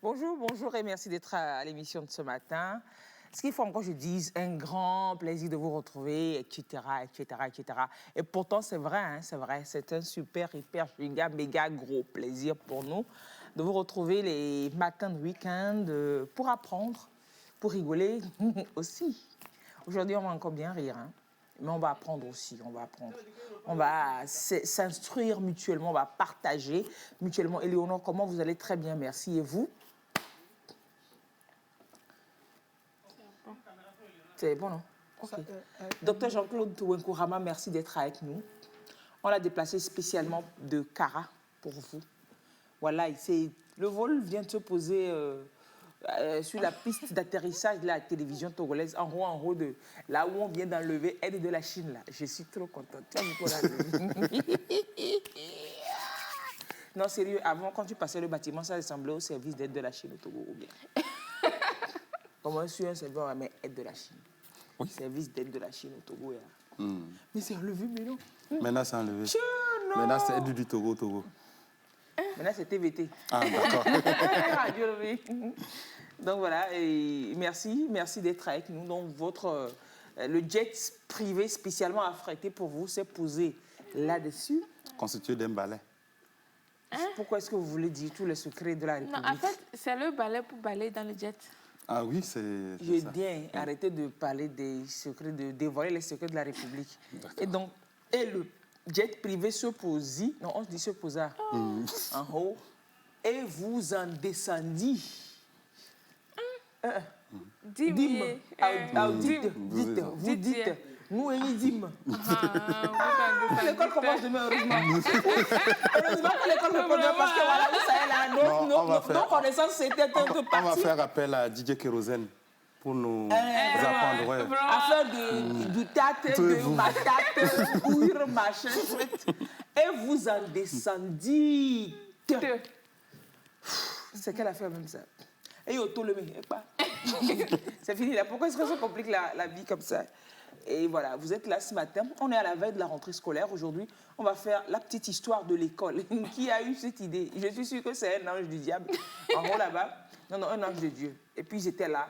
Bonjour, bonjour et merci d'être à l'émission de ce matin. Ce qu'il faut encore que je dise, un grand plaisir de vous retrouver, etc., etc., etc. Et pourtant, c'est vrai, hein, c'est un super, hyper, giga, méga gros plaisir pour nous de vous retrouver les matins de week-end pour apprendre, pour rigoler aussi. Aujourd'hui, on va encore bien rire, hein. Mais on va apprendre aussi, on va apprendre. On va s'instruire mutuellement, on va partager mutuellement. Éléonore, comment vous allez? Très bien, merci. Et vous? C'est bon, non? Ok. Docteur Jean-Claude Wenkourama, merci d'être avec nous. On l'a déplacé spécialement de Kara pour vous. Voilà, le vol vient de se poser sur la piste d'atterrissage de la télévision togolaise, en haut de là où on vient d'enlever aide de la Chine. Là. Je suis trop contente. Non, sérieux, avant, quand tu passais le bâtiment, ça ressemblait au service d'aide de la Chine au Togo ou bien. Comme un sur un serveur, mais aide de la Chine. Oui. Service d'aide de la Chine au Togo. Mais c'est enlevé, mais non. Maintenant, c'est enlevé. Maintenant, c'est aide du Togo au Togo. Maintenant, c'est TVT. Ah, d'accord. Donc voilà, et merci d'être avec nous. Donc le jet privé spécialement affrété pour vous s'est posé là-dessus. Constitué d'un balai. Pourquoi est-ce que vous voulez dire tous les secrets de la République? Non, en fait, c'est le balai pour balayer dans le jet. Ah oui, c'est J'ai bien arrêté de parler des secrets, de dévoiler les secrets de la République. Et donc, le jet privé se posit, non, on se dit se posa en haut, et vous en descendit. Dis-moi. Vous dites, nous, on dit. L'école commence demain, heureusement. Heureusement que l'école commence demain, parce que voilà, ça est là, nos connaissances, c'était un peu parti. On va faire appel à DJ Kérosène pour nous apprendre. Ouais. Affaire de tâte, de matate, couille, machin, et vous en descendit. C'est quelle affaire même ça? Et au le pas. C'est fini là. Pourquoi est-ce que ça complique la vie comme ça? Et voilà, vous êtes là ce matin. On est à la veille de la rentrée scolaire. Aujourd'hui, on va faire la petite histoire de l'école. Qui a eu cette idée? Je suis sûre que c'est un ange du diable. En haut là-bas. Non, un ange de Dieu. Et puis ils étaient là.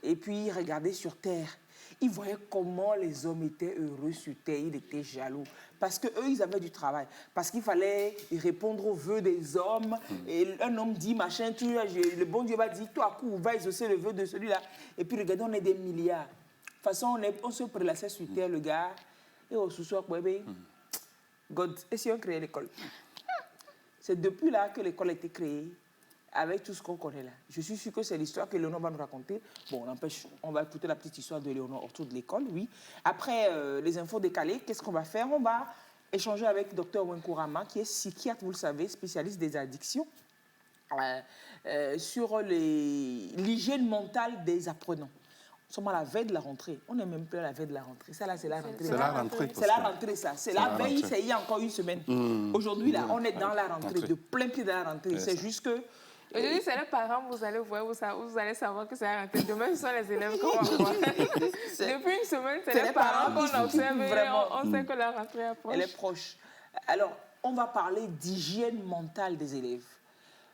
Et puis ils regardaient sur terre. Ils voyaient comment les hommes étaient heureux sur terre. Ils étaient jaloux. Parce qu'eux, ils avaient du travail. Parce qu'il fallait répondre aux vœux des hommes. Et un homme dit, machin, le bon Dieu va dire, toi, coup, va exaucer le vœu de celui-là. Et puis, regardez, on est des milliards. De toute façon, on se prélassait sur terre, le gars. Et au sous-soir, God, et si on créait l'école? C'est depuis là que l'école a été créée. Avec tout ce qu'on connaît là. Je suis sûre que c'est l'histoire que Léonore va nous raconter. Bon, n'empêche, on va écouter la petite histoire de Léonore autour de l'école, oui. Après les infos décalées, qu'est-ce qu'on va faire? On va échanger avec Dr Wenkourama, qui est psychiatre, vous le savez, spécialiste des addictions, sur l'hygiène mentale des apprenants. Nous sommes à la veille de la rentrée. On n'est même plus à la veille de la rentrée. Ça, là, c'est la rentrée. C'est la rentrée. C'est la rentrée, ça. C'est la veille, c'est il y a encore une semaine. Aujourd'hui, là, on est dans la rentrée, de plein pied dans la rentrée. C'est juste que... Aujourd'hui, c'est les parents, vous allez voir, vous allez savoir que c'est la rentrée. Demain, ce sont les élèves qu'on va voir. Depuis une semaine, c'est les parents qu'on observe et on sait que la rentrée approche. Elle est proche. Alors, on va parler d'hygiène mentale des élèves.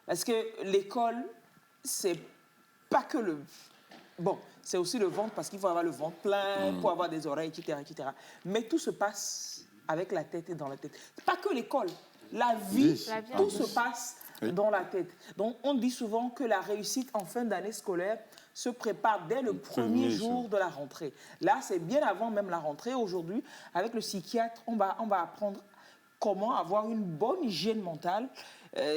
Parce que l'école, c'est pas que le... Bon, c'est aussi le ventre, parce qu'il faut avoir le ventre plein, pour avoir des oreilles, etc., etc. Mais tout se passe avec la tête et dans la tête. Pas que l'école. La vie, tout se passe dans la tête. Donc, on dit souvent que la réussite en fin d'année scolaire se prépare dès le premier jour de la rentrée. Là, c'est bien avant même la rentrée. Aujourd'hui, avec le psychiatre, on va apprendre comment avoir une bonne hygiène mentale.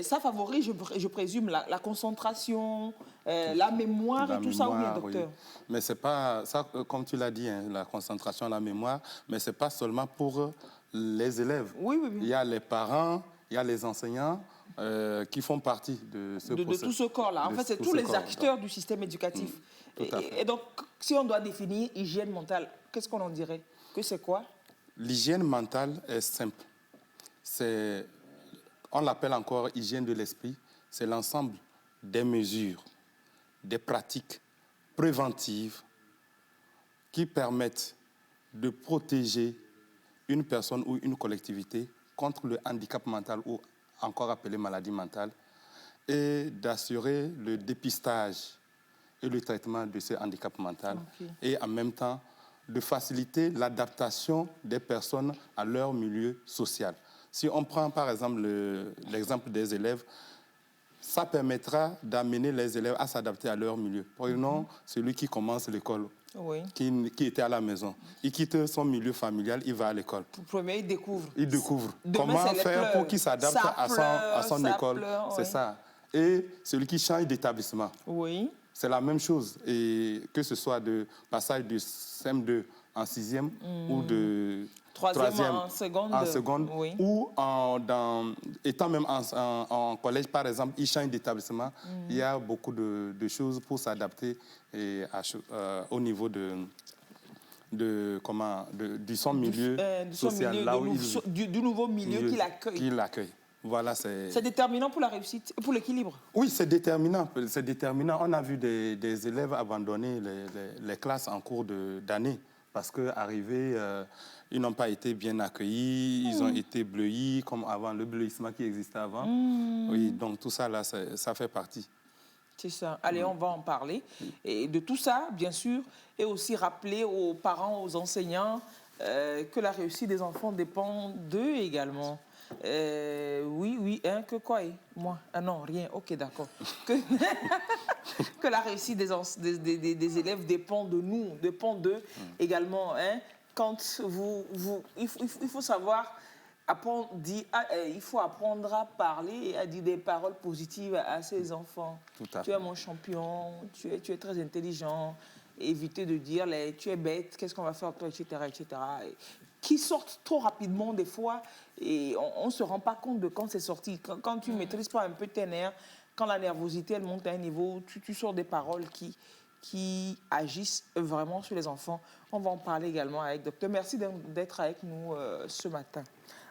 Ça favorise, je présume, la concentration, la mémoire et tout ça, oui, docteur? Oui. Mais c'est pas, ça, comme tu l'as dit, hein, la concentration, la mémoire, mais ce n'est pas seulement pour les élèves. Oui. Il y a les parents, il y a les enseignants qui font partie de ce processus. De tout ce corps-là. En fait, c'est tous les acteurs du système éducatif. Et donc, si on doit définir hygiène mentale, qu'est-ce qu'on en dirait? Que c'est quoi? L'hygiène mentale est simple. On l'appelle encore hygiène de l'esprit. C'est l'ensemble des mesures, des pratiques préventives qui permettent de protéger une personne ou une collectivité contre le handicap mental ou encore appelé maladie mentale est d'assurer le dépistage et le traitement de ce handicap mental et en même temps de faciliter l'adaptation des personnes à leur milieu social. Si on prend par exemple l'exemple des élèves, ça permettra d'amener les élèves à s'adapter à leur milieu. Prenons celui qui commence l'école, qui était à la maison. Il quitte son milieu familial, il va à l'école. Pour premier, il découvre. Il découvre. Demain, comment faire pour qu'il s'adapte à son école. Pleure, c'est ça. Et celui qui change d'établissement. Oui. C'est la même chose. Et que ce soit de passage de CM2 en 6e ou de troisième en seconde, oui. ou étant même en collège, par exemple, il change d'établissement. Il y a beaucoup de choses pour s'adapter au niveau de son milieu social. Du nouveau milieu qu'il accueille. Voilà, c'est déterminant pour la réussite, pour l'équilibre. Oui, c'est déterminant. C'est déterminant. On a vu des élèves abandonner les classes en cours d'année parce qu'arrivés, ils n'ont pas été bien accueillis, ils ont été bleuis comme avant, le bleuissement qui existait avant. Oui, donc tout ça, là, ça fait partie. C'est ça. Allez, on va en parler. Et de tout ça, bien sûr, et aussi rappeler aux parents, aux enseignants que la réussite des enfants dépend d'eux également. Oui, hein, que quoi? Moi? Ah non, rien. Ok, d'accord. Que la réussite des élèves dépend de nous, dépend d'eux également. Hein. Quand il faut savoir il faut apprendre à parler et à dire des paroles positives à ses enfants. Tu es mon champion, tu es très intelligent. Éviter de dire tu es bête, qu'est-ce qu'on va faire toi, etc., etc. Qui sortent trop rapidement des fois et on ne se rend pas compte de quand c'est sorti. Quand tu ne maîtrises pas un peu tes nerfs, quand la nervosité elle monte à un niveau, tu sors des paroles qui agissent vraiment sur les enfants. On va en parler également avec Docteur. Merci d'être avec nous ce matin.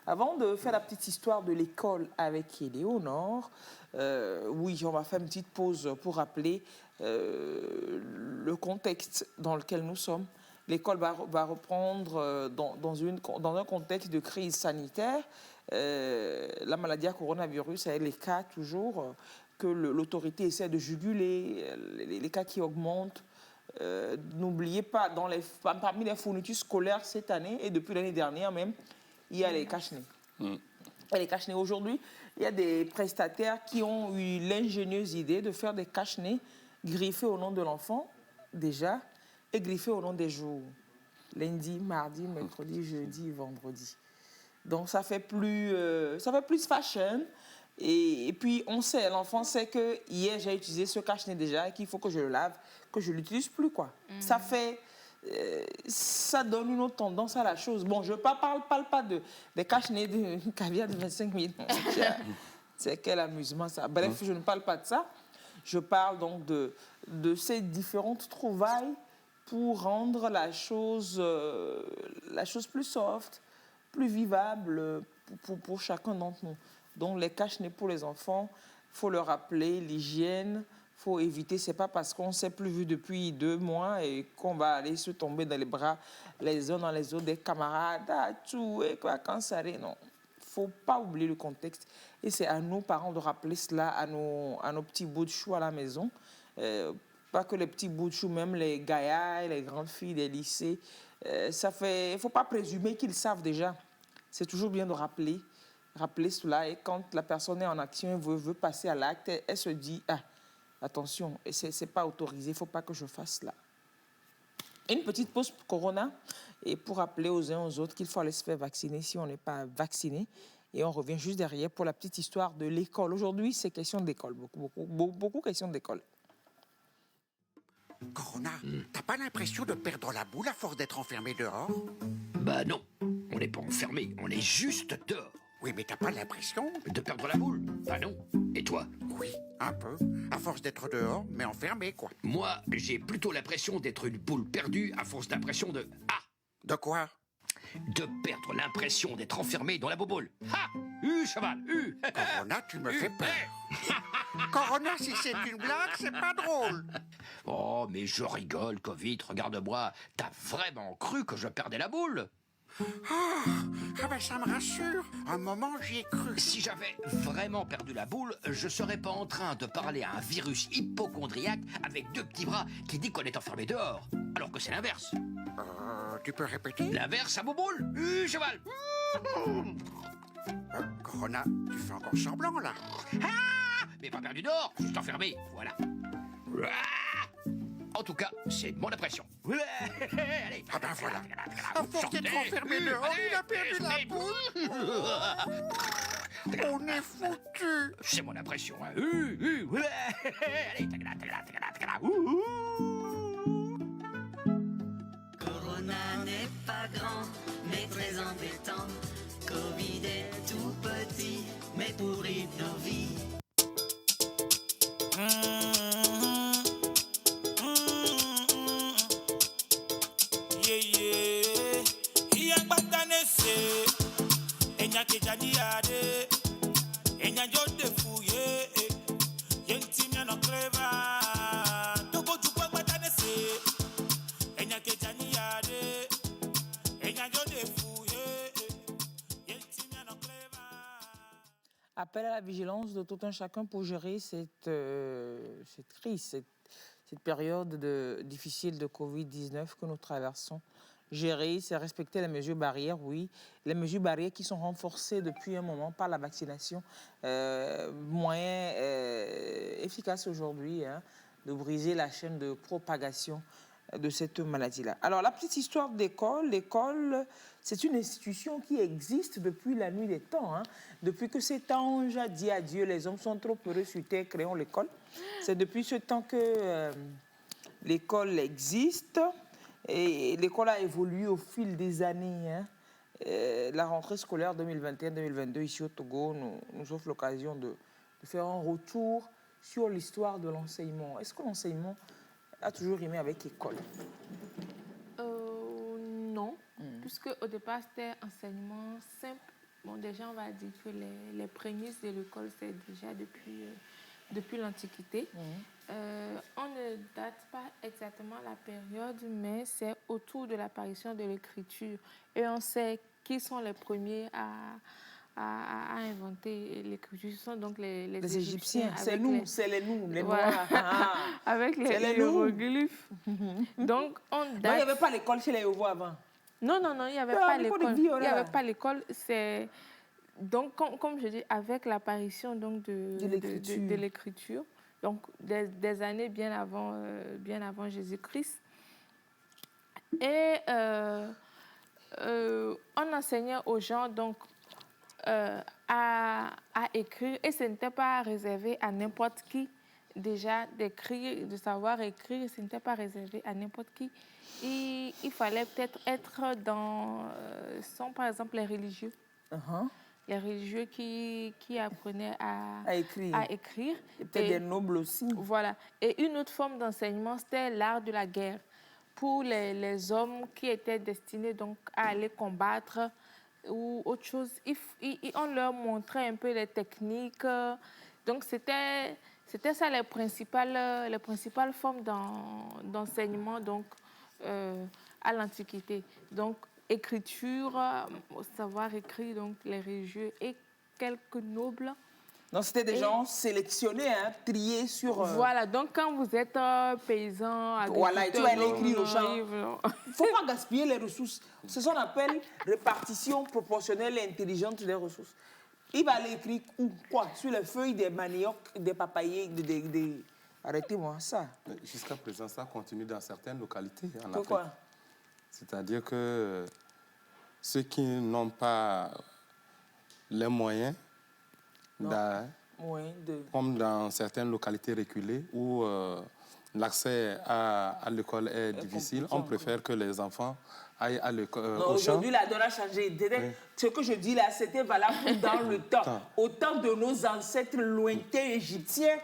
Avant de faire la petite histoire de l'école avec Éléonore, oui, on va faire une petite pause pour rappeler le contexte dans lequel nous sommes. L'école va reprendre dans un contexte de crise sanitaire. La maladie à coronavirus, elle est les cas toujours que l'autorité essaie de juguler, les cas qui augmentent. N'oubliez pas, parmi les fournitures scolaires cette année et depuis l'année dernière même, il y a les cache-nez. Les cache-nez. Aujourd'hui, il y a des prestataires qui ont eu l'ingénieuse idée de faire des cache-nez griffés au nom de l'enfant, déjà, et griffés au nom des jours. Lundi, mardi, mercredi, jeudi, vendredi. Donc, ça fait plus fashion. Et puis, on sait, l'enfant sait que hier, j'ai utilisé ce cache-nez déjà et qu'il faut que je le lave, que je ne l'utilise plus, quoi. Ça donne une autre tendance à la chose. Bon, je ne parle pas des cache-nez de caviar de 25 000. C'est quel amusement, ça. Bref, je ne parle pas de ça. Je parle donc de ces différentes trouvailles pour rendre la chose plus soft, plus vivable pour chacun d'entre nous. Donc, les cache-nez pour les enfants, il faut leur rappeler l'hygiène. Il faut éviter, ce n'est pas parce qu'on ne s'est plus vu depuis 2 mois et qu'on va aller se tomber dans les bras les uns dans les autres des camarades, tout, et quoi, quand ça arrive, non. Il ne faut pas oublier le contexte. Et c'est à nous, parents, de rappeler cela à nos petits bouts de chou à la maison. Pas que les petits bouts de chou, même les gaillards, les grandes filles des lycées. Il ne faut pas présumer qu'ils savent déjà. C'est toujours bien de rappeler cela. Et quand la personne est en action, veut passer à l'acte, elle se dit, attention, ce n'est pas autorisé, il ne faut pas que je fasse cela. Une petite pause Corona et pour rappeler aux uns aux autres qu'il faut aller se faire vacciner si on n'est pas vacciné. Et on revient juste derrière pour la petite histoire de l'école. Aujourd'hui, c'est question d'école, beaucoup question d'école. Corona, t'as pas l'impression de perdre la boule à force d'être enfermé dehors? Bah non, on n'est pas enfermé, on est juste dehors. Oui, mais t'as pas l'impression de perdre la boule? Bah non. Et toi? Oui, un peu. À force d'être dehors, mais enfermé, quoi. Moi, j'ai plutôt l'impression d'être une boule perdue à force d'impression de... De quoi? De perdre l'impression d'être enfermé dans la boboule. Cheval, Corona, tu me fais peur. Corona, si c'est une blague, c'est pas drôle. Oh, mais je rigole, Covid, regarde-moi. T'as vraiment cru que je perdais la boule? Ah ben ça me rassure. Un moment, j'y ai cru. Si j'avais vraiment perdu la boule, je serais pas en train de parler à un virus hypochondriaque avec 2 petits bras qui dit qu'on est enfermé dehors. Alors que c'est l'inverse. Tu peux répéter? L'inverse à Bouboule. Cheval. Corona, tu fais encore semblant, là. Ah, mais pas perdu dehors, juste enfermé. Voilà. En tout cas, c'est mon impression. Allez. Ah ben voilà. À force d'être enfermé dehors, il a perdu la boule. On est foutu. C'est mon impression. Hein. Allez, tagala. Corona n'est pas grand, mais très embêtant. Covid est tout petit, mais pourrit nos vies. Appel à la vigilance de tout un chacun pour gérer cette crise, cette période difficile de Covid-19 que nous traversons. Gérer, c'est respecter les mesures barrières, oui. Les mesures barrières qui sont renforcées depuis un moment par la vaccination, moyen efficace aujourd'hui de briser la chaîne de propagation de cette maladie-là. Alors, la petite histoire d'école, l'école, c'est une institution qui existe depuis la nuit des temps. Depuis que cet ange a dit adieu, les hommes sont trop heureux sur terre, créons l'école. C'est depuis ce temps que l'école existe et l'école a évolué au fil des années. La rentrée scolaire 2021-2022 ici au Togo nous offre l'occasion de faire un retour sur l'histoire de l'enseignement. Est-ce que l'enseignement a toujours rimé avec école? Non, puisque au départ c'était enseignement simple. Bon, déjà on va dire que les prémices de l'école c'est déjà depuis l'Antiquité. On ne date pas exactement la période, mais c'est autour de l'apparition de l'écriture. Et on sait qui sont les premiers à inventer l'écriture. Ce sont donc les Égyptiens. C'est nous, les Noirs. Avec les hiéroglyphes. Donc, on date... Non, il n'y avait pas l'école chez les Yovo avant. Non, il n'y avait pas l'école. Il n'y avait pas l'école. C'est... Donc, comme je dis, avec l'apparition donc de l'écriture, donc des années bien avant Jésus-Christ, et on enseignait aux gens donc à écrire, et ce n'était pas réservé à n'importe qui. Déjà, d'écrire, de savoir écrire, ce n'était pas réservé à n'importe qui. Il fallait peut-être être dans... par exemple, les religieux. Les religieux qui apprenaient à écrire. Et peut-être des nobles aussi. Voilà. Et une autre forme d'enseignement, c'était l'art de la guerre. Pour les hommes qui étaient destinés donc, à aller combattre ou autre chose, on leur montrait un peu les techniques. Donc, c'était ça les principales formes d'enseignement donc, à l'Antiquité. Donc, écriture, savoir écrire, donc les religieux et quelques nobles. Donc, c'était des gens sélectionnés, triés sur... Voilà, donc quand vous êtes paysan... Voilà, et tu vas aller écrire au champ. Il ne faut pas gaspiller les ressources. C'est ce qu'on appelle répartition proportionnelle et intelligente des ressources. Il va aller écrire quoi? Sur les feuilles des maniocs, des papayers, Arrêtez-moi ça. Jusqu'à présent, ça continue dans certaines localités en Afrique. Pourquoi? C'est-à-dire que ceux qui n'ont pas les moyens, comme dans certaines localités reculées où l'accès à l'école est difficile, on préfère que les enfants aillent à l'école. Aujourd'hui, la donne a changé. Ce que je dis là, c'était valable dans le temps. Au temps de nos ancêtres lointains égyptiens,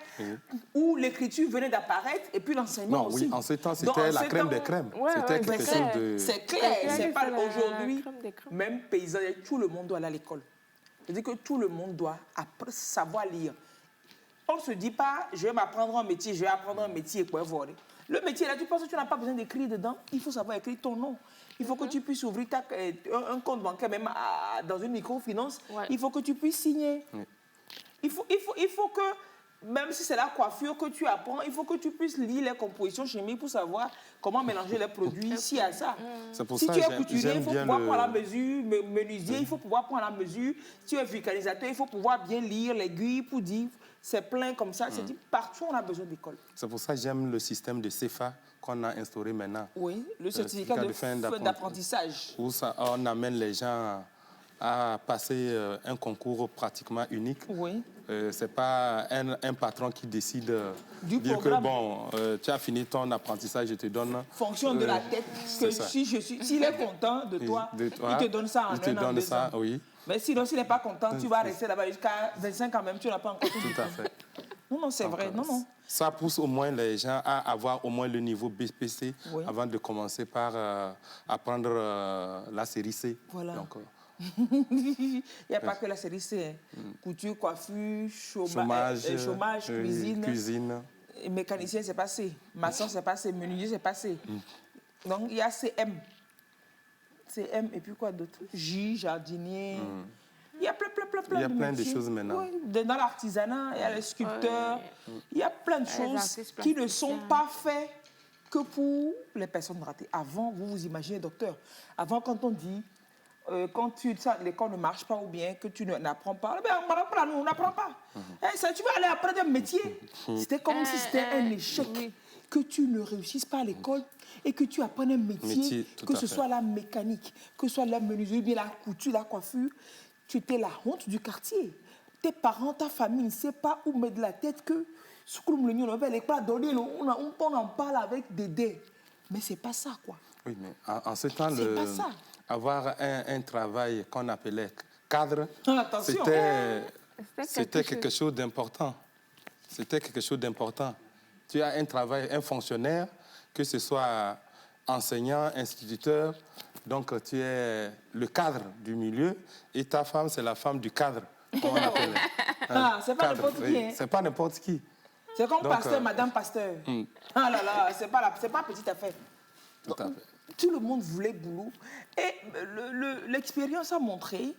où l'écriture venait d'apparaître et puis l'enseignement aussi. Oui, en ce temps, c'était la crème des crèmes. C'était quelque chose de... C'est clair, c'est pas aujourd'hui. Même paysan, tout le monde doit aller à l'école. C'est-à-dire que tout le monde doit savoir lire. On ne se dit pas, je vais m'apprendre un métier, je vais apprendre un métier pour voir. Le métier, là, tu penses que tu n'as pas besoin d'écrire dedans. Il faut savoir écrire ton nom. Il faut que tu puisses ouvrir un compte bancaire, même dans une microfinance. Ouais. Il faut que tu puisses signer. Oui. Il faut que, même si c'est la coiffure que tu apprends, il faut que tu puisses lire les compositions chimiques pour savoir comment mélanger les produits ici à ça. C'est pour Si ça tu que es couturier, il faut bien pouvoir prendre la mesure, menuisier, il faut pouvoir prendre la mesure. Si tu es vulcanisateur, il faut pouvoir bien lire l'aiguille pour dire c'est plein comme ça. C'est dit, partout on a besoin d'école. C'est pour ça que j'aime le système de CFA qu'on a instauré maintenant. Oui, le certificat de fin d'apprentissage. Où ça, on amène les gens à passer un concours pratiquement unique. Oui. Ce n'est pas un patron qui décide Du dire programme. que bon, tu as fini ton apprentissage, je te donne... Fonction de la tête, que ça. s'il est content de toi, il te donne ça en il te un an, donne 2 ça, ans. oui. Mais sinon, s'il n'est pas content, tu vas rester là-bas jusqu'à 25 ans même, tu n'as pas encore tout Tout à fait. Non, non, c'est vrai, non, non. Ça pousse au moins les gens à avoir au moins le niveau BPC Oui. avant de commencer par apprendre la série C. Voilà. Donc, Il n'y a pas que la série C. Hein. Couture, coiffure, chômage, cuisine. Et mécanicien, c'est passé. Maçon, c'est passé. Menuisier, c'est passé. Donc, il y a CM. CM, et puis quoi d'autre? J, jardinier. Il y a plein Il y a de plein de métiers. choses maintenant. Oui, dans l'artisanat, il y a les sculpteurs. Il y a plein de choses artistes qui ne sont plasticiens. pas faites que pour les personnes ratées. Avant, vous vous imaginez, docteur, avant, quand on dit, quand l'école ne marche pas ou bien que tu n'apprends pas, ben, on n'apprend pas. Eh, ça, tu vas aller apprendre un métier. C'était comme si c'était un échec. Que tu ne réussisses pas à l'école et que tu apprennes un métier, tout que à ce fait. soit la mécanique, que ce soit la menuiserie, bien la couture, la coiffure, tu étais la honte du quartier. Tes parents, ta famille ne sait pas où mettre la tête que ce que nous on en parle avec des dés. Mais c'est pas ça, quoi. Oui, mais en ce temps, C'est pas ça. avoir un travail qu'on appelait cadre, Attention. c'était quelque chose d'important. C'était quelque chose d'important. Tu as un travail, un fonctionnaire, que ce soit enseignant, instituteur, donc tu es le cadre du milieu et ta femme, c'est la femme du cadre. Comme on appelle. C'est pas Cadre, n'importe qui. oui. Hein. C'est pas n'importe qui. C'est comme Donc, pasteur, madame pasteur. Ah là là, c'est pas petite affaire. Tout à fait. Tout le monde voulait boulot. Et l'expérience a montré,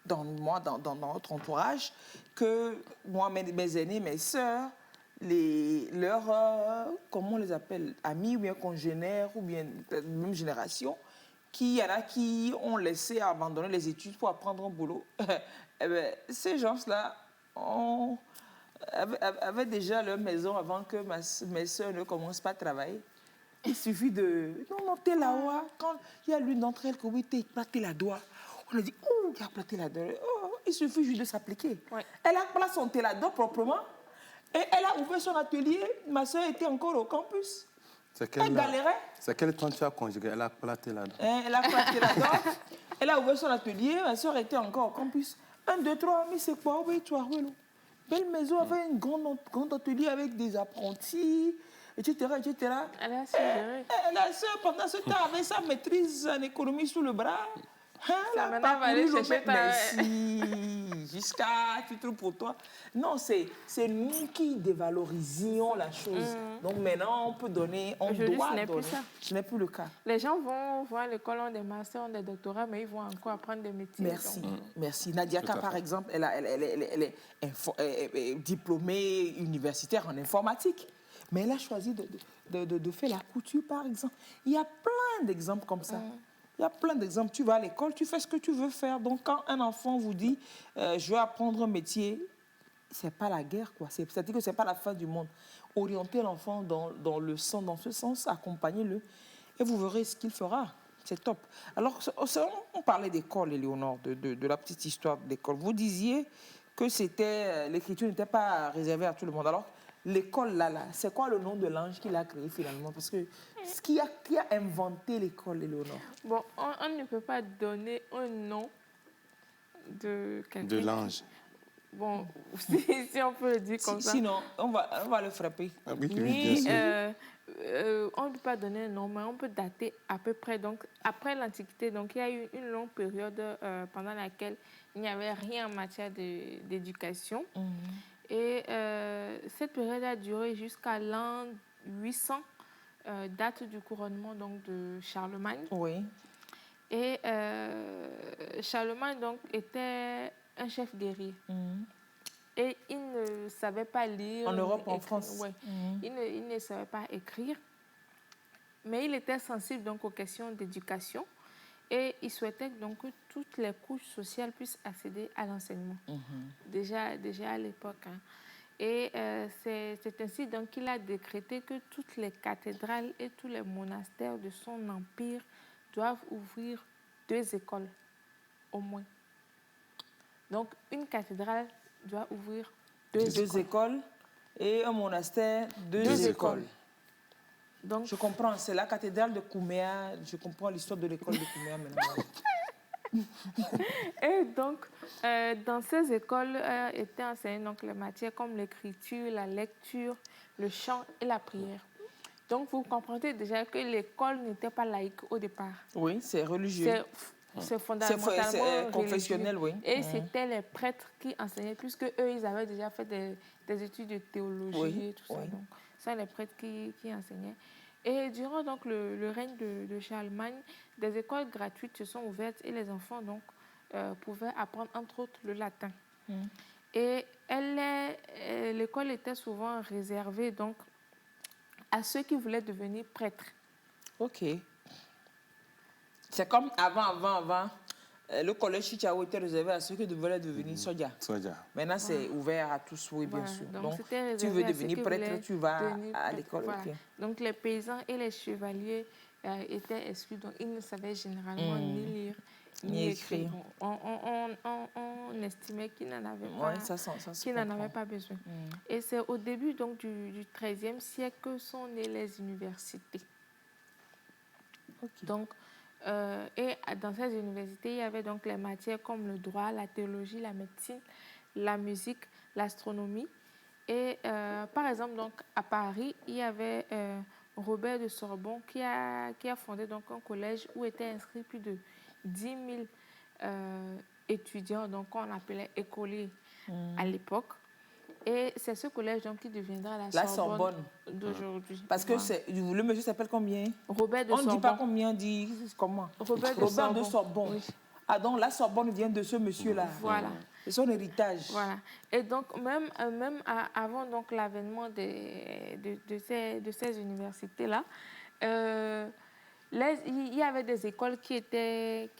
dans notre entourage, que moi, mes aînés, mes sœurs, leurs, comment on les appelle, amis ou bien congénères ou bien même génération, il y en a qui ont laissé abandonner les études pour apprendre un boulot. Eh ben, ces gens-là avaient déjà leur maison avant que mes soeurs ne commencent pas à travailler. Il suffit de... Non, t'es là-haut. Quand il y a l'une d'entre elles qui a été platé la doigt, on a dit, oh, il a platé la doigt. Oh, il suffit juste de s'appliquer. Ouais. Elle a placé son télador proprement et elle a ouvert son atelier. Ma soeur était encore au campus. Elle galérait. C'est quel temps tu as conjugué? Elle a platé là-dedans. Elle a platé la doigt. Elle a ouvert son atelier. Ma soeur était encore au campus. 1, 2, 3, mais c'est quoi? Oui, tu as vu, là. Belle maison avec un grand atelier avec des apprentis, etc. etc. Elle a su gérer. La soeur, pendant ce temps, avait sa maîtrise en économie sous le bras. Elle a maintenant, elle va aller parcouru le chercher Merci. Jusqu'à tu trouves pour toi. Non, c'est nous qui dévalorisions la chose. Donc maintenant, on peut donner, on Aujourd'hui, doit ce n'est plus donner. ça. Ce n'est plus le cas. Les gens vont à l'école, ont des masters, ont des doctorats, mais ils vont encore apprendre des métiers. Merci, donc. merci. Nadia Ka, par exemple, elle est diplômée universitaire en informatique. Mais elle a choisi de faire la couture, par exemple. Il y a plein d'exemples comme ça. Il y a plein d'exemples. Tu vas à l'école, tu fais ce que tu veux faire. Donc, quand un enfant vous dit « je veux apprendre un métier », ce n'est pas la guerre, quoi. C'est-à-dire que ce n'est pas la fin du monde. Orientez l'enfant dans ce sens, accompagnez-le, et vous verrez ce qu'il fera. C'est top. Alors, on parlait d'école, Éléonore, de la petite histoire d'école. Vous disiez que l'écriture n'était pas réservée à tout le monde. Alors, l'école, là, c'est quoi le nom de l'ange qu'il a créé finalement? Parce que qui a inventé l'école, Éléonore? Bon, on ne peut pas donner un nom de quelqu'un. De l'ange. Bon, si on peut le dire comme ça. Sinon, on va le frapper. Ah oui, Ni, bien sûr. on ne peut pas donner un nom, mais on peut dater à peu près. Donc, après l'Antiquité, donc, il y a eu une longue période pendant laquelle il n'y avait rien en matière d'éducation. Et cette période a duré jusqu'à l'an 800, date du couronnement donc, de Charlemagne. Oui. Et Charlemagne donc, était un chef guerrier. Et il ne savait pas lire. En Europe, en écrire. France. Ouais. Il ne savait pas écrire. Mais il était sensible donc, aux questions d'éducation. Et il souhaitait donc que toutes les couches sociales puissent accéder à l'enseignement. Déjà à l'époque. Hein. Et c'est ainsi donc qu'il a décrété que toutes les cathédrales et tous les monastères de son empire doivent ouvrir 2 écoles, au moins. Donc, une cathédrale doit ouvrir 2 écoles. Et un monastère, 2 écoles. Donc, je comprends, c'est la cathédrale de Kouméa. Je comprends l'histoire de l'école de Kouméa maintenant. Et donc, dans ces écoles étaient enseignées donc, les matières comme l'écriture, la lecture, le chant et la prière. Donc, vous comprenez déjà que l'école n'était pas laïque au départ. Oui, c'est religieux. C'est fondamentalement c'est confessionnel, oui. Et c'était les prêtres qui enseignaient, puisque eux, ils avaient déjà fait des études de théologie et tout ça. Donc, c'est les prêtres qui enseignaient. Et durant donc, le règne de Charlemagne, des écoles gratuites se sont ouvertes et les enfants donc, pouvaient apprendre, entre autres, le latin. Et l'école était souvent réservée donc, à ceux qui voulaient devenir prêtres. OK. C'est comme avant. Le collège Chichao était réservé à ceux qui voulaient devenir soja. Maintenant, c'est ouvert à tous, oui, bien sûr. Donc tu veux devenir prêtre, tu vas à l'école. Voilà. Okay. Donc, les paysans et les chevaliers étaient exclus. Donc, ils ne savaient généralement ni lire, ni écrire. On estimait qu'ils n'en avaient pas besoin. Et c'est au début donc, du XIIIe siècle que sont nées les universités. Donc, et dans ces universités, il y avait donc les matières comme le droit, la théologie, la médecine, la musique, l'astronomie. Et par exemple, donc, à Paris, il y avait Robert de Sorbonne qui a fondé donc, un collège où étaient inscrits plus de 10 000 étudiants, donc on appelait écoliers à l'époque. Et c'est ce collège donc, qui deviendra la Sorbonne d'aujourd'hui. Parce que le monsieur s'appelle combien? Robert de Sorbonne. On ne dit pas combien, on dit comment? Robert de Sorbonne. Oui. Ah, donc la Sorbonne vient de ce monsieur-là. Voilà. C'est son héritage. Voilà. Et donc, même avant donc, l'avènement de ces universités-là, il y avait des écoles qui étaient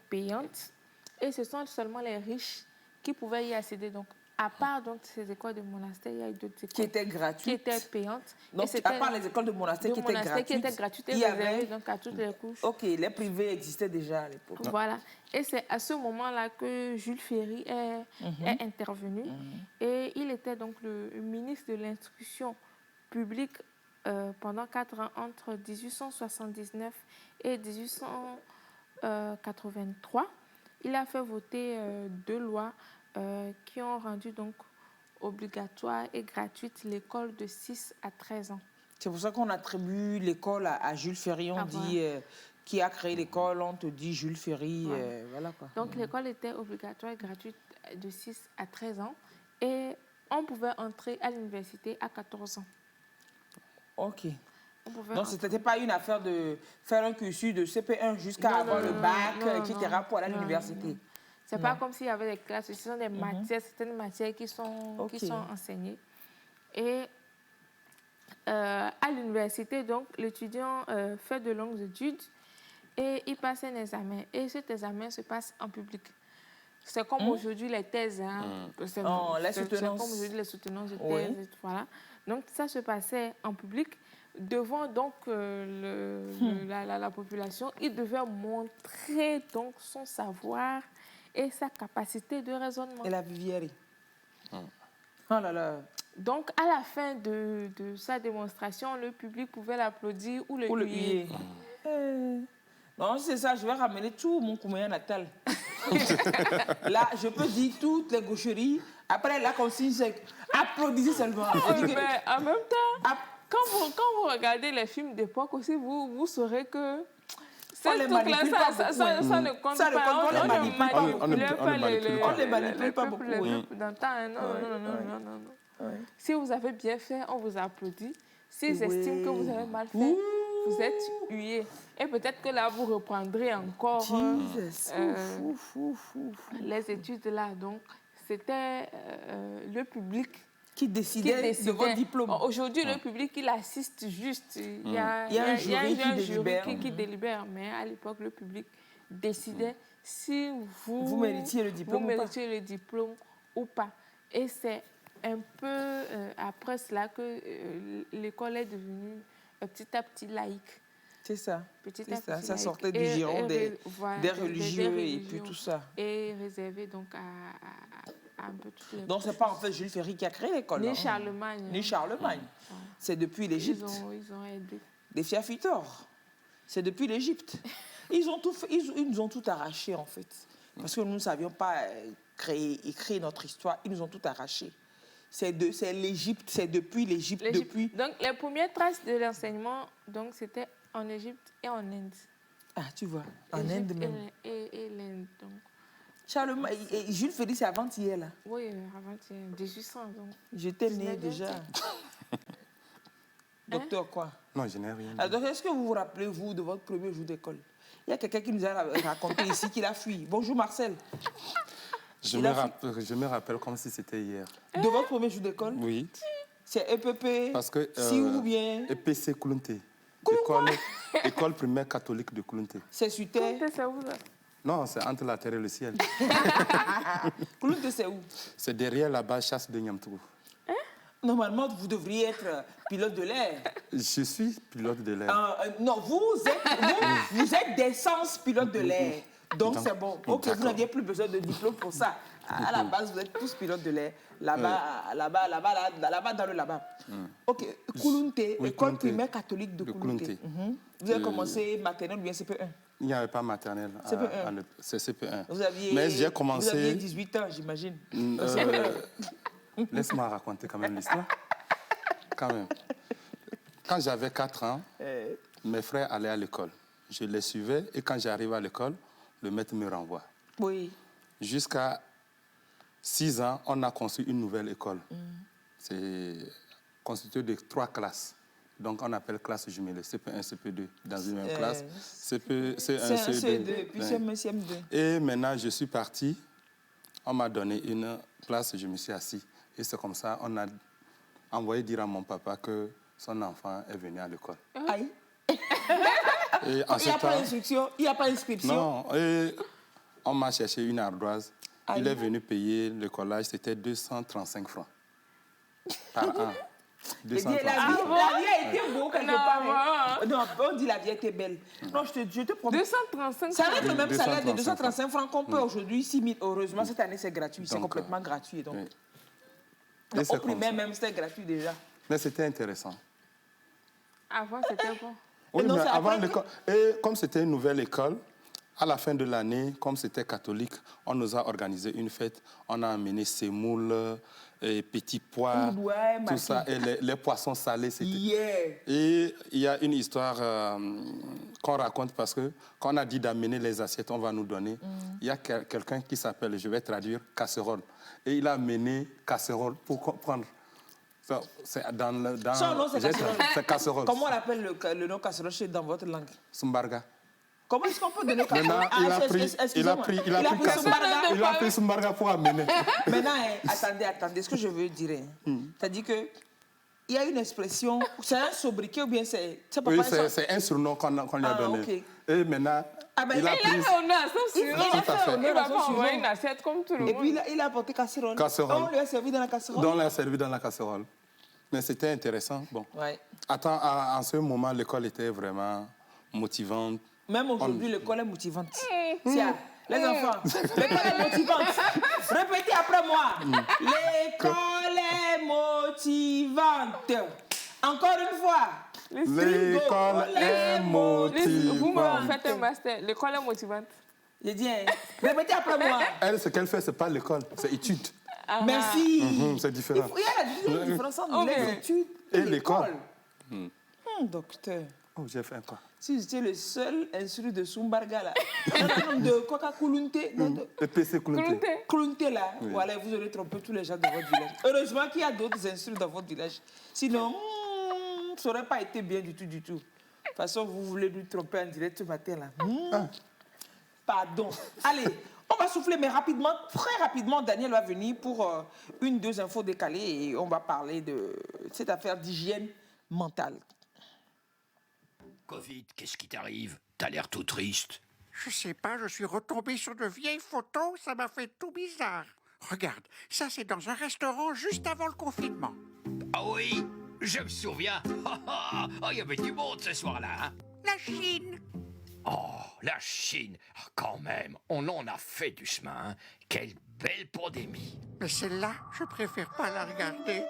payantes. Et ce sont seulement les riches qui pouvaient y accéder. Donc, à part donc, ces écoles de monastères, il y a eu d'autres écoles qui étaient gratuites. Qui étaient payantes. Donc, à part les écoles de monastères qui étaient gratuites, il y avait donc, à toutes les couches. OK, les privés existaient déjà à l'époque. Voilà. Et c'est à ce moment-là que Jules Ferry est intervenu. Et il était donc le ministre de l'Instruction publique pendant 4 ans, entre 1879 et 1883. Il a fait voter 2 lois qui ont rendu donc obligatoire et gratuite l'école de 6 à 13 ans. C'est pour ça qu'on attribue l'école à Jules Ferry. On dit qui a créé l'école, on te dit Jules Ferry. Voilà quoi. Donc l'école était obligatoire et gratuite de 6 à 13 ans et on pouvait entrer à l'université à 14 ans. OK. Donc, ce n'était pas une affaire de faire un cursus de CP1 jusqu'à avoir le bac, etc. pour aller à l'université. Ce n'est pas comme s'il y avait des classes, ce sont des matières, certaines matières qui sont enseignées. Et à l'université, donc, l'étudiant fait de longues études et il passe un examen. Et cet examen se passe en public. C'est comme aujourd'hui les thèses. Hein. C'est comme aujourd'hui les soutenances de thèses. Voilà. Donc, ça se passait en public. Devant donc, la population, il devait montrer donc, son savoir et sa capacité de raisonnement. Et la vieillerie. Oh là là. Donc, à la fin de sa démonstration, le public pouvait l'applaudir ou le huer. Non, c'est ça, je vais ramener tout mon Kouméa natal. Là, je peux dire toutes les gaucheries. Après, la consigne, c'est applaudissez seulement. Mais en même temps, quand vous regardez les films d'époque aussi, vous saurez que ça ne compte pas. On ne les manipule pas beaucoup. Non. Si vous avez bien fait, on vous applaudit. S'ils Oui. estiment que vous avez mal fait, vous êtes hué. Et peut-être que là, vous reprendrez encore Jesus. les études là. Donc, c'était le public Qui qui décidait décidait. de votre diplôme. Aujourd'hui, le public, il assiste juste. Il y a, Il y a un jury qui délibère. qui délibère. Mais à l'époque, le public décidait si Vous méritiez le diplôme vous ou pas. méritiez le diplôme ou pas. Et c'est un peu après cela que l'école est devenue petit à petit laïque. C'est ça. Petit C'est à ça. petit Ça laïque. sortait du giron des des religieux et puis tout ça. Et réservé donc à un peu toutes les... Donc, c'est pas en fait Jules Ferry qui a créé l'école. Ni hein. Charlemagne. Ni Charlemagne. C'est depuis l'Égypte. Ils ont aidé. Des fiafitors. C'est depuis l'Égypte. Ils ont tout fait, ils nous ont tout arraché, en fait. Parce que nous ne savions pas écrire notre histoire. Ils nous ont tout arraché. C'est l'Égypte, c'est depuis l'Égypte, depuis... Donc, les premières traces de l'enseignement, donc, c'était en Égypte et en Inde. Ah, tu vois, en Égypte Inde même. Et l'Inde, donc. Charlemagne, et Jules Ferry, c'est avant-hier, là. Oui, avant 1800, donc. J'étais née 19e déjà. Docteur, quoi? Non, je n'ai rien dit. Alors, est-ce que vous vous rappelez, vous, de votre premier jour d'école? Il y a quelqu'un qui nous a raconté ici qu'il a fui. Bonjour, Marcel. Je me rappelle comme si c'était hier. De votre premier jour d'école? Oui. C'est EPP, Parce que... si ou bien... EPC Koulunté. École primaire catholique de Koulunté. C'est sur terre. C'est où, ça? Non, c'est entre la terre et le ciel. Koulunté, c'est où? C'est derrière la base chasse de Niamtourou. Normalement, vous devriez être pilote de l'air. Je suis pilote de l'air. Non, vous êtes d'essence pilote de l'air. Donc, c'est bon. Ok, vous n'aviez plus besoin de diplôme pour ça. À la base, vous êtes tous pilotes de l'air. Là-bas, dans le là-bas. Ok, Koulunté, Oui, école Koulunté. primaire catholique de Koulunté. Vous avez commencé maternelle ou bien CP1? Il n'y avait pas maternelle. CP1. C'est CP1. Vous Mais j'ai aviez commencé... 18 ans, j'imagine. Laisse-moi raconter quand même l'histoire. Quand même. Quand j'avais 4 ans, mes frères allaient à l'école. Je les suivais et quand j'arrive à l'école, le maître me renvoie. Oui. Jusqu'à 6 ans, on a construit une nouvelle école. C'est constitué de 3 classes. Donc, on appelle classe jumelée, CP1, CP2, dans une même classe. C1, C2, C2. puis CM2. Et maintenant, je suis parti. On m'a donné une place, je me suis assis. Et c'est comme ça, on a envoyé dire à mon papa que son enfant est venu à l'école. Aïe. Et en Il n'y a pas d'instruction, il n'y a pas d'inscription. Non, et on m'a cherché une ardoise. Aïe. Il est venu payer le collage, c'était 235 francs par an. La vie 235. a été beau quelque Non, part. hein. Non, on dit la vie était belle. Non, je te promets. 235 Ça va être le même salaire de 235 235 francs qu'on peut aujourd'hui, 6 000. Heureusement, cette année, c'est gratuit. C'est Donc, complètement gratuit. Donc. Oui. Donc, Et c'est au primaire, comme ça. même, c'était gratuit déjà. Mais c'était intéressant. Avant, c'était bon. Oui, non, mais c'est avant après l'école. Et comme c'était une nouvelle école, à la fin de l'année, comme c'était catholique, on nous a organisé une fête. On a amené sémoule, et petits pois, Ouais, tout ça. Et les poissons salés, c'était... Yeah. Et il y a une histoire qu'on raconte parce que quand on a dit d'amener les assiettes, on va nous donner. Il y a quelqu'un qui s'appelle, je vais traduire, casserole. Et il a amené casserole pour prendre. Ça, c'est dans Son nom, c'est casserole. C'est casserole. Comment on appelle le nom casserole dans votre langue? Sumbarga. Comment est-ce qu'on peut donner casserole? Maintenant, il a pris casserole. Il a pris Sumbarga pour amener. Maintenant, attendez, ce que je veux dire, c'est-à-dire que il y a une expression, c'est un sobriquet ou bien c'est pas Oui, pareil, c'est un surnom qu'on lui a donné. ok. Et maintenant, ben, il a Il pris... a fait honneur à son surnom. Il a fait honneur Il va à son pas envoyer surnom. une assiette comme tout le Et monde. puis il a apporté casserole. Casserole. On lui a servi dans la casserole. dont on l'a servi dans la casserole. Mais c'était intéressant. Bon. Ouais. Attends, en ce moment, l'école était vraiment motivante. Même aujourd'hui, l'école est motivante. Tiens, les enfants, l'école est motivante. Répétez après moi. L'école est motivante. Encore une fois. L'école est Vous me motivante. faites un master. L'école est motivante. J'ai dit, hein, répétez après moi. Elle, ce qu'elle fait, ce n'est pas l'école, c'est étude. Merci. C'est différent. Il y a la différence entre les études Et l'école. Docteur. Oh, j'ai fait quoi? Si j'étais le seul instru de Sumbarga, là, non, de Coca-Kulunte, Le PC Kulunte. Kulunte, là, voilà, vous aurez trompé tous les gens de votre village. Heureusement qu'il y a d'autres instrus dans votre village. Sinon, ça n'aurait pas été bien du tout, du tout. De toute façon, vous voulez nous tromper en direct ce matin, là. Pardon. Allez, on va souffler, mais rapidement, très rapidement, Daniel va venir pour deux infos décalées et on va parler de cette affaire d'hygiène mentale. Covid, qu'est-ce qui t'arrive? T'as l'air tout triste. Je sais pas, je suis retombé sur de vieilles photos, ça m'a fait tout bizarre. Regarde, ça c'est dans un restaurant juste avant le confinement. Ah oui, je me souviens. Oh, il y avait du monde ce soir-là, hein? La Chine. Oh, la Chine. Ah, quand même, on en a fait du chemin. Hein. Quelle belle pandémie. Mais celle-là, je préfère pas la regarder.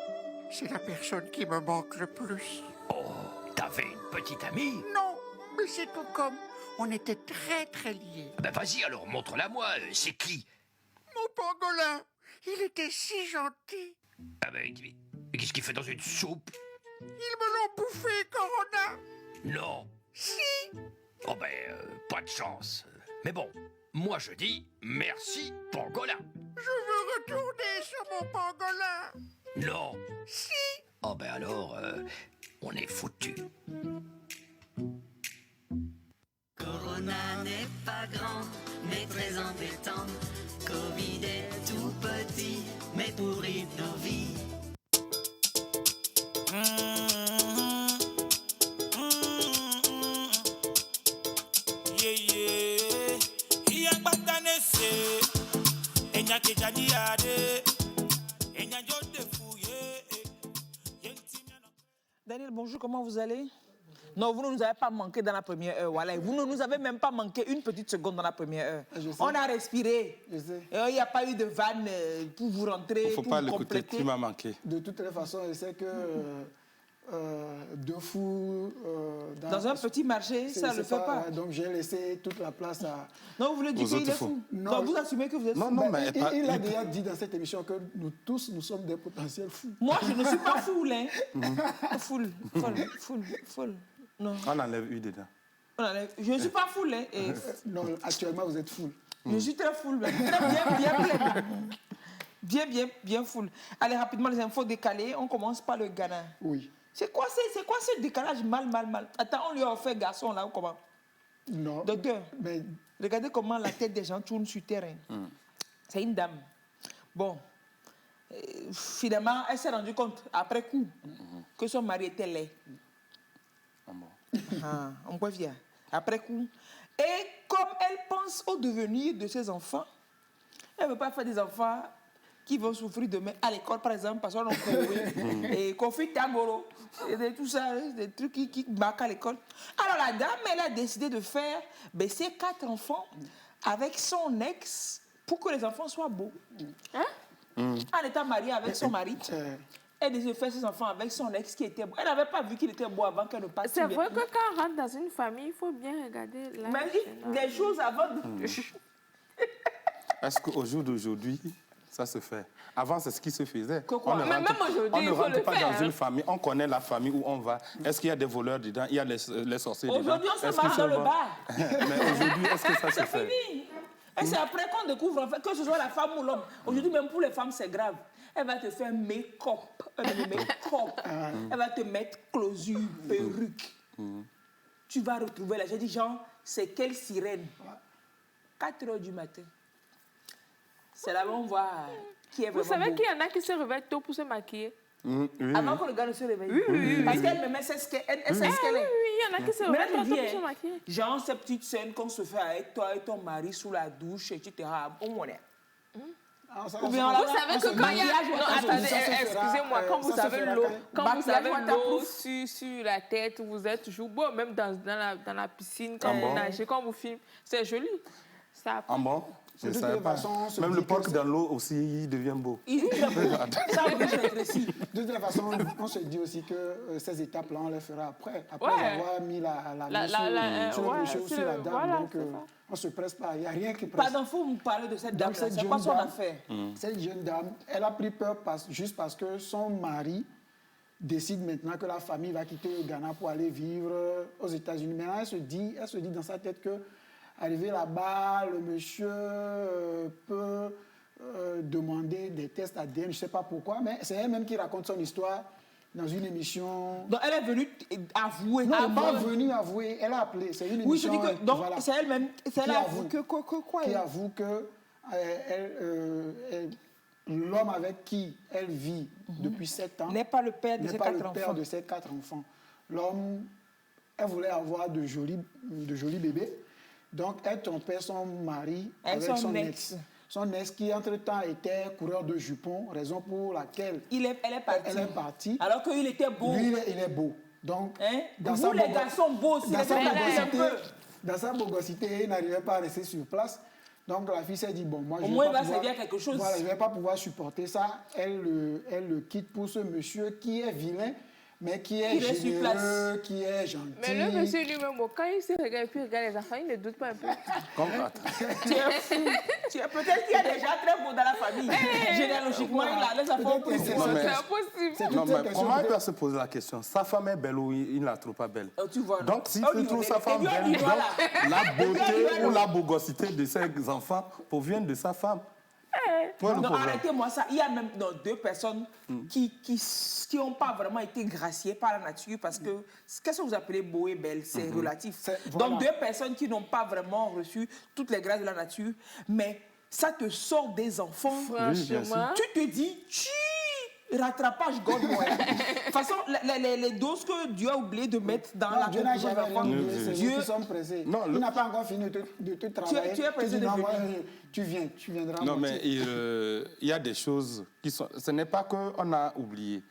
C'est la personne qui me manque le plus. Oh, t'avais une petite amie? Non, mais c'est tout comme. On était très très liés. Ah ben vas-y alors, montre-la-moi. C'est qui? Mon pangolin, il était si gentil. Ah ben, mais qu'est-ce qu'il fait dans une soupe? Ils me l'ont bouffé, Corona. Non. Si. Oh ben, pas de chance. Mais bon, moi je dis merci, pangolin. Je veux retourner sur mon pangolin. Non. Si. Oh ben alors, on est foutu. Corona n'est pas grand, mais très embêtant. Covid est tout petit, mais pourrit nos vies. Daniel, bonjour, comment vous allez? Non, vous ne nous avez pas manqué dans la première heure. Voilà. Vous ne nous avez même pas manqué une petite seconde dans la première heure. On a respiré. Je sais. Il n'y a pas eu de vanne pour vous rentrer, Il ne faut pour pas vous l'écouter, compléter. tu m'as manqué. De toutes les façons, je sais que deux fous... Dans un petit marché, ça ne le fait pas. Donc j'ai laissé toute la place à... Non, vous voulez dire Aux qu'il autres est fous. fou. Non, Non, vous assumez que vous êtes Non, fou. non, Ben, mais il a déjà dit dans cette émission que nous tous, nous sommes des potentiels fous. Moi, je ne suis pas foule, hein. Foule. Non. on enlève eu dedans. Je ne suis pas foule, hein. Et Non, actuellement, vous êtes fous. je suis très foule, même. Bien foule. Allez, rapidement, les infos décalées. On commence par le Ghana. Oui. C'est quoi ce décalage mal? Attends, on lui a offert garçon, là, ou comment? Non. Docteur, Mais regardez comment la tête des gens tourne sur terrain. C'est une dame. Bon. Finalement, elle s'est rendue compte, après coup, que son mari était laid. Ah bon. On peut voir. Après coup. Et comme elle pense au devenir de ses enfants, elle ne veut pas faire des enfants qui vont souffrir demain à l'école, par exemple, parce qu'on a et confit tamoro, et tout ça, des trucs qui marquent à l'école. Alors la dame, elle a décidé de faire ses 4 enfants avec son ex pour que les enfants soient beaux. En étant mariée avec son mari, elle décide de faire ses enfants avec son ex qui était beau. Elle n'avait pas vu qu'il était beau avant qu'elle ne parte. C'est vrai que quand on rentre dans une famille, il faut bien regarder l'âge. Mais des choses avant Est-ce qu'au jour d'aujourd'hui, ça se fait? Avant, c'est ce qui se faisait. Que quoi? On ne Mais rentre, même aujourd'hui, on ne il faut rentre le pas faire, dans hein. une famille. On connaît la famille où on va. Est-ce qu'il y a des voleurs dedans? Il y a les sorciers dedans? Aujourd'hui, on Est-ce se marche qu'ils dans le vont- bar. Mais aujourd'hui, est-ce que ça se C'est fait? fini. Et c'est après qu'on découvre, en fait, que ce soit la femme ou l'homme. Aujourd'hui, même pour les femmes, c'est grave. Elle va te faire make-up. Elle va te mettre closure, perruque. Tu vas retrouver là. J'ai dit, genre, c'est quelle sirène? 4 heures du matin. C'est là où on voit qui est Vous vraiment savez beau. qu'il y en a qui se réveillent tôt pour se maquiller? Oui. Avant que le gars ne se réveille. Oui. Parce qu'elle-même, elle sait ce qu'elle est. Oui, il y en a qui se Mais là, réveillent tu tôt dis, pour se maquiller. genre, ces petites scènes qu'on se fait avec toi et ton mari sous la douche, etc. On est. Ou bien Vous savez que quand il y a... maquillage, Non, ça se attendez, ça se fera, excusez-moi, quand vous ça se avez fera l'eau, quand- quand vous avez Maquillage l'eau waterproof. sur la tête, vous êtes toujours beau, même dans la piscine, quand Ah vous bon? nagez, quand vous filmez, c'est joli. Ça Ah bon? Je ne De toutes savais les pas. façons, on se Même dit le que porc c'est- dans l'eau aussi, il devient beau. Il est beau. Ça, vous rétrécit. De toute façon, on se dit aussi que ces étapes-là, on les fera après Ouais. avoir mis la main sur ouais, le cheveu, sur sur la le- dame. voilà, Donc, c'est ça. on ne se presse pas. Il n'y a rien qui presse. Pardon, il faut me parler de cette Donc, dame. cette C'est jeune quoi son dame, affaire? Cette jeune dame, elle a pris peur juste parce que son mari décide maintenant que la famille va quitter le Ghana pour aller vivre aux États-Unis. Maintenant, elle se dit dans sa tête que arrivé là-bas, le monsieur peut demander des tests ADN, je ne sais pas pourquoi, mais c'est elle-même qui raconte son histoire dans une émission. Donc elle est venue avouer. Non, elle n'est pas venue avouer, elle a appelé. C'est une Oui, je émission. dis que donc voilà, c'est elle-même, c'est elle qui avoue que quoi qui elle- avoue que l'homme avec qui elle vit depuis 7 ans n'est pas le père de n'est ses pas 4 le père enfants. de ses 4 enfants. L'homme, elle voulait avoir de jolis bébés, donc elle trompait son mari Avec avec son son ex. ex. Son ex qui, entre-temps, était coureur de jupons, raison pour laquelle Elle est partie. elle est partie. Alors qu'il était beau. Lui, il est beau. Donc, Hein? dans Vous sa les bogo- garçons beaux aussi, dans les sa gars, un peu. dans sa bogosité, il n'arrivait pas à rester sur place. Donc la fille s'est dit, bon, moi, Au je vais moins, pas il va pouvoir- servir à quelque chose. Voilà, je ne vais pas pouvoir supporter ça. Elle le quitte pour ce monsieur qui est vilain, mais qui est Qui reste sur place. généreux, qui est gentil. Mais le monsieur lui-même, bon, quand il se regarde et puis il regarde les enfants, il ne doute pas un peu. Tu es fou. Peut-être qu'il y a déjà très beau dans la famille. Généalogiquement, il a les enfants Peut-être plus que c'est beaux. Non, mais- C'est impossible. C'est Non, toute cette mais question comment il peut-être- va se poser la question? Sa femme est belle ou il ne la trouve pas belle? Oh, tu vois. Donc, s'il Oh, lui, trouve il sa est- femme et lui, belle, il donc, doit là. la beauté lui, ou la bogosité de ses enfants provient de sa femme. Où est le Non, problème? arrêtez-moi ça. Il y a même deux personnes qui n'ont pas vraiment été graciées par la nature parce que qu'est-ce que vous appelez beau et belle? C'est relatif. voilà. Donc, deux personnes qui n'ont pas vraiment reçu toutes les grâces de la nature, mais ça te sort des enfants. Franchement. Tu te dis, rattrapage, God, moi. De toute façon, les doses que Dieu a oublié de mettre dans Non, la Dieu n'a tête de vos jamais rien enfants, oublié, c'est Dieu, nous qui sommes pressés. Non, Il n'a pas encore fini de te travailler. tu es pressé dis, de non, moi, venir. tu viendras. Non, mais moitié. il y a des choses qui sont... Ce n'est pas qu'on a oublié.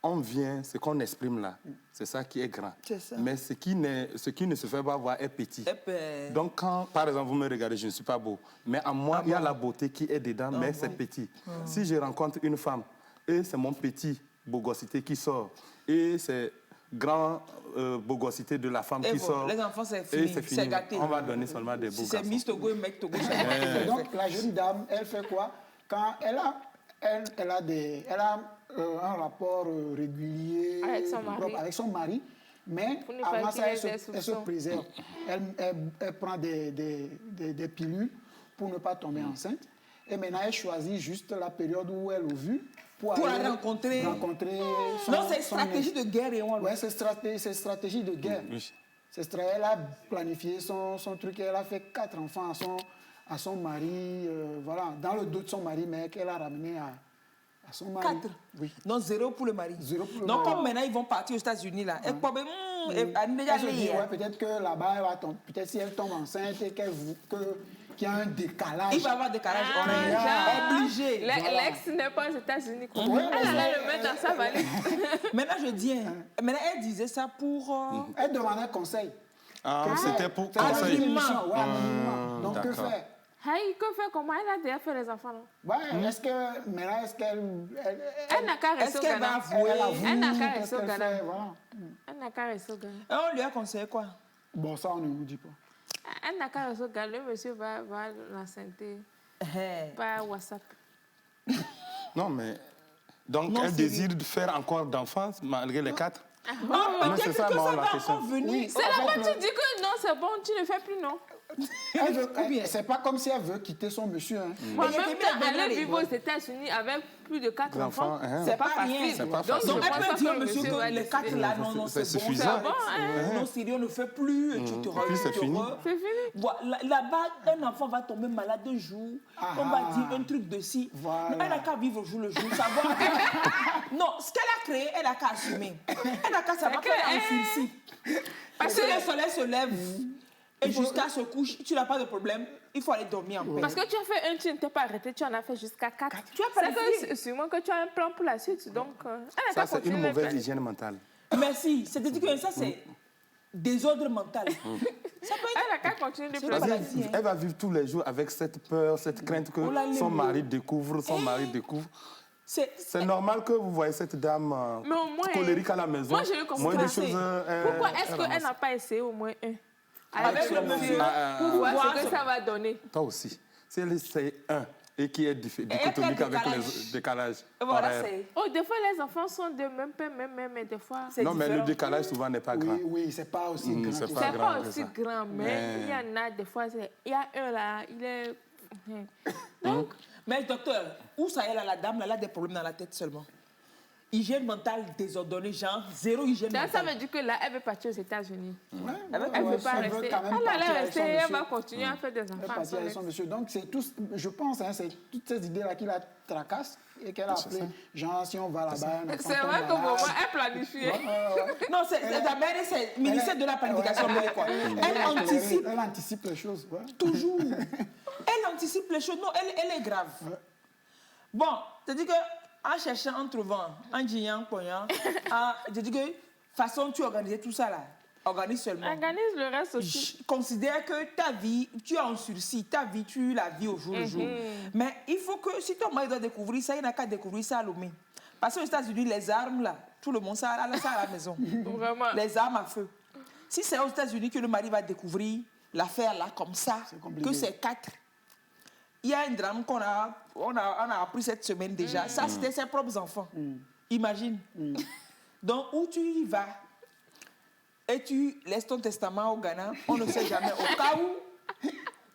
On vient, ce qu'on exprime là, c'est ça qui est grand. C'est ça. Mais ce qui ne se fait pas voir est petit. Eh ben, Donc, quand, par exemple, vous me regardez, je ne suis pas beau. Mais en moi, il y a la beauté qui est dedans, mais c'est petit. Si je rencontre une femme, et c'est mon petit bogosité qui sort, et c'est grand bogosité de la femme et qui bon, sort. les enfants, c'est Et fini. c'est C'est fini. gâté. On va donner seulement des beaux Si c'est garçons. Miss Togo et mec Togo, c'est Et donc, la jeune dame, elle fait quoi? Quand elle a un rapport régulier Avec son mari. propre avec son mari, mais Pour ne pas avant qu'il ça, ait des elle se soupçons. préserve. Elle prend des pilules pour ne pas tomber enceinte. Et maintenant, elle choisit juste la période où elle a vu pour aller rencontrer son Non, c'est son stratégie ex. de guerre et on. Ouais, c'est stratégie de guerre. Oui. Elle a planifié son truc et elle a fait 4 enfants à son mari, voilà, dans le dos de son mari, mais qu'elle a ramené à son mari. 4. Oui. Non, 0 pour le mari. 0 pour le Donc, mari. comme maintenant, ils vont partir aux États-Unis, là. Et quoi, ben, Elle se dit, ouais, peut-être que là-bas, elle va tomber. Peut-être si elle tombe enceinte et qu'il y a un décalage. il va y avoir des calages horaires. genre, Obligé. L'ex n'est pas aux États-Unis. quoi. Ouais, Elle allait mais le mettre dans sa valise. Maintenant, je dis, maintenant, elle disait ça pour. Elle demandait conseil. Ah, c'était pour C'est dans une conseil. émission, ouais, anonymement. Donc, que d'accord. faire? Hey, que fait comment? Elle a déjà fait les enfants. Là. Ouais, est-ce qu'elle... Elle n'a qu'à Est-ce rester au qu'elle va Ghana. avouer Elle avoue, Elle n'a qu'à qu'est-ce rester au qu'elle Ghana. fait, voilà. Elle n'a qu'à rester au Ghana. Et on lui a conseillé quoi? Bon, ça, on ne nous dit pas. Elle n'a qu'à rester au Ghana. Le monsieur va l'enceinte par WhatsApp. Non, mais... Donc, Non, elle c'est désire de faire encore d'enfants malgré les 4? Non, c'est peut-être que ça, ça non, la va question. encore venir. C'est là que tu dis que non, c'est bon, tu ne fais plus, non. C'est pas comme si elle veut quitter son monsieur. Hein. En il y a même des temps, bien aller les vivre aux États-Unis avec plus de 4 enfants, hein. C'est pas facile. rien. C'est pas Donc, facile. Donc, je elle pense peut pas dire, que monsieur, monsieur va que les décider. 4 là, non, non, C'est c'est bon. suffisant. C'est bon, hein. Non, Siri, on ne fait plus. Tu te Puis c'est fini. C'est fini. Voilà, là-bas, un enfant va tomber malade un jour. On va dire un truc de ci. Voilà. Mais elle n'a qu'à vivre au jour le jour. Savoir que... Non, ce qu'elle a créé, elle n'a qu'à assumer. Elle n'a qu'à savoir qu'elle est en fil-ci. Parce que le soleil se lève et jusqu'à se couche, tu n'as pas de problème. Il faut aller dormir en paix. Parce que tu as fait un, tu ne t'es pas arrêté, tu en as fait jusqu'à 4. Tu as planifié. C'est sûrement que tu as un plan pour la suite. Donc, elle a Ça, qu'à c'est une continuer le mauvaise plan. hygiène mentale. Merci. C'est-à-dire que ça, c'est désordre mental. Ça peut être... Elle a qu'à continuer le C'est plan. pas Parce maladie, hein. qu'elle va vivre tous les jours avec cette peur, cette crainte que Oh là, les son mots. mari découvre, son mari découvre. C'est normal que vous voyez cette dame Mais au moins, colérique à la maison. moi, je ne comprends Moins pas. de choses. Pourquoi est-ce elle qu'elle ramasse. n'a pas essayé au moins un Avec le monsieur. pour voir ce que ça va donner? Toi aussi. Si elle essaie un, et qui est dichotomique avec les décalages Voilà, horaires. c'est... Oh, des fois, les enfants sont de même père, mais des fois... C'est Non, mais le différent. décalage souvent n'est pas grand. Oui, oui, c'est pas aussi grand. c'est que pas ça. C'est grand pas que aussi ça. grand, mais il y en a des fois, il y a un là, il est... Donc, Mais docteur, où ça est là, la dame, là, elle a des problèmes dans la tête seulement. Hygiène mentale désordonnée, genre zéro hygiène ça mentale. veut dire que là, elle veut partir aux États-Unis. Ouais, Elle ouais, ne veut pas elle veut rester. quand même Elle allait partir avec rester, son elle monsieur. va continuer à faire des Elle est enfants. partie avec son monsieur. Donc, c'est tout, je pense, hein, c'est toutes ces idées-là qui la tracassent et qu'elle a appelé. Genre, si on va là-bas, un enfant C'est tombe vrai qu'au malade. moment, elle planifiait. Non, c'est la mère, c'est ministère de la planification. mais quoi. Elle anticipe Elle anticipe les choses. Ouais. toujours. Elle anticipe les choses. Non, elle est grave. Bon, c'est-à-dire qu'en cherchant, en trouvant, en disant, en poignant, je dis que, façon, tu organises tout ça là. Organise seulement. Organise le reste aussi. Je considère que ta vie, tu es en sursis, ta vie, tu la vis au jour le jour. Mais il faut que, si ton mari doit découvrir ça, il n'a qu'à découvrir ça à Lomé. Parce qu'aux États-Unis, les armes, là, tout le monde, ça à la maison. Vraiment. Les armes à feu. Si c'est aux États-Unis que le mari va découvrir l'affaire là, comme ça, compliqué. que c'est 4. Il y a un drame qu'on a appris cette semaine déjà. Ça, c'était ses propres enfants. Imagine. Donc, où tu y vas et tu laisses ton testament au Ghana, on ne sait jamais. Au cas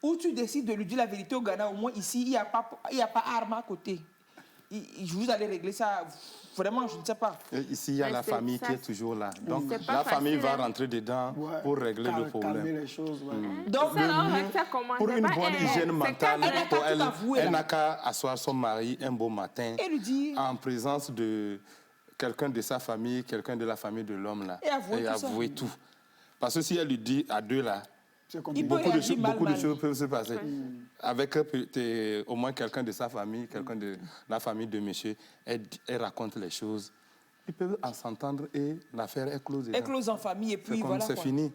où tu décides de lui dire la vérité au Ghana, au moins ici, il n'y a pas arme à côté. Vous allez régler ça. Vraiment, je ne sais pas. Et ici, il y a Mais la c'est famille ça. qui est toujours là. Donc, C'est pas la famille facile, va hein. rentrer dedans Ouais. pour régler le Calmer problème. les choses. Ouais. Donc, Ça, là, ça commence. Pour c'est une pas bonne un- hygiène c'est mentale, quatre- Elle n'a pour qu'à tout avouer, elle là. n'a qu'à asseoir son mari un beau matin et lui dire... en présence de quelqu'un de sa famille, quelqu'un de la famille de l'homme là, Et avouer tout ça. tout. Parce que si elle lui dit à deux là, C'est compliqué. Il peut réagir mal. beaucoup de choses peuvent se passer. Avec au moins quelqu'un de sa famille, quelqu'un de la famille de monsieur, elle raconte les choses. Ils peuvent s'entendre et l'affaire est close. déjà. Éclose en famille et puis C'est comme voilà c'est quoi. fini.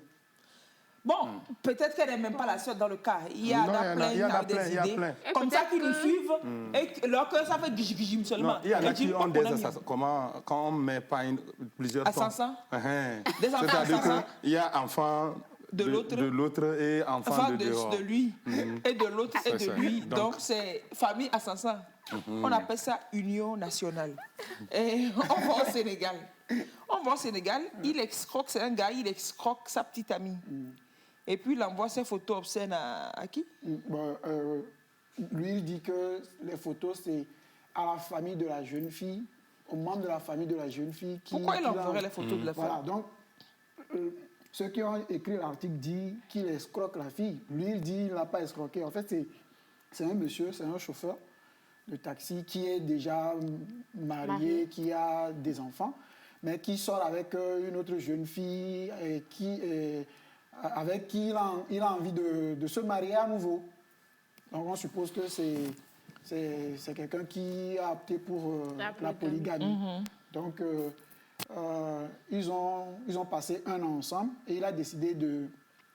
Bon, peut-être qu'elle n'est même pas la seule dans le cas. Il y en Non, a plein, il y en a des plein, il y a idées. plein. Et Comme ça peut-être qu'ils nous que- suivent et leur cœur, ça fait guichim seulement. Non, il y en a Et qui dis, ont pas des qu'on aime. assassins. Comment, quand on ne met pas plusieurs Assassin? tombes. Des enfants C'est-à-dire assassins? qu'il y a enfant De l'autre. et enfant Enfin, de dehors. de lui et de l'autre et C'est de ça. lui. Donc- Donc, c'est famille assassin. On appelle ça union nationale. Et on va au Sénégal. Il escroque, c'est un gars, il escroque sa petite amie. Et puis, il envoie ses photos obscènes à qui? Bon, lui, il dit que les photos, c'est à la famille de la jeune fille, aux membres de la famille de la jeune fille. Pourquoi il enverrait les photos de la Voilà, femme? donc, ceux qui ont écrit l'article disent qu'il escroque la fille. Lui, il dit qu'il n'a pas escroqué. En fait, c'est un monsieur, c'est un chauffeur de taxi qui est déjà marié, qui a des enfants, mais qui sort avec une autre jeune fille et avec qui il a envie de se marier à nouveau. Donc on suppose que c'est quelqu'un qui a opté pour la polygamie. Donc ils ont passé un an ensemble et il a décidé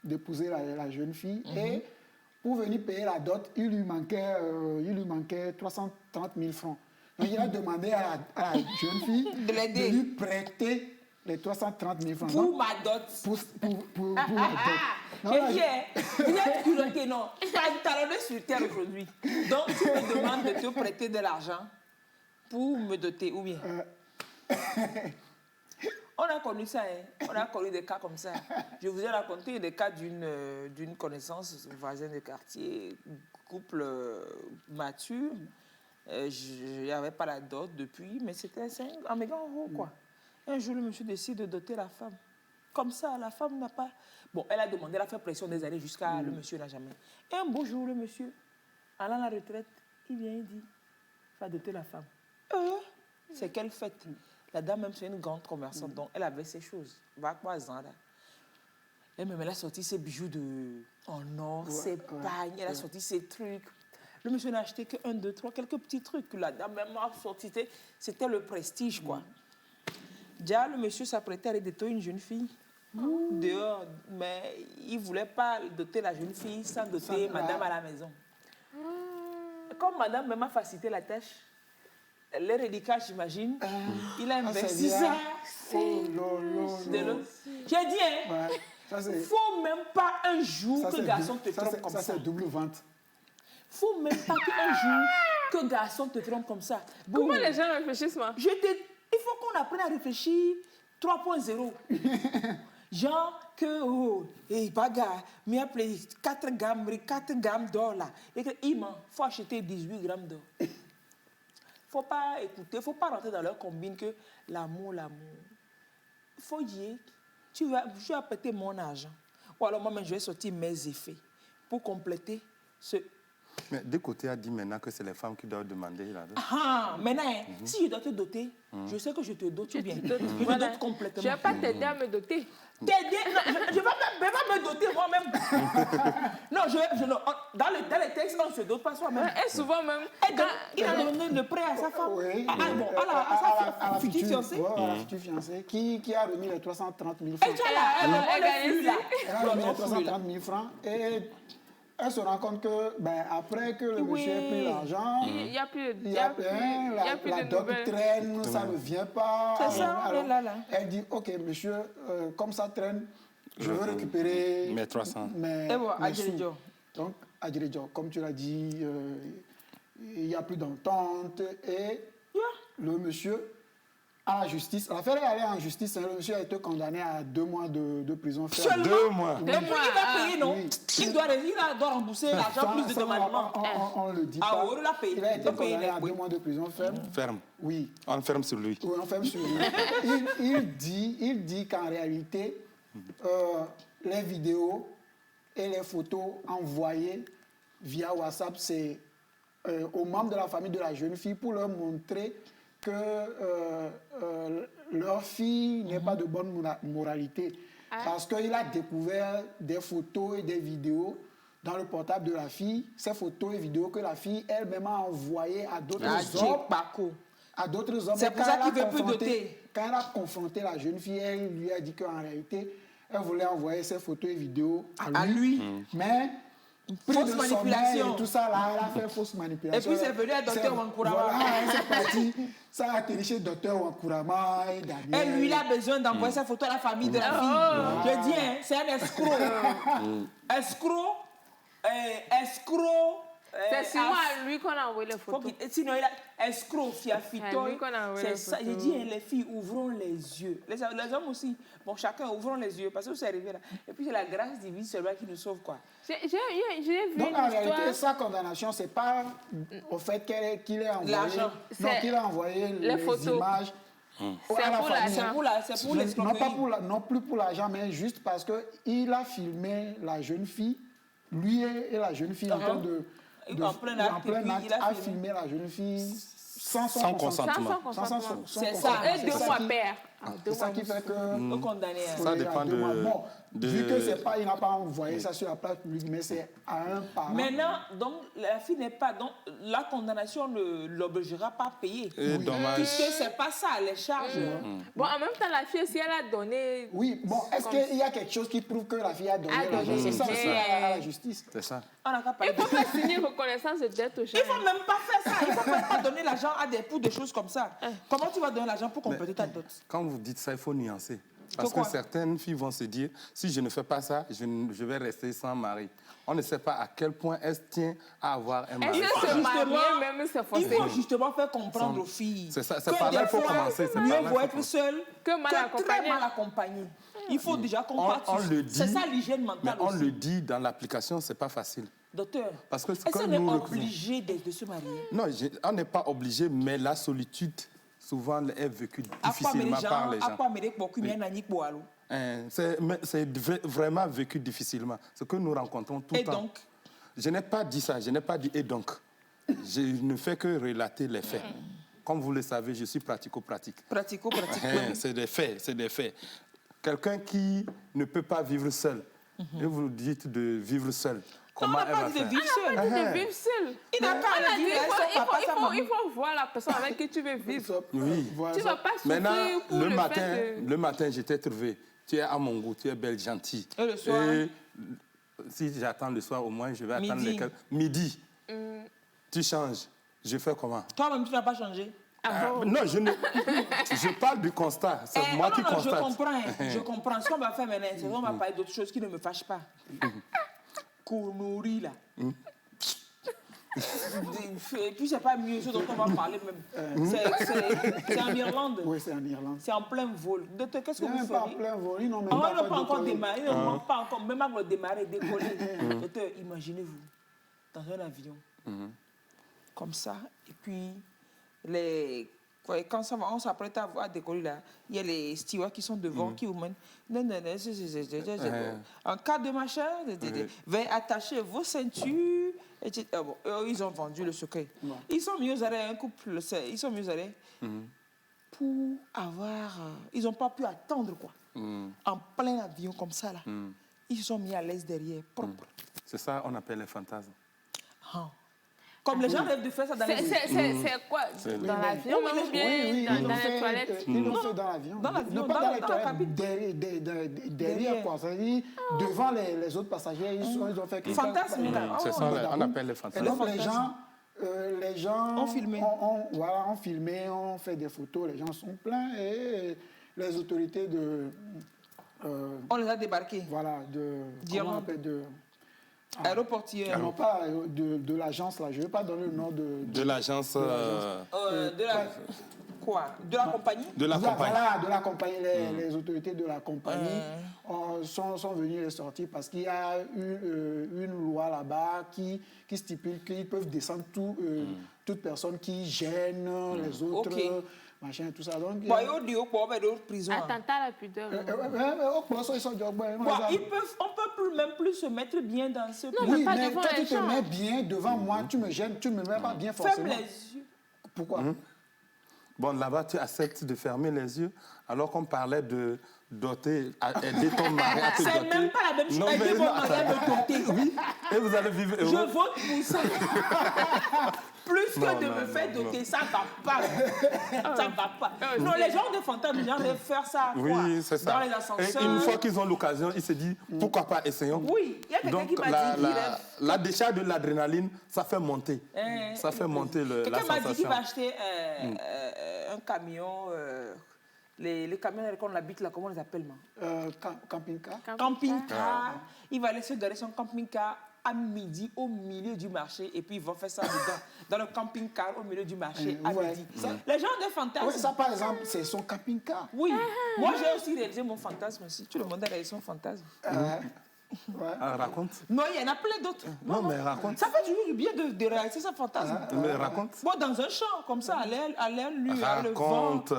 d'épouser la jeune fille. Et pour venir payer la dot, il lui manquait 330 000 francs. Donc il a demandé à la jeune fille De l'aider. lui prêter les 330 000 francs. Pour Donc, ma dot. pour la dot. Non, J'ai là, dit, vous êtes culotté, non. T'as talonné sur terre aujourd'hui. Donc, tu me demandes de te prêter de l'argent pour me doter, ou bien? On a connu ça, hein. On a connu des cas comme ça. Je vous ai raconté des cas d'une connaissance, voisin de quartier, couple mature. Je n'avais pas la dot depuis, mais c'était un méga euro, quoi. Un jour, le monsieur décide de doter la femme. Comme ça, la femme n'a pas... Bon, elle a demandé, elle a fait pression des années jusqu'à le monsieur n'a jamais. Et un beau jour, le monsieur, allant à la retraite, il vient et dit, il va doter la femme. C'est quelle fête? La dame, même, c'est une grande commerçante, donc elle avait ses choses. Va quoi, là. Elle a sorti ses bijoux en or, ses pagnes, elle a sorti ses trucs. Le monsieur n'a acheté que 1, 2, 3, quelques petits trucs. La dame même a sorti, c'était le prestige, quoi. Déjà, le monsieur s'apprêtait à aller doter une jeune fille dehors, mais il ne voulait pas doter la jeune fille sans doter madame à la maison. Comme madame même a facilité la tâche, les rédicats, j'imagine, il a investi ça. J'ai dit, hein, ouais, ça, il ne faut même pas un jour ça, que c'est le garçon te ça, trompe comme ça. c'est double vente. faut même pas qu'un jour, que garçon te trompe comme ça. Bon, Comment les gens réfléchissent, moi? il faut qu'on apprenne à réfléchir 3.0. Genre que, oh, bagarre, mais appelé 4 grammes d'or là. Et que, il faut acheter 18 grammes d'or. Faut pas écouter, faut pas rentrer dans leur combine que l'amour. Il faut dire, tu vas péter mon argent. Ou alors moi-même, je vais sortir mes effets pour compléter ce... Mais de côté, a dit maintenant que c'est les femmes qui doivent demander. Là, Ah, maintenant, si je dois te doter, je sais que je te dote bien. Je te Voilà. dote complètement. Je ne vais pas t'aider à me doter. T'aider, non, je ne vais pas me doter moi-même. Non, dans les textes, on ne se dote pas soi-même. Et souvent même, Et donc, il a donné le prêt à sa femme. Oui, À sa future fiancée. À la future fiancée, qui a remis les 330 000 francs. Et tu as Elle on est gagne plus là. Elle a remis les 330 000 francs et elle se rend compte que, après que le monsieur ait pris l'argent, il n'y a plus il y a plein, la dot traîne, ça ne vient pas. C'est ça, on est là. Elle dit, ok, monsieur, comme ça traîne, je veux récupérer mes 300. Et voilà, mes sous. Adjiridjo. Donc, Adjiridjo, comme tu l'as dit, il n'y a plus d'entente et le monsieur à la justice. L'affaire est allée en justice. Le monsieur a été condamné à 2 mois de prison ferme. 2 mois. Et puis, il va payer, non? Oui. Il doit rembourser l'argent plus de dédommagement. On le dit Ah, pas. on l'a payé. Il a été Il a payé condamné à les- 2 mois de prison ferme. Ferme. Oui. On ferme sur lui. Oui, on ferme sur lui. Il dit qu'en réalité, les vidéos et les photos envoyées via WhatsApp, c'est aux membres de la famille de la jeune fille pour leur montrer que leur fille n'est pas de bonne moralité. Parce qu'il a découvert des photos et des vidéos dans le portable de la fille, ces photos et vidéos que la fille elle-même a envoyées à d'autres hommes. À d'autres hommes. C'est pour ça qu'il ne veut plus doter. Quand elle a confronté la jeune fille, elle lui a dit qu'en réalité, elle voulait envoyer ses photos et vidéos à lui. Mais Fausse manipulation. Et tout ça, là, elle a fait fausse manipulation. Et puis, c'est venu à Dr. Wankurama. Voilà, c'est parti. Ça a atterri chez Dr. Wankurama et Daniel. Et lui, il a besoin d'envoyer sa photo à la famille de la fille. Je dis, hein, c'est un escroc. Escroc. c'est souvent à lui qu'on a envoyé les photos. Sinon, il a escroc, fiafito. lui qu'on a envoyé C'est les ça. photos. J'ai dit, hein, les filles, ouvrons les yeux. Les hommes aussi. Bon, chacun, ouvrons les yeux. Parce que c'est arrivé là. Et puis, c'est la grâce divine seulement qui nous sauve, quoi. J'ai vu Donc, une en histoire. réalité, sa condamnation, ce n'est pas au fait qu'il ait envoyé, L'argent. non, C'est qu'il a envoyé les photos. images. C'est à la pour famille. l'argent. C'est pour Non, l'escroquerie. pas non plus pour l'argent, mais juste parce qu'il a filmé la jeune fille, lui et la jeune fille en train de En plein acte, et puis il a a filmé. filmé la jeune fille sans son Sans consentement. consentement. C'est consentement. ça. Et C'est 2 ça mois qui- père. C'est ça qui fait que... Au condamné. hein. Ça Oui, dépend à 2 mois. de- Bon, de- vu que c'est pas, il n'a pas envoyé ça sur la place publique, mais c'est à un parent. Maintenant, donc, la fille n'est pas... Donc, la condamnation ne l'obligera pas à payer. Et dommage. Puisque c'est pas ça, les charges. Bon, en même temps, la fille aussi, elle a donné. Oui, bon, est-ce qu'il y a quelque chose qui prouve que la fille a donné A l'argent? donné, C'est ça mais- aussi à la justice. C'est ça. On n'a qu'à parler Il de faut pas signer reconnaissance de dette aux gens. Il faut même pas faire ça. Il faut même pas donner l'argent à pour des choses comme ça. Comment tu vas donner l'argent pour compléter ta dot? Quand vous dites ça, il faut nuancer. Parce Pourquoi? que certaines filles vont se dire, si je ne fais pas ça, je vais rester sans mari. On ne sait pas à quel point elle tient à avoir un mari. Est-ce que se marier même, c'est Il forcé? faut justement faire comprendre aux filles. C'est ça, c'est que par là des qu'il faut fois, commencer, c'est par mieux là qu'il vaut faut être commencer. seul Que mal très accompagné. mal accompagné. Il faut déjà qu'on On parte sur- le dit, C'est ça l'hygiène mais mentale on aussi. le dit dans l'application, c'est pas facile. Docteur, Parce que est-ce quand qu'on est nous le- obligé de se marier? Non, on n'est pas obligé, mais la solitude, souvent, est vécue À quoi mais les difficilement par gens, les à gens. quoi mais les beaucoup, mais nani pour aller. C'est vraiment vécu difficilement. Ce que nous rencontrons tout le Et temps. donc? Je n'ai pas dit ça, je n'ai pas dit et donc. Je ne fais que relater les faits. Comme vous le savez, je suis pratico-pratique. Pratico-pratique. C'est des faits, c'est des faits. Quelqu'un qui ne peut pas vivre seul, et vous dites de vivre seul, On comment n'a elle pas va dit de faire? vivre seul. On a dit de vivre seul. Il n'a pas On a dit dit, avec son papa, sa maman. il faut voir la personne avec qui tu veux vivre. Oui. Voilà, Tu ça. vas pas souffrir Maintenant, pour le fait de... le matin, je t'ai trouvé. Tu es à mon goût, tu es belle, gentille. Et le soir? Si j'attends le soir, au moins, je vais attendre Midi. lesquels. Midi. Tu changes. Je fais comment? Toi-même, tu n'as pas changé. Non, je parle du constat. C'est Eh, moi non, qui non, constate. Je comprends. Je comprends. Ce qu'on va faire maintenant, c'est qu'on va parler d'autres choses qui ne me fâchent pas. Kounouri, là. Et puis, c'est pas mieux, ce dont on va parler même. C'est en Irlande. Oui, c'est en Irlande. C'est en plein vol. Docteur, qu'est-ce que Ils vous n'ont même pas en feriez? plein vol. Ils n'ont même Ah, pas ils n'ont fait pas encore de- démarré. Ils n'ont pas encore, même avant de démarrer, décoller. Docteur, imaginez-vous, dans un avion, comme ça, et puis, quand ça va, on s'apprête à décoller là, il y a les stewards qui sont devant, qui vous mènent. Non, non, non, en cas de machin, veuillez attacher vos ceintures. Bon, eux, ils ont vendu le secret. Ils sont mieux allés, un couple, ils sont mieux allés pour avoir. Ils n'ont pas pu attendre, quoi. En plein avion comme ça, là. Ils se sont mis à l'aise derrière, propre. C'est ça qu'on appelle les fantasmes. Ah. Comme les gens rêvent de faire ça dans les C'est quoi? Dans l'avion, Oui, ou bien Oui, dans ils l'ont les fait, toilettes? ils l'ont fait dans l'avion. Dans l'avion, Non, pas dans dans la les toilettes, cabine. derrière, quoi. C'est-à-dire, devant les autres passagers, ils ont fait quelque chose. Fantasme, là. C'est Oh, ça, oui. on appelle les Et fantasmes. donc, les gens Ont filmé. Ont filmé, ont fait des photos, les gens sont pleins et les autorités On les a débarqués. voilà, D'Irlande. comment on appelle, Aéroportière. non pas de l'agence là, je ne vais pas donner le nom De l'agence De la... Quoi? De la compagnie? de la compagnie. Voilà, de la compagnie, les autorités de la compagnie sont venues les sortir parce qu'il y a une loi là-bas qui stipule qu'ils peuvent descendre toute personne qui gêne les autres, Ok. machin, tout ça. Donc, Bon, ils ont dit qu'on va dans prison. Attentat à la pudeur. Quoi, on peut même plus se mettre bien dans ce Non, pays. mais Oui, pas mais devant toi, les tu te gens. mets bien devant moi, tu me gênes, tu ne me mets pas bien Ferme forcément. les yeux. Pourquoi? Bon, là-bas, tu acceptes de fermer les yeux, alors qu'on parlait de doter, aider ton mari à te doter. C'est même pas la même chose. Non, Aider mais mon non, mari à me doter. Oui. Et vous allez vivre Je heureux. vote pour ça. Plus que Non, de non, me faire non, doter, ça va pas. Ça va pas. Non, les gens de fantasmes, les gens rêvent faire ça. quoi. Oui, c'est ça. Dans les Et ascenseurs. une fois qu'ils ont l'occasion, ils se disent, pourquoi pas, essayons. Oui, il y a quelqu'un qui Donc, m'a dit qu'il rêve. la décharge de l'adrénaline, ça fait monter. Ça fait monter la Quelqu'un m'a dit qu'il sensation. va acheter un camion. Les camions dans lesquels on habite, là, comment on les appelle, man? Camping-car. Camping-car. Il va aller se garer son camping-car à midi au milieu du marché et puis ils vont faire ça dedans, dans le camping-car au milieu du marché à Ouais. midi. Les gens de fantasmes. Oui, ça, par exemple, c'est son camping-car. Oui, moi j'ai aussi réalisé mon fantasme aussi. Tu le demandes à réaliser son fantasme. Ouais. Ah, raconte. Non, il y en a plein d'autres. Non, mais raconte. Ça fait toujours du bien de réaliser son fantasme. Mais raconte. Bon, dans un champ, comme ça, à l'air, lui, le vent. Raconte.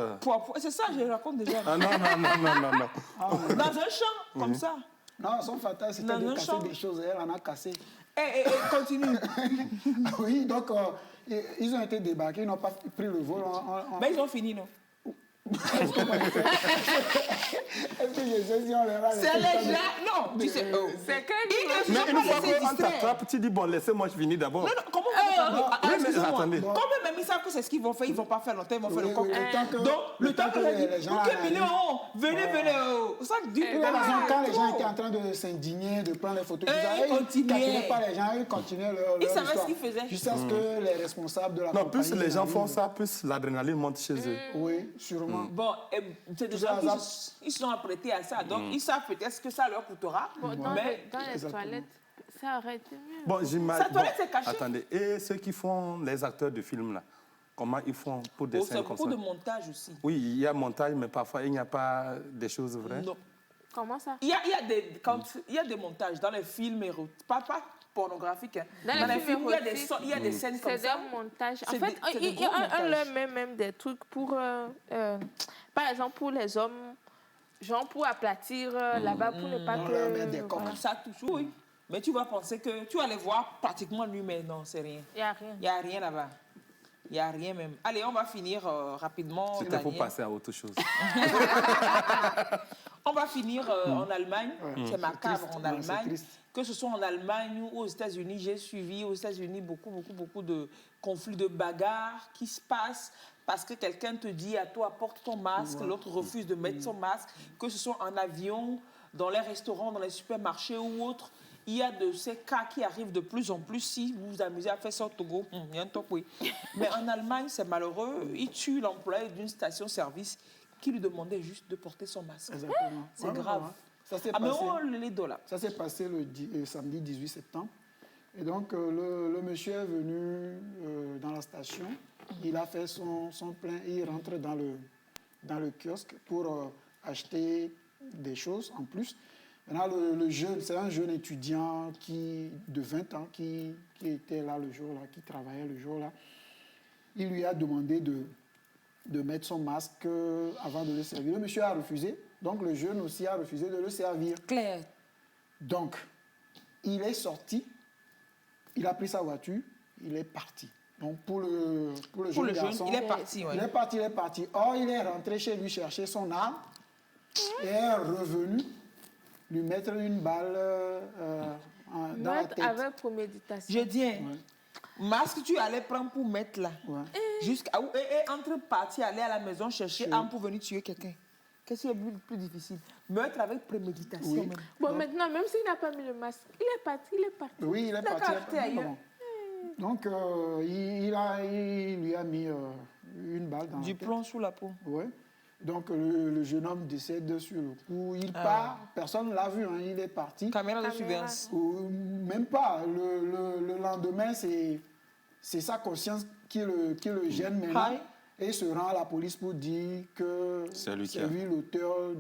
C'est ça, je raconte déjà. Ah non, non, non, non, non, non. Dans un champ, comme ça. Non, son fantasme, c'était Dans de un casser champ. des choses. Elle en a cassé. Continue. Oui, donc, ils ont été débarqués, ils n'ont pas pris le vol. Mais ils ont fini, non? Est-ce que je sais si on les va C'est les gens. Non, tu sais. C'est que Ils Mais ne sont une pas fois laissés qu'on distraire. t'attrape, tu dis, bon, laissez-moi, je finis d'abord. Non, non, comment vous faites mais excusez-moi. attendez. Quand même, ils savent que c'est ce qu'ils vont faire, ils ne vont pas faire longtemps, ils vont faire le coq. Donc, le temps que les gens OK, arrivent. venez, ça dit. De toute façon, quand les gens étaient en train de s'indigner, de prendre les photos, tout ça, ils continuaient. ne calculaient pas les gens, ils continuaient leur Ils savaient histoire. ce qu'ils faisaient. Jusqu'à ce que les responsables de la Non, compagnie... plus les gens font arrivent. ça, plus l'adrénaline monte chez eux. Oui, sûrement. Bon, c'est des Tout gens ça, qui se sont apprêtés à ça, donc ils savent peut-être ce que ça leur coûtera. Bon, dans Mais les toilettes, ça aurait été mieux. Bon, j'imagine. Sa toilette, c'est caché. Attendez, et ceux qui font les acteurs de films, là, comment ils font pour des c'est scènes comme beaucoup ça? de montage aussi. Oui, il y a montage, mais parfois, il n'y a pas des choses vraies. Non. Comment ça? Il y a des montages dans les films érotiques, pas pornographiques. Hein. Dans les films érotiques, il y a des scènes comme C'est ça. des montages. En C'est fait, des- c'est des il y a gros montages. leur même des trucs pour, par exemple, pour les hommes, genre pour aplatir là-bas, pour ne pas On leur met des que... coques. voilà. Ça touche, oui. Mais tu vas penser que tu vas les voir pratiquement nu, mais non, c'est rien. Il n'y a rien. Il n'y a rien là-bas. Il n'y a rien même. Allez, on va finir rapidement. C'était pour Daniel. passer à autre chose. On va finir en Allemagne. C'est macabre triste. en Ouais, c'est Allemagne. triste. Que ce soit en Allemagne ou aux États-Unis, j'ai suivi aux États-Unis beaucoup de conflits, de bagarres qui se passent parce que quelqu'un te dit à toi, porte ton masque, l'autre refuse de mettre son masque, que ce soit en avion, dans les restaurants, dans les supermarchés ou autres. Il y a de ces cas qui arrivent de plus en plus. Si vous vous amusez à faire ça au Togo, il y a un top, oui. Mais en Allemagne, c'est malheureux. Ils tuent l'employé d'une station-service qui lui demandait juste de porter son masque. Exactement. C'est Ouais, grave. ouais. Ça s'est Ah, mais passé. oh, les dollars. Ça s'est passé le samedi 18 septembre. Et donc, le monsieur est venu dans la station. Il a fait son plein et il rentre dans le kiosque pour acheter des choses en plus. Maintenant, le jeune, c'est un jeune étudiant de 20 ans qui était là le jour-là, qui travaillait le jour-là. Il lui a demandé de mettre son masque avant de le servir. Le monsieur a refusé, donc le jeune aussi a refusé de le servir. Claire. Donc, il est sorti, il a pris sa voiture, il est parti. Donc, pour le jeune garçon, il est parti. Ouais. il est parti. Or, il est rentré chez lui chercher son arme et est revenu lui mettre une balle dans la Mettre tête. avec préméditation. Je dis, masque, tu allais prendre pour mettre là. Ouais. Jusqu'à où et entre partir, aller à la maison chercher arme pour venir tuer quelqu'un. Qu'est-ce qui est plus difficile? Meurtre avec préméditation. Oui. Même. Bon, maintenant, même s'il n'a pas mis le masque, il est parti. Oui, il est parti. caractère ailleurs. Donc, il lui a mis une balle dans Du la tête. plomb sous la peau. Ouais. Donc, le jeune homme décède sur le coup. Il part, personne ne l'a vu, hein, il est parti. Caméra de surveillance. Ou même pas. Le lendemain, c'est sa conscience qui le gêne maintenant. Hi. Et il se rend à la police pour dire que C'est lui l'auteur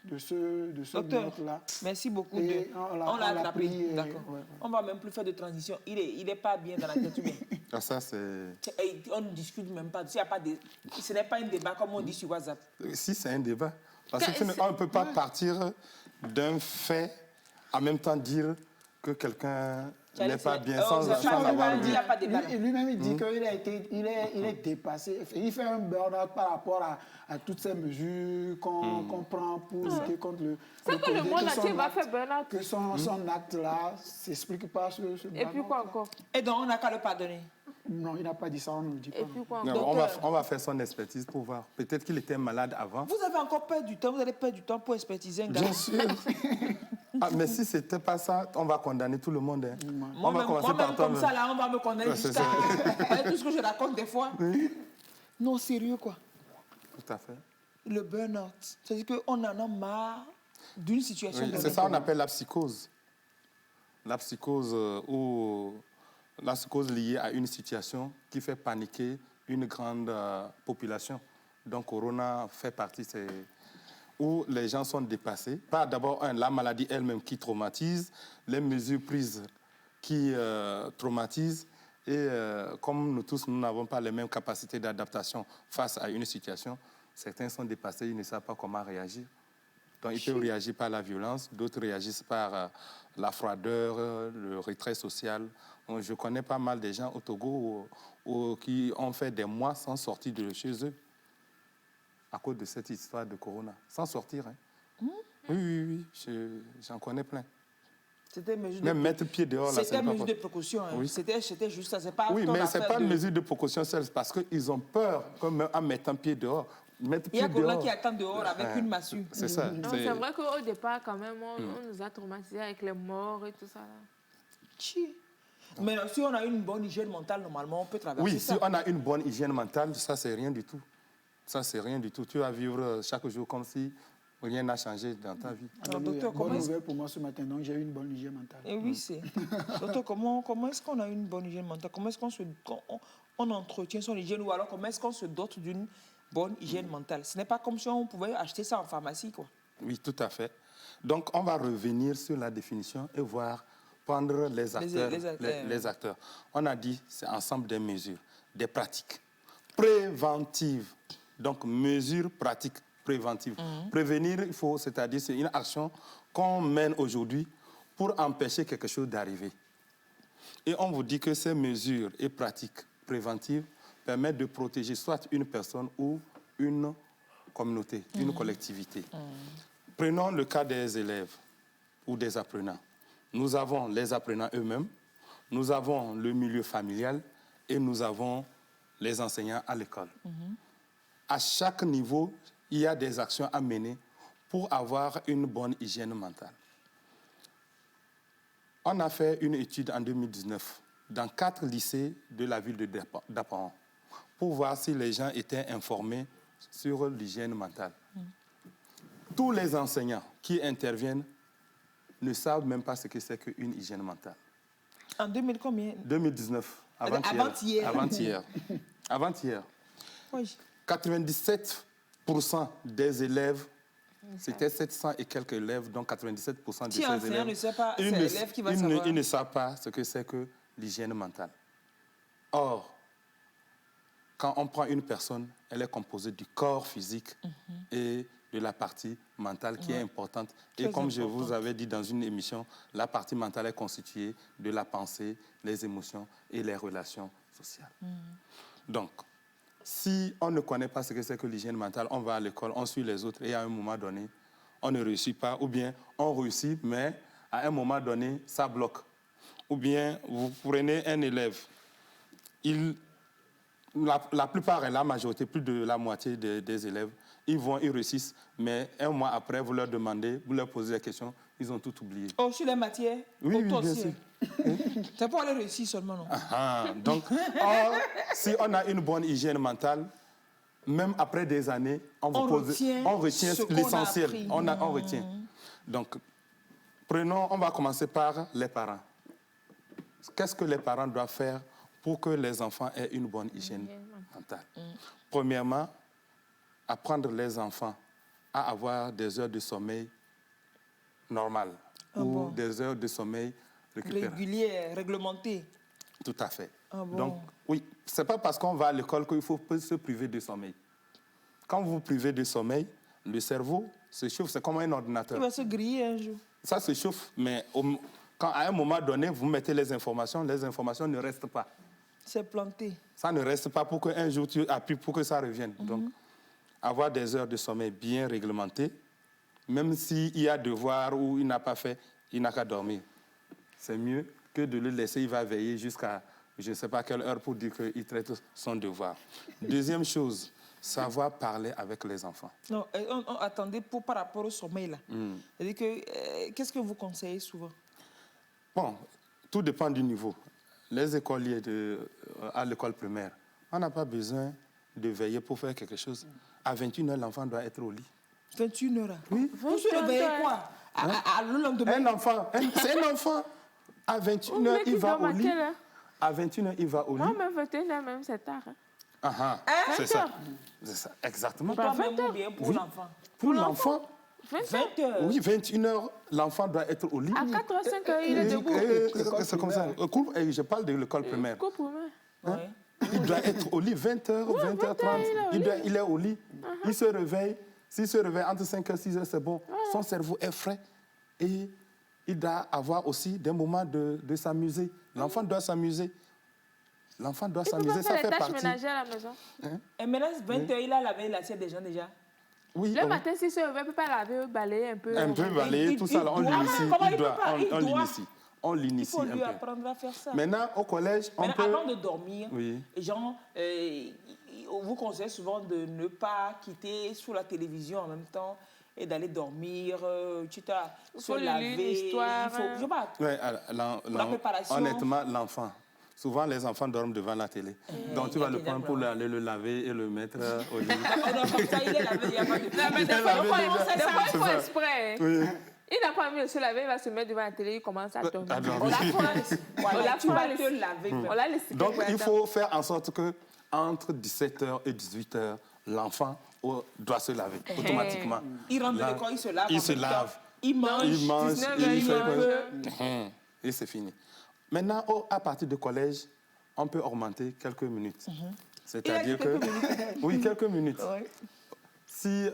de ce Docteur, meurtre-là. merci beaucoup. Et on l'a attrapé. pris, D'accord. ouais. On va même plus faire de transition. Il est pas bien dans la tête. Ou bien. Ah, ça, c'est... Et on ne discute même pas. S'il y a pas de... Ce n'est pas un débat comme on dit sur WhatsApp. Si, c'est un débat. Parce qu'on ne peut pas partir d'un fait, en même temps dire que quelqu'un n'est pas bien sans avoir Il vu. n'y a pas de débat. Lui-même, il dit qu'il est dépassé. Il fait un burn-out par rapport à toutes ces mesures qu'on prend pour lutter contre le C'est que le Covid, monde que son entier va acte- faire burn-out. Que son acte-là ne s'explique pas ce Et burn-out. puis quoi encore? Et donc, on n'a qu'à le pardonner. Non, il n'a pas dit ça, on ne le dit pas. Et puis quoi Non, encore? on va faire son expertise pour voir. Peut-être qu'il était malade avant. Vous avez encore perdre du temps. Vous allez perdre du temps pour expertiser un gars. Bien sûr. Ah, mais si c'était pas ça, on va condamner tout le monde. Hein. On va commencer par toi. Comme ça, là, on va me condamner Ouais, c'est jusqu'à... Avec tout ce que je raconte des fois. Non, sérieux, quoi. Tout à fait. Le burn-out. C'est-à-dire qu'on en a marre d'une situation Oui, donnée. c'est ça qu'on appelle la psychose. La psychose la psychose liée à une situation qui fait paniquer une grande population. Donc, Corona fait partie, c'est où les gens sont dépassés. Pas d'abord, la maladie elle-même qui traumatise, les mesures prises qui traumatisent. Et comme nous tous, nous n'avons pas les mêmes capacités d'adaptation face à une situation, certains sont dépassés, ils ne savent pas comment réagir. Donc, ils peuvent réagir par la violence, d'autres réagissent par la froideur, le retrait social. Donc, je connais pas mal de gens au Togo qui ont fait des mois sans sortir de chez eux à cause de cette histoire de Corona. Sans sortir. Hein. Oui, j'en connais plein. C'était une mesure Même mettre pied dehors, là, C'était une pas mesure de possible. précaution. Hein. Oui. C'était juste ça. C'est pas Oui, ton mais ce n'est affaire pas une de- mesure de précaution seule, parce qu'ils ont peur, comme en mettant pied dehors. Mettre Il y a pied Corona dehors. qui attend dehors avec Ouais. une massue. C'est ça. Non, c'est vrai qu'au départ, quand même, on nous a traumatisés avec les morts et tout ça. Là. Chi. Mais si on a une bonne hygiène mentale, normalement, on peut traverser Oui, ça. si on a une bonne hygiène mentale, ça, c'est rien du tout. Ça, c'est rien du tout. Tu vas vivre chaque jour comme si rien n'a changé dans ta vie. Alors, docteur, Bonne comment est-ce nouvelle pour moi ce matin, donc j'ai eu une bonne hygiène mentale. Eh oui, c'est. Docteur, comment est-ce qu'on a une bonne hygiène mentale? Comment est-ce qu'on entretient son hygiène? Ou alors, comment est-ce qu'on se dote d'une bonne hygiène mentale? Ce n'est pas comme si on pouvait acheter ça en pharmacie, quoi. Oui, tout à fait. Donc, on va revenir sur la définition et voir, prendre les acteurs. Les acteurs. On a dit, c'est ensemble des mesures, des pratiques préventives. Donc, mesures, pratiques préventives. Prévenir, il faut, c'est-à-dire, c'est une action qu'on mène aujourd'hui pour empêcher quelque chose d'arriver. Et on vous dit que ces mesures et pratiques préventives permettent de protéger soit une personne ou une communauté, une collectivité. Prenons le cas des élèves ou des apprenants. Nous avons les apprenants eux-mêmes, nous avons le milieu familial et nous avons les enseignants à l'école. À chaque niveau, il y a des actions à mener pour avoir une bonne hygiène mentale. On a fait une étude en 2019 dans 4 lycées de la ville de Daparan pour voir si les gens étaient informés sur l'hygiène mentale. Tous les enseignants qui interviennent ne savent même pas ce que c'est qu'une hygiène mentale. En 2000 combien? 2019. Avant-hier. Avant-hier. Avant-hier. Oui. 97% des élèves, c'était 700 et quelques élèves, donc 97% de Si ces enseignant élèves, ne sait pas, c'est ils l'élève qui va ils savoir. ils ne savent pas ce que c'est que l'hygiène mentale. Or, quand on prend une personne, elle est composée du corps physique et de la partie mentale qui est importante. Et Très comme je vous importante. avais dit dans une émission, la partie mentale est constituée de la pensée, les émotions et les relations sociales. Donc, si on ne connaît pas ce que c'est que l'hygiène mentale, on va à l'école, on suit les autres et à un moment donné, on ne réussit pas. Ou bien on réussit, mais à un moment donné, ça bloque. Ou bien vous prenez un élève, la plupart et la majorité, plus de la moitié des élèves, ils réussissent, mais un mois après, vous leur demandez, vous leur posez la question, ils ont tout oublié. Oh, sur les matières? Oui, Oh, oui, toi bien aussi, sûr. hein. C'est pour aller réussir seulement, non? Donc, or, si on a une bonne hygiène mentale, même après des années, on retient ce qu'on a l'essentiel. appris. On retient. Donc, on va commencer par les parents. Qu'est-ce que les parents doivent faire pour que les enfants aient une bonne hygiène mentale? Premièrement, apprendre les enfants à avoir des heures de sommeil normales ou des heures de sommeil récupérées. Régulière, réglementée. Tout à fait. Ah bon? Donc, oui, c'est pas parce qu'on va à l'école qu'il faut se priver de sommeil. Quand vous vous privez de sommeil, le cerveau se chauffe, c'est comme un ordinateur. Il va se griller un jour. Ça se chauffe, mais quand à un moment donné, vous mettez les informations ne restent pas. C'est planté. Ça ne reste pas pour qu'un jour tu appuies pour que ça revienne. Donc, avoir des heures de sommeil bien réglementées, même s'il y a devoir ou il n'a pas fait, il n'a qu'à dormir. C'est mieux que de le laisser, il va veiller jusqu'à je ne sais pas quelle heure pour dire qu'il traite son devoir. Deuxième chose, savoir parler avec les enfants. Non, attendez, par rapport au sommeil, là. C'est-à-dire que, qu'est-ce que vous conseillez souvent? Bon, tout dépend du niveau. Les écoliers à l'école primaire, on n'a pas besoin de veiller pour faire quelque chose. À 21h, l'enfant doit être au lit. 21h. Oui. Vous se réveillez quoi? Le lendemain? Un enfant, c'est un enfant. À 21h, il va au lit. À 21h, il va au lit. Moi, même 21h, même c'est tard. Ah, c'est ça. C'est ça, exactement. Pour toi-même ou bien pour Oui. l'enfant? Pour l'enfant, 20h. oui, 21h, l'enfant doit être au lit. À 4h, 5h, il est debout. C'est comme ça. Je parle de l'école primaire. Cours primaire. Ouais. Il doit être au lit 20h, 20h30. Il est au lit. Il se réveille. S'il se réveille entre 5h et 6h, c'est bon. Son cerveau est frais. Et il doit avoir aussi des moments de s'amuser. L'enfant doit s'amuser. L'enfant doit s'amuser, ça fait partie. Il peut faire les partie. tâches ménagères à la maison. Et maintenant, 20h, il a lavé l'assiette des gens déjà. Oui, Le matin, s'il se réveille, il ne peut pas laver, balayer un peu. un peu balayer, tout ça, là, on l'initie. Comment il peut doit, pas? Il on doit. l'initie. On Il l'initie faut un lui peu. apprendre à faire ça. Maintenant, au collège, on Maintenant, peut... avant de dormir, Oui. les gens, on vous conseille souvent de ne pas quitter sous la télévision en même temps et d'aller dormir, tu t'as se faut lire laver, l'histoire, il faut, je sais pas, Ouais, la préparation. honnêtement, l'enfant. Souvent, les enfants dorment devant la télé. Donc, tu vas le prendre pour aller le laver et le mettre au lit. Oh non, comme ça, il est lavé, il n'y a pas de Non, mais Il des est fois, lavé déjà. des fois, il faut exprès. Oui. Il n'a pas envie de se laver, il va se mettre devant la télé, il commence à dormir. à dormir. On l'apprend. On Voilà, l'a tu pas vas laissé. te laver. On l'a laissé. Donc, il faut faire en sorte que entre 17h et 18h, l'enfant doit se laver automatiquement. Il rentre de Là, l'école, il se lave. il en se même temps. lave. Il mange. Il mange, 19h, il fait il quoi? Et c'est fini. Maintenant, à partir du collège, on peut augmenter quelques minutes. C'est-à-dire Il a dit que... quelques minutes. Oui, quelques minutes. Ouais. Si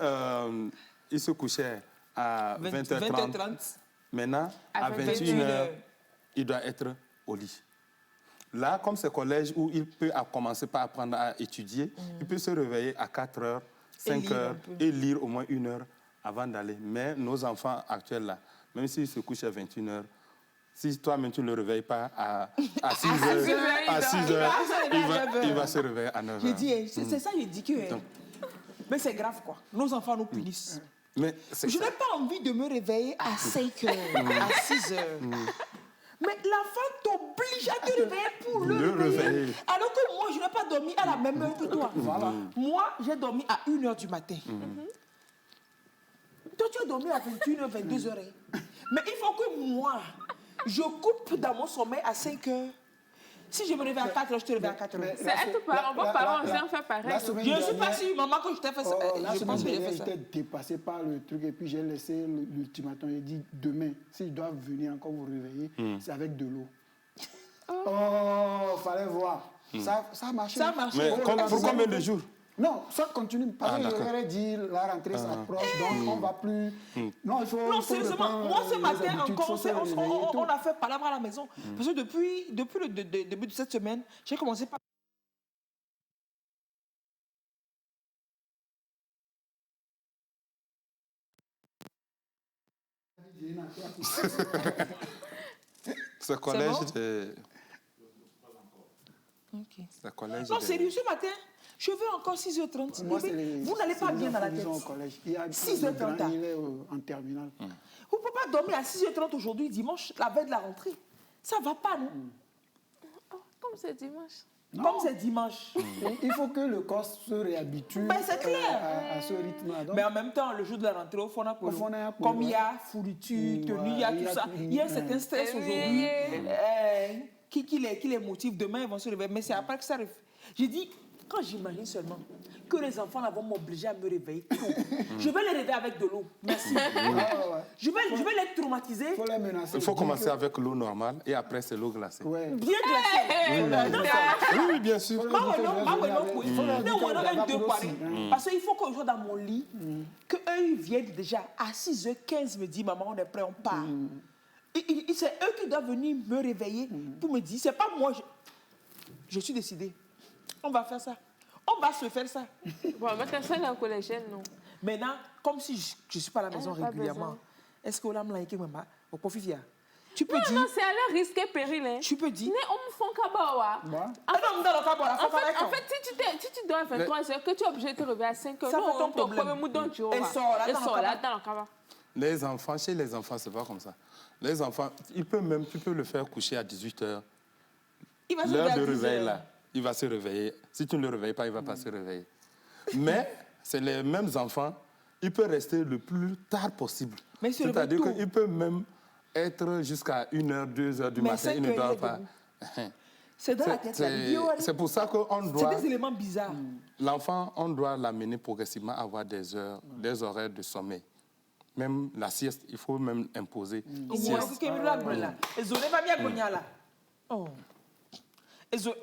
il se couchait à 20h30, maintenant, à 21h, il doit être au lit. Là, comme c'est collège où il peut commencer par apprendre à étudier, il peut se réveiller à 4h, 5h et lire au moins 1 heure avant d'aller. Mais nos enfants actuels, là, même s'ils se couchent à 21h, si toi-même tu ne le réveilles pas à 6h, il va se réveiller à 9h. J'ai dit, c'est ça, j'ai dit que... Mais c'est grave, quoi. Nos enfants nous punissent. Mais c'est Je ça. n'ai pas envie de me réveiller à 5h, à 6h. Mais l'enfant t'oblige à te réveiller pour le réveiller. Alors que moi, je n'ai pas dormi à la même heure que toi. Moi, j'ai dormi à 1h du matin. Toi, tu as dormi à 21h, 22h. Mais il faut que moi, Je coupe dans mon sommeil à 5 heures. Si je me réveille à 4 heures, je te réveille à 4 heures. C'est être parent, on va parents aussi en faire pareil. Je ne suis pas sûre, maman, que je t'ai fait ça. La Je pense semaine que j'ai dernière, fait ça. j'étais dépassé par le truc et puis j'ai laissé l'ultimatum. J'ai dit demain, si je dois venir encore vous réveiller, c'est avec de l'eau. Oh, fallait voir. Ça a marché. Ça a marché. Mais Oh, pour combien de jours? Non, ça continue. Parce que d'accord. je leur ai dit, la rentrée s'approche, donc on va plus. Non, il faut. Non, il faut sérieusement, reprendre moi ce les matin habitudes, encore, faut se réveiller et on tout. a fait palabre à la maison. Parce que depuis le début de cette semaine, j'ai commencé par. Ce collège bon de... Ok. Ce collège Non, de- sérieux, ce matin, je veux encore 6h30. Moi, Mais c'est les- vous n'allez pas c'est les bien dans la enfants qui tête. sont au collège. Il y a 6h30. le grand, il est en terminale. Vous ne pouvez pas dormir à 6h30 aujourd'hui, dimanche, la veille de la rentrée. Ça ne va pas, non? Oh, comme c'est dimanche. Comme c'est dimanche. Il faut que le corps se réhabitue Ben, c'est clair. à ce rythme-là. Donc, Mais en même temps, le jour de la rentrée, au fond, Au fond, on a pour- comme il y a fourniture, tenue, il y a il y tout a ça. tout- Il y a un certain stress Oui. aujourd'hui. Qui les motive demain, ils vont se réveiller. Mais c'est après que ça arrive. J'ai dit, quand j'imagine seulement que les enfants là vont m'obliger à me réveiller tôt, je vais les réveiller avec de l'eau. Merci. Je vais les traumatiser. il faut les menacer. Il faut Dire commencer que- avec l'eau normale et après c'est l'eau glacée. Ouais. Bien glacé. Oui, bien sûr. Faut leur dire que je vais venir avec- Il faut leur dire que je vais deux pour poirées. aussi. Parce qu'il faut que je sois dans mon lit, qu'eux ils viennent déjà à 6h15 me dire maman on est prêt, on part. C'est eux qui doivent venir me réveiller pour me dire, c'est pas moi, je suis décidée. On va faire ça. On va se faire ça. Bon, maintenant, ça, dans le collégienne, non. Maintenant, comme si je ne suis pas à la maison Ah, pas régulièrement, besoin. est-ce que l'âme l'a écrit, maman, au profit, tu peux Non, dire, non, c'est à leur risque et péril. Hein. tu peux dire, Mais on me fait un kabawa. Bah, ah non, dans le cas, voilà, faut faire En fait, si tu dors à 23 heures, que tu es obligé de te réveiller à 5 heures, Ça non, fait ton on te problème. promet moudon, tu Et auras. sort là, Et dans le sort là, cabas. dans le cabas. Les enfants, chez les enfants, c'est pas comme ça. Les enfants, tu peux le faire coucher à 18h. il va se L'heure réveiller de à 10 réveil, heures. là, il va se réveiller. Si tu ne le réveilles pas, il ne va pas se réveiller. Mais c'est les mêmes enfants, il peut rester le plus tard possible. Mais il se réveille C'est-à-dire tôt. qu'il peut même être jusqu'à 1h, 2h du Mais matin, 5 il ne heures, il dort est pas. C'est dans la tête, la vidéo. C'est pour ça qu'on C'est doit... des éléments bizarres. L'enfant, on doit l'amener progressivement à avoir des horaires de sommeil. Même la sieste, il faut même imposer. Au moins, c'est que là, là. Et Zoé pas bien cogné là. Oh. Et Zoé,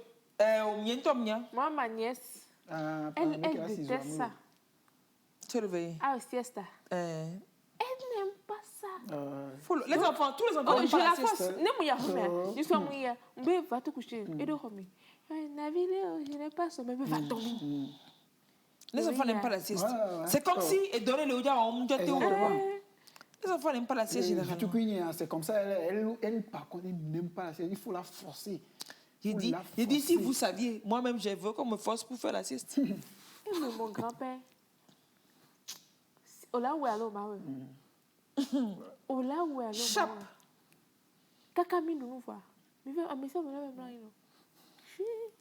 au mien, tom, mien, Moi, ma nièce, elle déteste ça. se réveiller. Ah, siesta. Euh, Elle n'aime pas ça. les enfants, tous les enfants Oh, n'aiment je pas la la force. sieste. Ne mouille jamais. Je suis mouillée. Mbé, va te coucher. Et de remis. Navile, je n'ai pas sommeil. Mais va dormir. Les enfants n'aiment pas la sieste. Ouais. C'est comme si, et donner le dia, on me dit, Exactement. les enfants n'aiment pas la sieste généralement. c'est comme ça, elle, par contre, elle n'aime pas la sieste, il faut la forcer. J'ai dit, si vous saviez, moi-même, je veux qu'on me force pour faire la sieste. Et mon grand-père. Ola ou alors, ma Ola ou alors. Chap. Kakami nous voit. Mais ça, on va même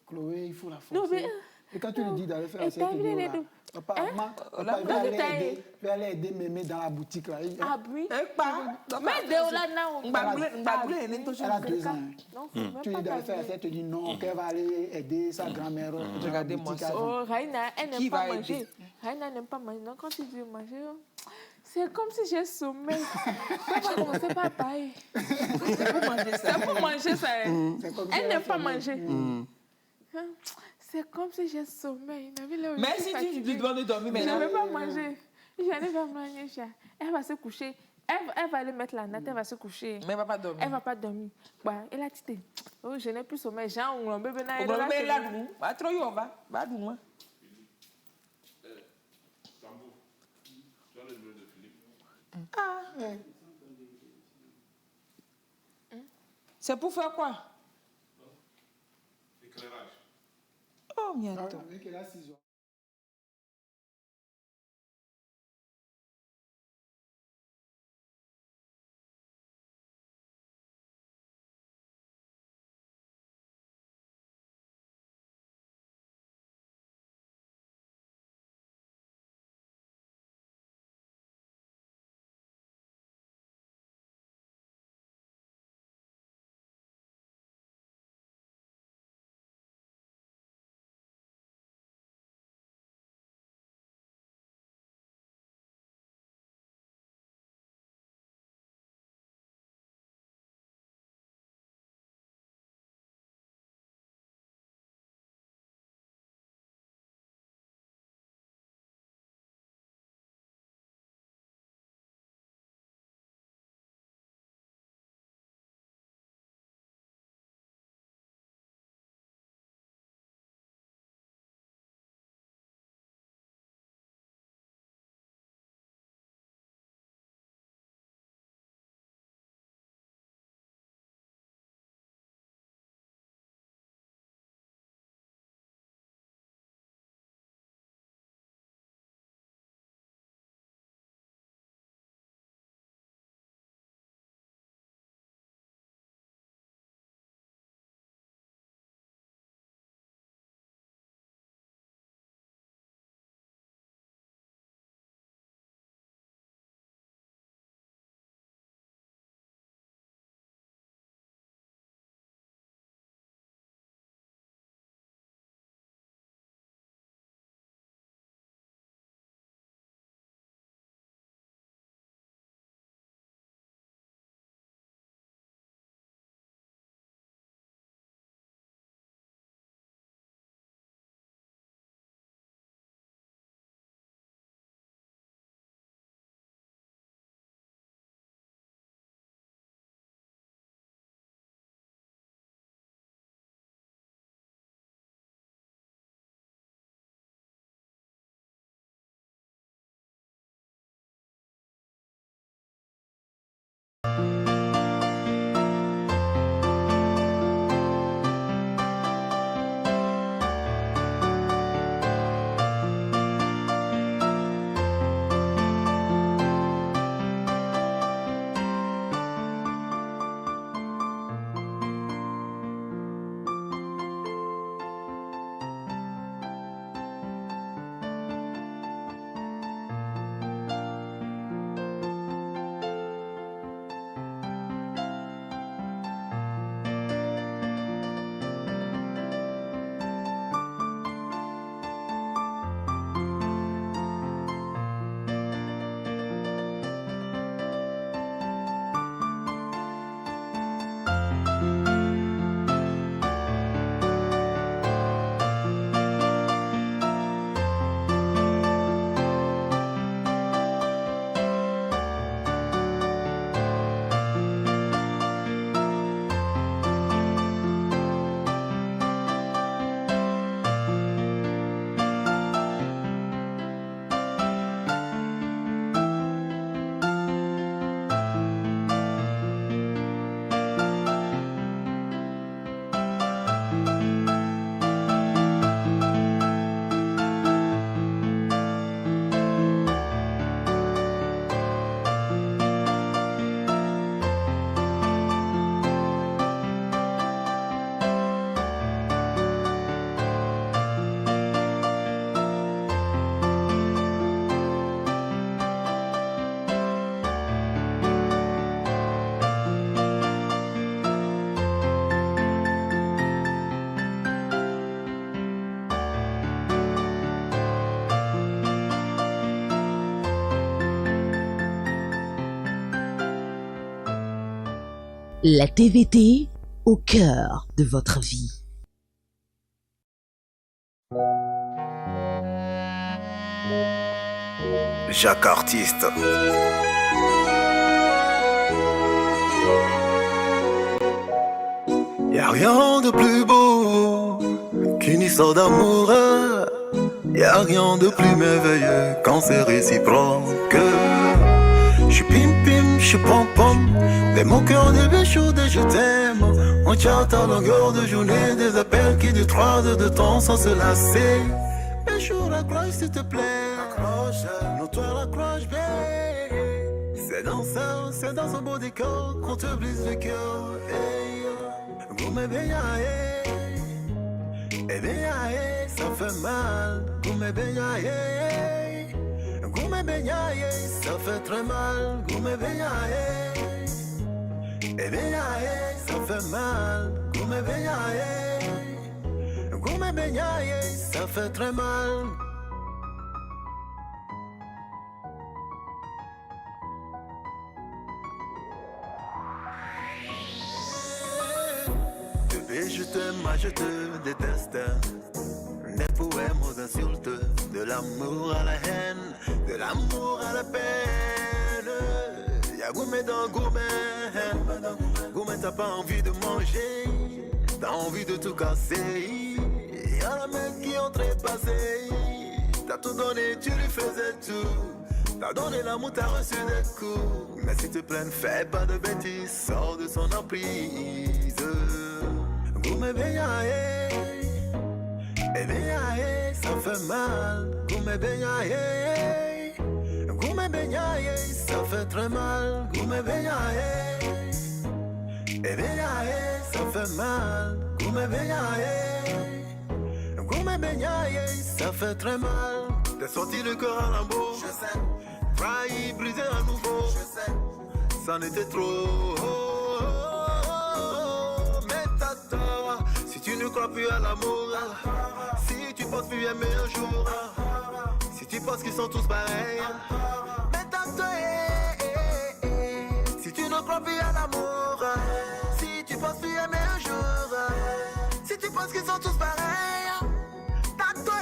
Chloé, il faut la forcer. Non, mais. Et quand tu lui dis d'aller faire Et la sieste, t'as tu vu dis, les voilà, deux? papa, Hein? maman, Là, papa, là, je vais aller aider mémé dans la boutique. Là. Ah, oui. Mais de Ola, non. Elle a 2 ans. Non, faut même Tu lui pas dis d'aller faire la t'amuser. sieste, tu dis non, qu'elle va aller aider sa grand-mère. dans la Regardez-moi boutique ça. avant. Oh, Raina, elle Qui n'aime pas va manger. aider? Raina n'aime pas manger. Donc, quand tu dis manger, c'est comme si j'ai sommeil. On va commencer par pareil. C'est pour manger ça. C'est pour manger ça. C'est comme si Elle elle n'aime a pas sommeil. manger. Hein? C'est comme si j'ai sommeil. Mais si tu lui demandes de dormir Je ne maintenant, vais pas manger. Je ne vais pas manger. Elle va se coucher. Elle va aller mettre la natte, elle va se coucher. mais elle va pas dormir. Elle ne va pas dormir. Bah, elle a dit, oh, je n'ai plus sommeil. Jean, on bébé On va mettre là, nous. Va trop, on va. Va, nous. C'est pour faire quoi? Éclairage. Oh, miato. Avec elle a 6 ans. La TVT au cœur de votre vie. Jacques Artiste. Y'a rien de plus beau qu'une histoire d'amour. Y'a rien de plus merveilleux quand c'est réciproque. J'suis pim pim, j'suis pom pom. Des mots cœur, des béchous, des je t'aime. On chatte à longueur de journée. Des appels qui durent 3 heures de temps sans se lasser. Béchou, raccroche s'il te plaît. Accroche, nous toi raccroche bien. C'est dans un beau décor qu'on te brise le cœur. Hey, goumé beignaye. Eh beignaye, ça fait mal. Goumé beignaye. Goumé beignaye, ça fait très mal. Goumé beignaye. Eh beignaye, ça fait mal. Goumé beignaye. Goumé beignaye, ça fait très mal. Bébé, je t'aime, moi je te déteste. Des poèmes aux insultes, de l'amour à la haine, de l'amour à la peine. Y'a gourmet dans gourmet. Gourmet, t'as pas envie de manger, t'as envie de tout casser. Y'a la main qui ont trépassé. T'as tout donné, tu lui faisais tout. T'as donné l'amour, t'as reçu des coups. Mais s'il te plaît, ne fais pas de bêtises, sors de son emprise. Goumé beignaye. Eh beignaye, ça fait mal. Goumé beignaye. Goumé beignaye, ça fait très mal. Goumé beignaye. Eh beignaye, ça fait mal. Goumé beignaye. Goumé beignaye, ça fait très mal. T'es sorti le cœur à lambeau. Je sais. Trahi, brisé à nouveau. Je sais. Ça n'était trop. Mais t'as tort. Si tu ne crois plus à l'amour. Si tu penses plus aimer un jour. Si tu penses qu'ils sont tous pareils. Mais t'as tort. Si tu ne crois plus à l'amour. Si tu penses plus aimer un jour. Si tu penses qu'ils sont tous pareils. T'as tort.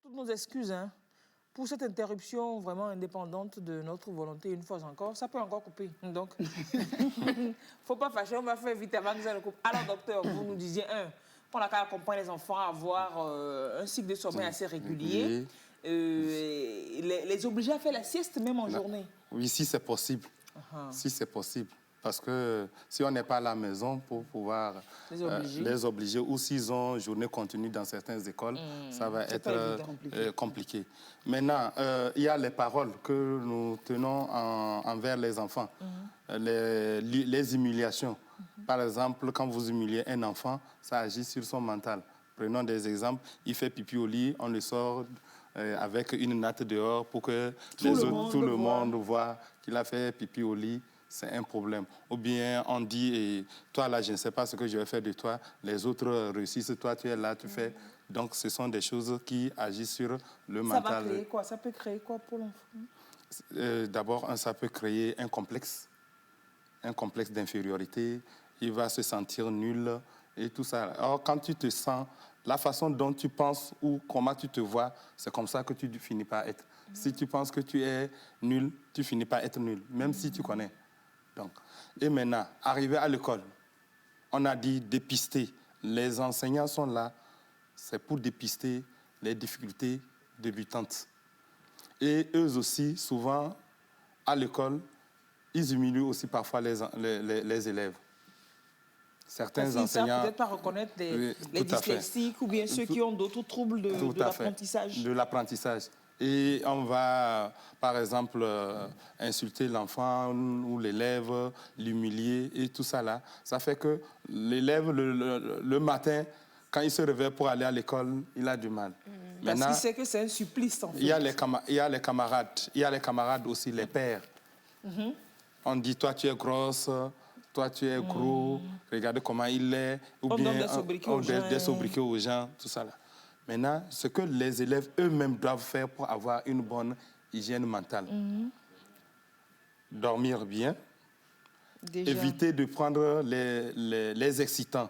Toutes nos excuses hein, pour cette interruption vraiment indépendante de notre volonté, une fois encore. Ça peut encore couper. Donc, il ne faut pas fâcher, on va faire vite avant que ça ne coupe. Alors, docteur, vous nous disiez, qu'on a qu'à accompagner les enfants à avoir un cycle de sommeil assez régulier. Les obliger à faire la sieste même en journée. Oui, si c'est possible. Si c'est possible. Parce que si on n'est pas à la maison pour pouvoir les obliger, ou s'ils ont journée continue dans certaines écoles, ça va être compliqué. Maintenant, il y a les paroles que nous tenons envers les enfants, les humiliations. Par exemple, quand vous humiliez un enfant, ça agit sur son mental. Prenons des exemples. Il fait pipi au lit, on le sort avec une natte dehors pour que tout le monde voit qu'il a fait pipi au lit. C'est un problème. Ou bien on dit, toi là, je ne sais pas ce que je vais faire de toi, les autres réussissent, toi tu es là, tu fais. Donc ce sont des choses qui agissent sur le mental. Ça va créer quoi? Ça peut créer quoi pour l'enfant? D'abord, ça peut créer un complexe d'infériorité. Il va se sentir nul et tout ça. Alors quand tu te sens la façon dont tu penses ou comment tu te vois, c'est comme ça que tu finis par être. Si tu penses que tu es nul, tu finis par être nul, même si tu connais. Donc, et maintenant, arrivé à l'école, on a dit dépister. Les enseignants sont là, c'est pour dépister les difficultés débutantes. Et eux aussi, souvent, à l'école, ils humilient aussi parfois les élèves. Certains Parce qu'ils savent enseignants... peut-être pas reconnaître Oui, les tout à fait. dyslexiques ou bien ceux qui ont d'autres troubles de l'apprentissage. De l'apprentissage. Et on va, par exemple, insulter l'enfant ou l'élève, l'humilier et tout ça là. Ça fait que l'élève, le matin, quand il se réveille pour aller à l'école, il a du mal. Parce qu'il sait que c'est un supplice, en fait. Il y a les camarades aussi, les pères. On dit, toi, tu es grosse, toi, tu es gros, regardez comment il est. Ou on bien donne des sobriquets aux gens, tout ça là. Maintenant, ce que les élèves eux-mêmes doivent faire pour avoir une bonne hygiène mentale. Dormir bien, éviter de prendre les excitants,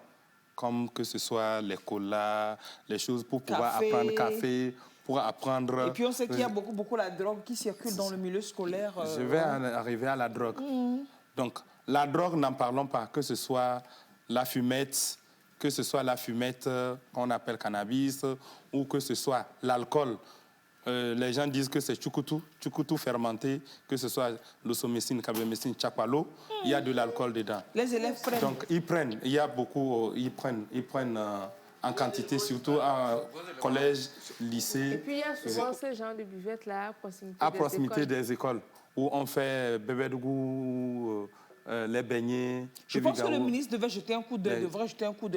comme que ce soit les colas, les choses pour pouvoir apprendre café, pour apprendre... Et puis on sait qu'il y a beaucoup la drogue qui circule dans le milieu scolaire. Je vais arriver à la drogue. Donc, la drogue, n'en parlons pas, que ce soit la fumette, qu'on appelle cannabis, ou que ce soit l'alcool. Les gens disent que c'est tchoukoutou fermenté, que ce soit l'osomycine, carbamycine, tchapalo, il y a de l'alcool dedans. Les élèves prennent. Donc ils prennent, il y a beaucoup, ils prennent en quantité, surtout en collège, lycée. Et puis il y a souvent ce genre de buvette-là à proximité des écoles, où on fait bébé de goût, les beignets. Je pense que le ministre devrait jeter un coup d'œil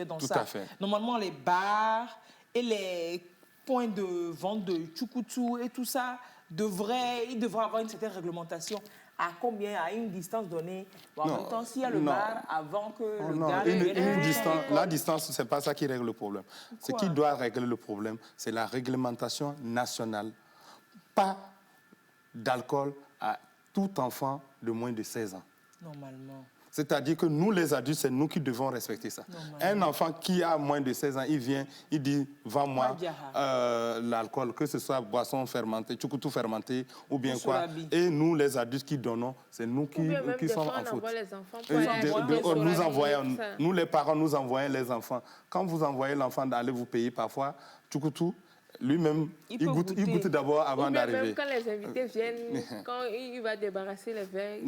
dans ça. Tout à fait. Normalement, les bars et les points de vente de tchoukoutou et tout ça, il devrait avoir une certaine réglementation. À combien? À une distance donnée? En même temps, s'il y a le bar, avant que le gars... La distance, ce n'est pas ça qui règle le problème. Ce qui doit régler le problème, c'est la réglementation nationale. Pas d'alcool à tout enfant de moins de 16 ans. Normalement. C'est-à-dire que nous, les adultes, c'est nous qui devons respecter ça. Un enfant qui a moins de 16 ans, il vient, il dit, vends-moi l'alcool, que ce soit boisson fermentée, tchoukoutou fermenté ou bien quoi. Et nous, les adultes qui donnons, c'est nous qui sommes en faute. Nous, les parents, nous envoyons les enfants. Quand vous envoyez l'enfant d'aller vous payer parfois, tchoukoutou, lui-même, il goûte d'abord avant d'arriver. Même quand les invités viennent, quand il va débarrasser les verres,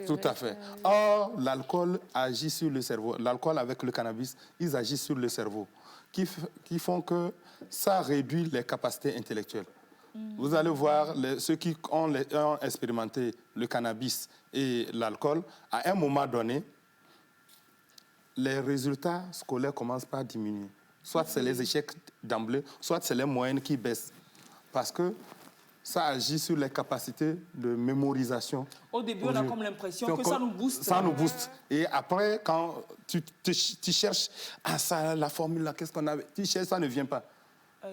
tout à fait. Or, l'alcool agit sur le cerveau. L'alcool avec le cannabis, ils agissent sur le cerveau, qui font que ça réduit les capacités intellectuelles. Vous allez voir, ceux qui ont expérimenté le cannabis et l'alcool, à un moment donné, les résultats scolaires commencent par diminuer. Soit c'est les échecs d'emblée, soit c'est les moyennes qui baissent. Parce que ça agit sur les capacités de mémorisation. Au début, on a comme l'impression que ça nous booste. Ça nous booste. Et après, quand tu cherches, ça, la formule, là, qu'est-ce qu'on avait? Tu cherches, ça ne vient pas.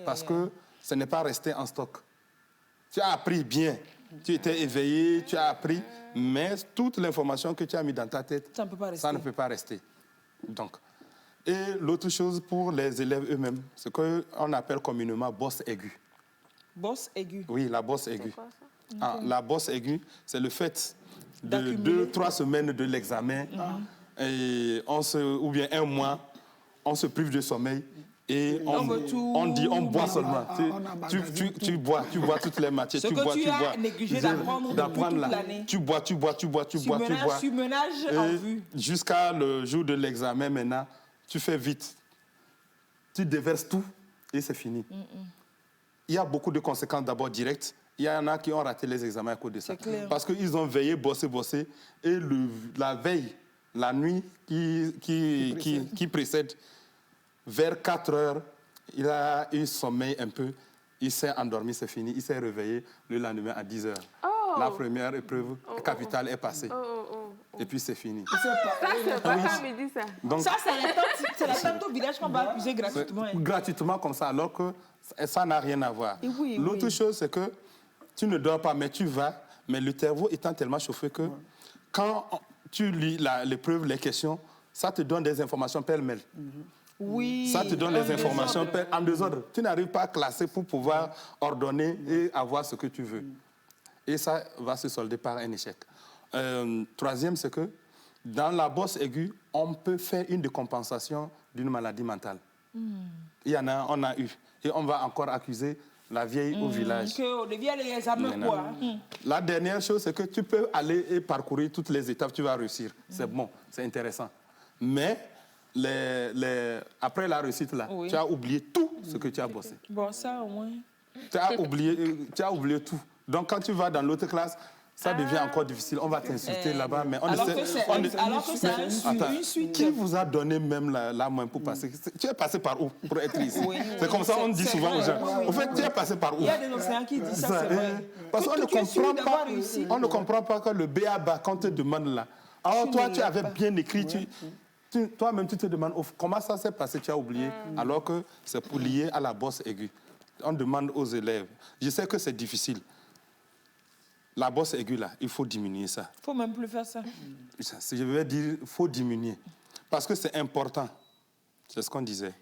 Parce que ce n'est pas resté en stock. Tu as appris bien. Tu étais éveillé, tu as appris. Mais toute l'information que tu as mis dans ta tête, ça ne peut pas rester. Donc... Et l'autre chose pour les élèves eux-mêmes, c'est ce qu'on appelle communément bosse aiguë. Bosse aiguë? Oui, la bosse aiguë. C'est quoi ça? La bosse aiguë, c'est le fait de 2-3 semaines de l'examen, et ou bien un mois, on se prive de sommeil et on boit seulement. Tu bois toutes les matières. Ce que tu as négligé d'apprendre depuis toute l'année. Tu bois. Surmenage en vue. Jusqu'à le jour de l'examen maintenant, tu fais vite. Tu déverses tout et c'est fini. Il y a beaucoup de conséquences d'abord directes. Il y en a qui ont raté les examens à cause de ça. Parce qu'ils ont veillé, bossé. Et la veille, la nuit qui précède, vers 4 heures, il a eu sommeil un peu. Il s'est endormi, c'est fini. Il s'est réveillé le lendemain à 10 heures. La première épreuve capitale est passée. Et puis c'est fini. Ça, c'est pas ça, me dit ça. Donc, ça, c'est la tante au village qu'on va accuser gratuitement. Gratuitement comme ça, alors que ça n'a rien à voir. L'autre chose, c'est que tu ne dors pas, mais tu vas, mais le cerveau étant tellement chauffé que quand tu lis l'épreuve, les questions, ça te donne des informations pêle-mêle. Oui. Ça te donne les informations en désordre. Tu n'arrives pas à classer pour pouvoir ordonner et avoir ce que tu veux. Et ça va se solder par un échec. Troisième, c'est que dans la bosse aiguë, on peut faire une décompensation d'une maladie mentale. Il y en a, on a eu. Et on va encore accuser la vieille au village. Que devient les examens, quoi. La dernière chose, c'est que tu peux aller et parcourir toutes les étapes, tu vas réussir. C'est bon, c'est intéressant. Mais après la réussite, là, tu as oublié tout ce que tu as bossé. Bon, ça au moins. Tu as oublié tout. Donc, quand tu vas dans l'autre classe, ça devient encore difficile. On va t'insulter là-bas, mais on alors que c'est une suite. Qui vous a donné même la main pour passer? Tu es passé par où pour être ici? C'est comme ça on dit souvent aux gens. En fait, tu es passé par où? Il y a des enseignants qui disent ça, c'est vrai. Parce qu'on ne comprend pas que le BABA, quand on te demande là, alors toi, tu avais bien écrit, toi-même, tu te demandes comment ça s'est passé, tu as oublié, alors que c'est pour lier à la bosse aiguë. On demande aux élèves. Je sais que c'est difficile. La bosse aiguë, là, il faut diminuer ça. Il ne faut même plus faire ça. Je vais dire, il faut diminuer. Parce que c'est important. C'est ce qu'on disait.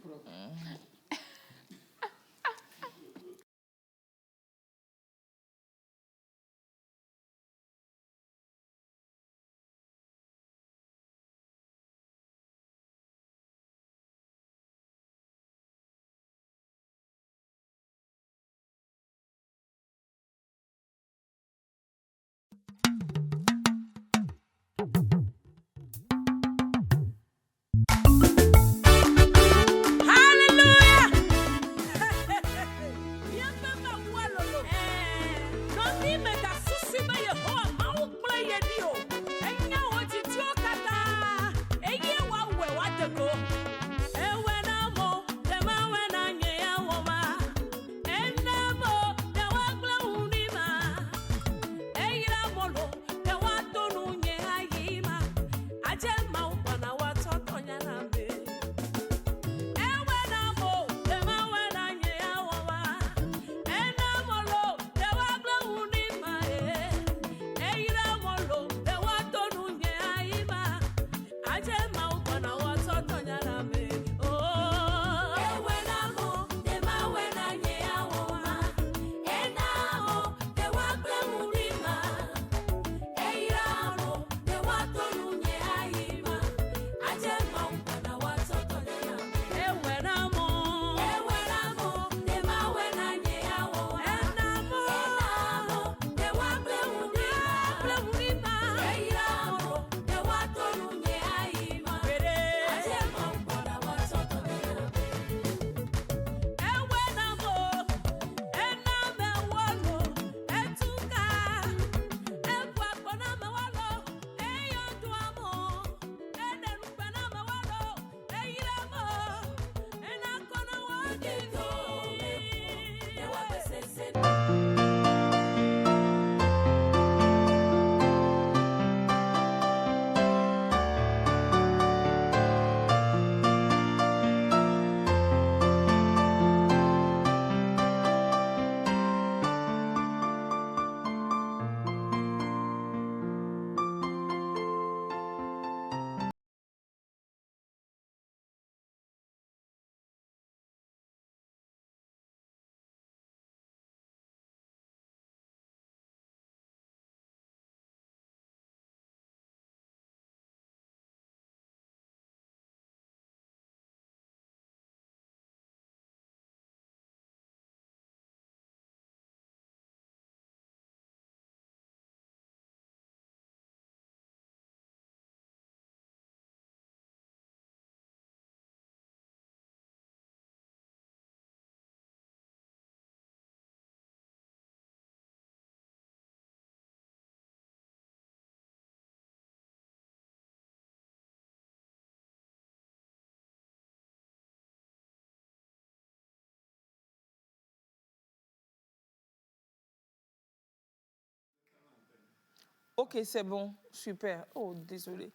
Ok, c'est bon, super. Oh, désolé.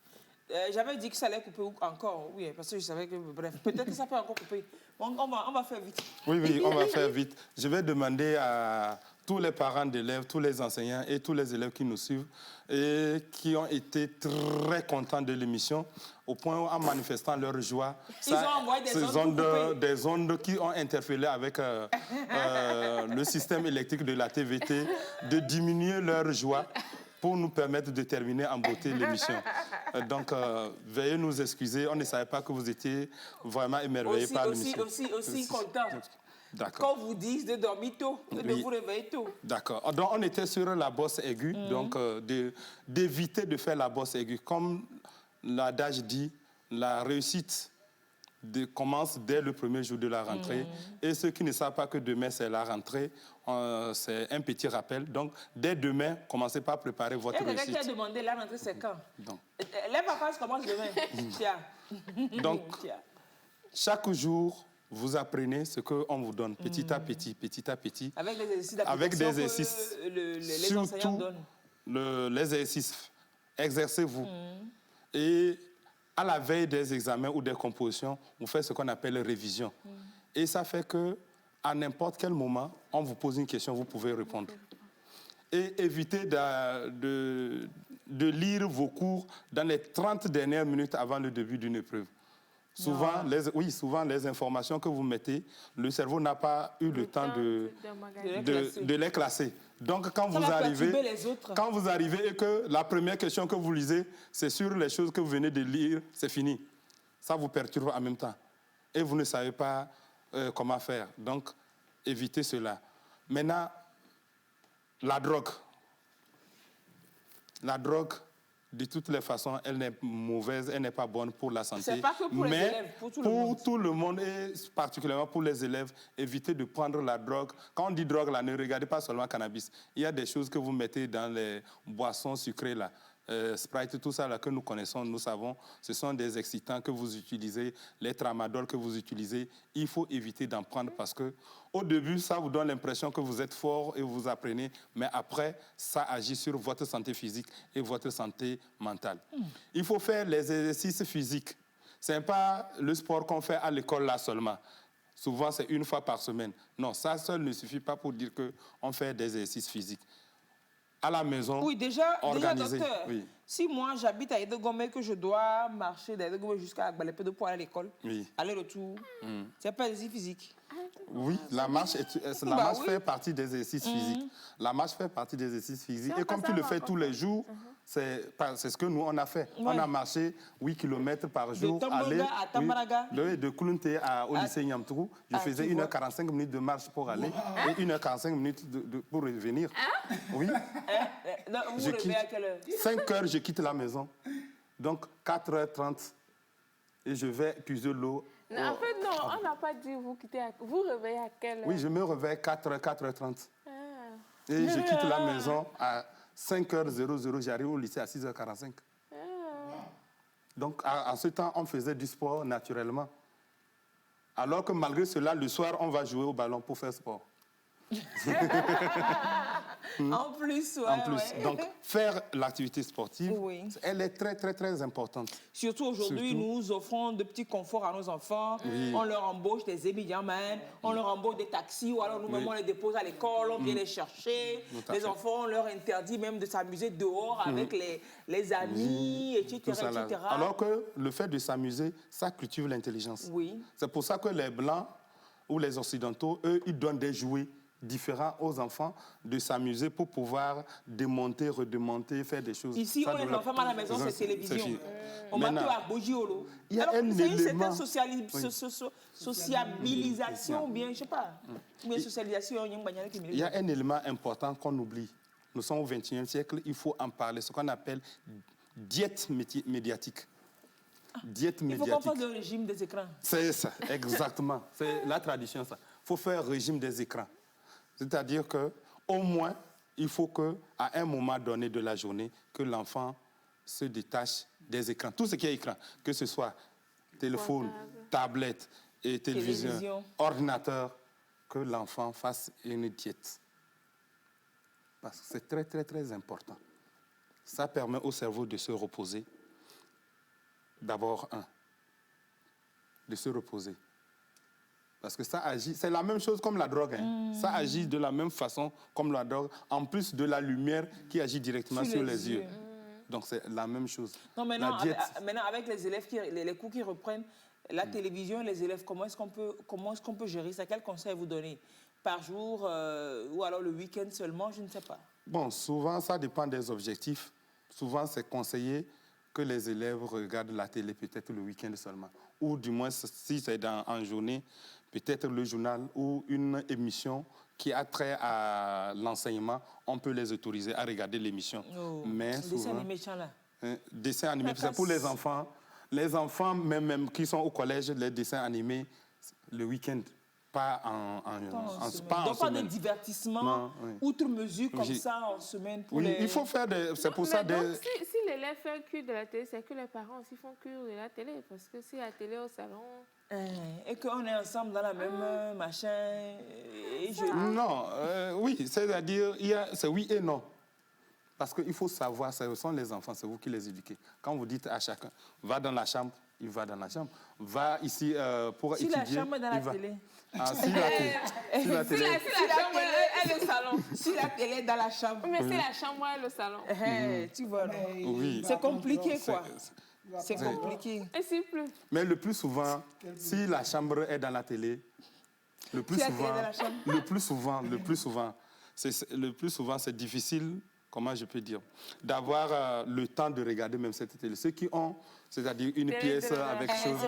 J'avais dit que ça allait couper encore, oui, parce que je savais que, bref, peut-être que ça peut encore couper. On va faire vite. Oui, on va faire vite. Je vais demander tous les parents d'élèves, tous les enseignants et tous les élèves qui nous suivent et qui ont été très contents de l'émission, au point où, en manifestant leur joie, Ils ont envoyé des ondes qui ont interféré avec le système électrique de la TVT, de diminuer leur joie pour nous permettre de terminer en beauté l'émission. Donc, veuillez nous excuser, on ne savait pas que vous étiez vraiment émerveillés par l'émission. Aussi content. D'accord. Qu'on vous dise de dormir tôt, de vous réveiller tôt. D'accord. Donc, on était sur la bosse aiguë, donc d'éviter de faire la bosse aiguë. Comme l'adage dit, la réussite commence dès le premier jour de la rentrée. Et ceux qui ne savent pas que demain, c'est la rentrée, c'est un petit rappel. Donc, dès demain, commencez par préparer votre réussite. Il y a quelqu'un qui a demandé, la rentrée, c'est quand? Donc. Les vacances commencent demain. Donc, chaque jour, vous apprenez ce qu'on vous donne, petit à petit, petit à petit. Avec des exercices d'application que les enseignants donnent. Les exercices, exercez-vous. Et à la veille des examens ou des compositions, vous faites ce qu'on appelle révision. Et ça fait qu'à n'importe quel moment, on vous pose une question, vous pouvez répondre. Et évitez de lire vos cours dans les 30 dernières minutes avant le début d'une épreuve. Souvent, les informations que vous mettez, le cerveau n'a pas eu le temps de les classer. Donc, quand vous arrivez et que la première question que vous lisez, c'est sur les choses que vous venez de lire, c'est fini. Ça vous perturbe en même temps. Et vous ne savez pas comment faire. Donc, évitez cela. Maintenant, la drogue. La drogue, de toutes les façons, elle n'est mauvaise, elle n'est pas bonne pour la santé. C'est pas que pour les élèves, pour tout le monde. Pour tout le monde et particulièrement pour les élèves, évitez de prendre la drogue. Quand on dit drogue, là, ne regardez pas seulement cannabis. Il y a des choses que vous mettez dans les boissons sucrées, là. Sprite, tout ça là, que nous connaissons, nous savons, ce sont des excitants que vous utilisez, les tramadol que vous utilisez. Il faut éviter d'en prendre parce que au début, ça vous donne l'impression que vous êtes fort et vous apprenez, mais après, ça agit sur votre santé physique et votre santé mentale. Il faut faire les exercices physiques. Ce n'est pas le sport qu'on fait à l'école là seulement. Souvent, c'est une fois par semaine. Non, ça seul ne suffit pas pour dire qu'on fait des exercices physiques. À la maison, déjà docteur, oui. Si moi j'habite à Edegome et que je dois marcher d'Edegome jusqu'à Agbalepédo pour aller à l'école, aller-retour, c'est pas exercice physique. Oui, la marche fait partie des exercices physiques. La marche fait partie des exercices physiques. Et comme tu le fais tous les jours, c'est ce que nous, on a fait. On a marché 8 km par jour. De Tambonga à Tambaraga. De Kulunte au lycée Nyamtourou. Je faisais 1h45 minutes de marche pour aller et 1h45 minutes pour revenir. Oui. Vous vous levez à quelle heure? 5h, je quitte la maison. Donc, 4h30. Et je vais puiser l'eau. En fait, non, on n'a pas dit vous quittez. Vous réveillez à quelle heure? Oui, je me réveille 4h30. Et je quitte la maison à 5h00. J'arrive au lycée à 6h45. Donc, en ce temps, on faisait du sport naturellement. Alors que malgré cela, le soir, on va jouer au ballon pour faire sport. En plus, Donc, faire l'activité sportive, elle est très, très, très importante. Surtout aujourd'hui, nous offrons de petits conforts à nos enfants. On leur embauche des émigrants-men, on leur embauche des taxis, ou alors nous-mêmes, on les dépose à l'école, on vient les chercher. Les enfants, on leur interdit même de s'amuser dehors avec les amis, etc. Alors que le fait de s'amuser, ça cultive l'intelligence. C'est pour ça que les Blancs ou les Occidentaux, eux, ils donnent des jouets différents aux enfants de s'amuser pour pouvoir démonter, redémonter, faire des choses. Ici, on les enfants à la maison, c'est télévision. On va tout à Bogiolo. Il y a un c'est élément... une certaine sociabilisation, ou bien, je ne sais pas, ou bien socialisation. Il y a un élément important qu'on oublie. Nous sommes au XXIe siècle, il faut en parler, ce qu'on appelle diète médiatique. Diète médiatique. Il faut qu'on fasse le régime des écrans. C'est ça, exactement. C'est la tradition, ça. Il faut faire le régime des écrans. C'est-à-dire qu'au moins, il faut qu'à un moment donné de la journée, que l'enfant se détache des écrans. Tout ce qui est écran, que ce soit téléphone, tablette, et télévision, ordinateur, que l'enfant fasse une diète. Parce que c'est très, très, très important. Ça permet au cerveau de se reposer. D'abord, de se reposer. Parce que ça agit, c'est la même chose comme la drogue. Hein. Ça agit de la même façon comme la drogue, en plus de la lumière qui agit directement sur les yeux. Donc c'est la même chose. Non, maintenant, La diète, maintenant avec les élèves, les cours qui reprennent, la télévision, les élèves, comment est-ce qu'on peut gérer ça? Quel conseil vous donnez? Par jour ou alors le week-end seulement, je ne sais pas. bon, souvent, ça dépend des objectifs. Souvent, c'est conseillé que les élèves regardent la télé peut-être le week-end seulement. Ou du moins, si c'est en journée, peut-être le journal ou une émission qui a trait à l'enseignement, on peut les autoriser à regarder l'émission. Oh, Mais le souvent, dessin animé méchant là. Dessins animés, c'est pour les enfants. Les enfants, même qui sont au collège, les dessins animés, le week-end, pas en Donc, pas de semaine. divertissement, Non, oui. outre mesure, comme ça, en semaine. Pour Oui, les... il faut faire c'est pour ça Donc, si l'élève fait un cure de la télé, c'est que les parents aussi font cure de la télé. Parce que si la télé au salon... Et qu'on est ensemble dans la même machin. Et Non, oui, c'est-à-dire, c'est oui et non. Parce qu'il faut savoir, ce sont les enfants, c'est vous qui les éduquez. Quand vous dites à chacun, va dans la chambre, il va dans la chambre. Va ici pour si étudier. Si la chambre est dans la télé. Ah, si la télé. Si la chambre est le salon. Si la télé est dans la chambre. Mais si la chambre est le salon. Tu vois, non? Oui. C'est compliqué, quoi. C'est compliqué. Et s'il pleut? Mais le plus souvent, si la chambre est dans la télé, le plus souvent, c'est difficile, comment je peux dire, d'avoir le temps de regarder même cette télé. Ceux qui ont, c'est-à-dire une pièce avec chose.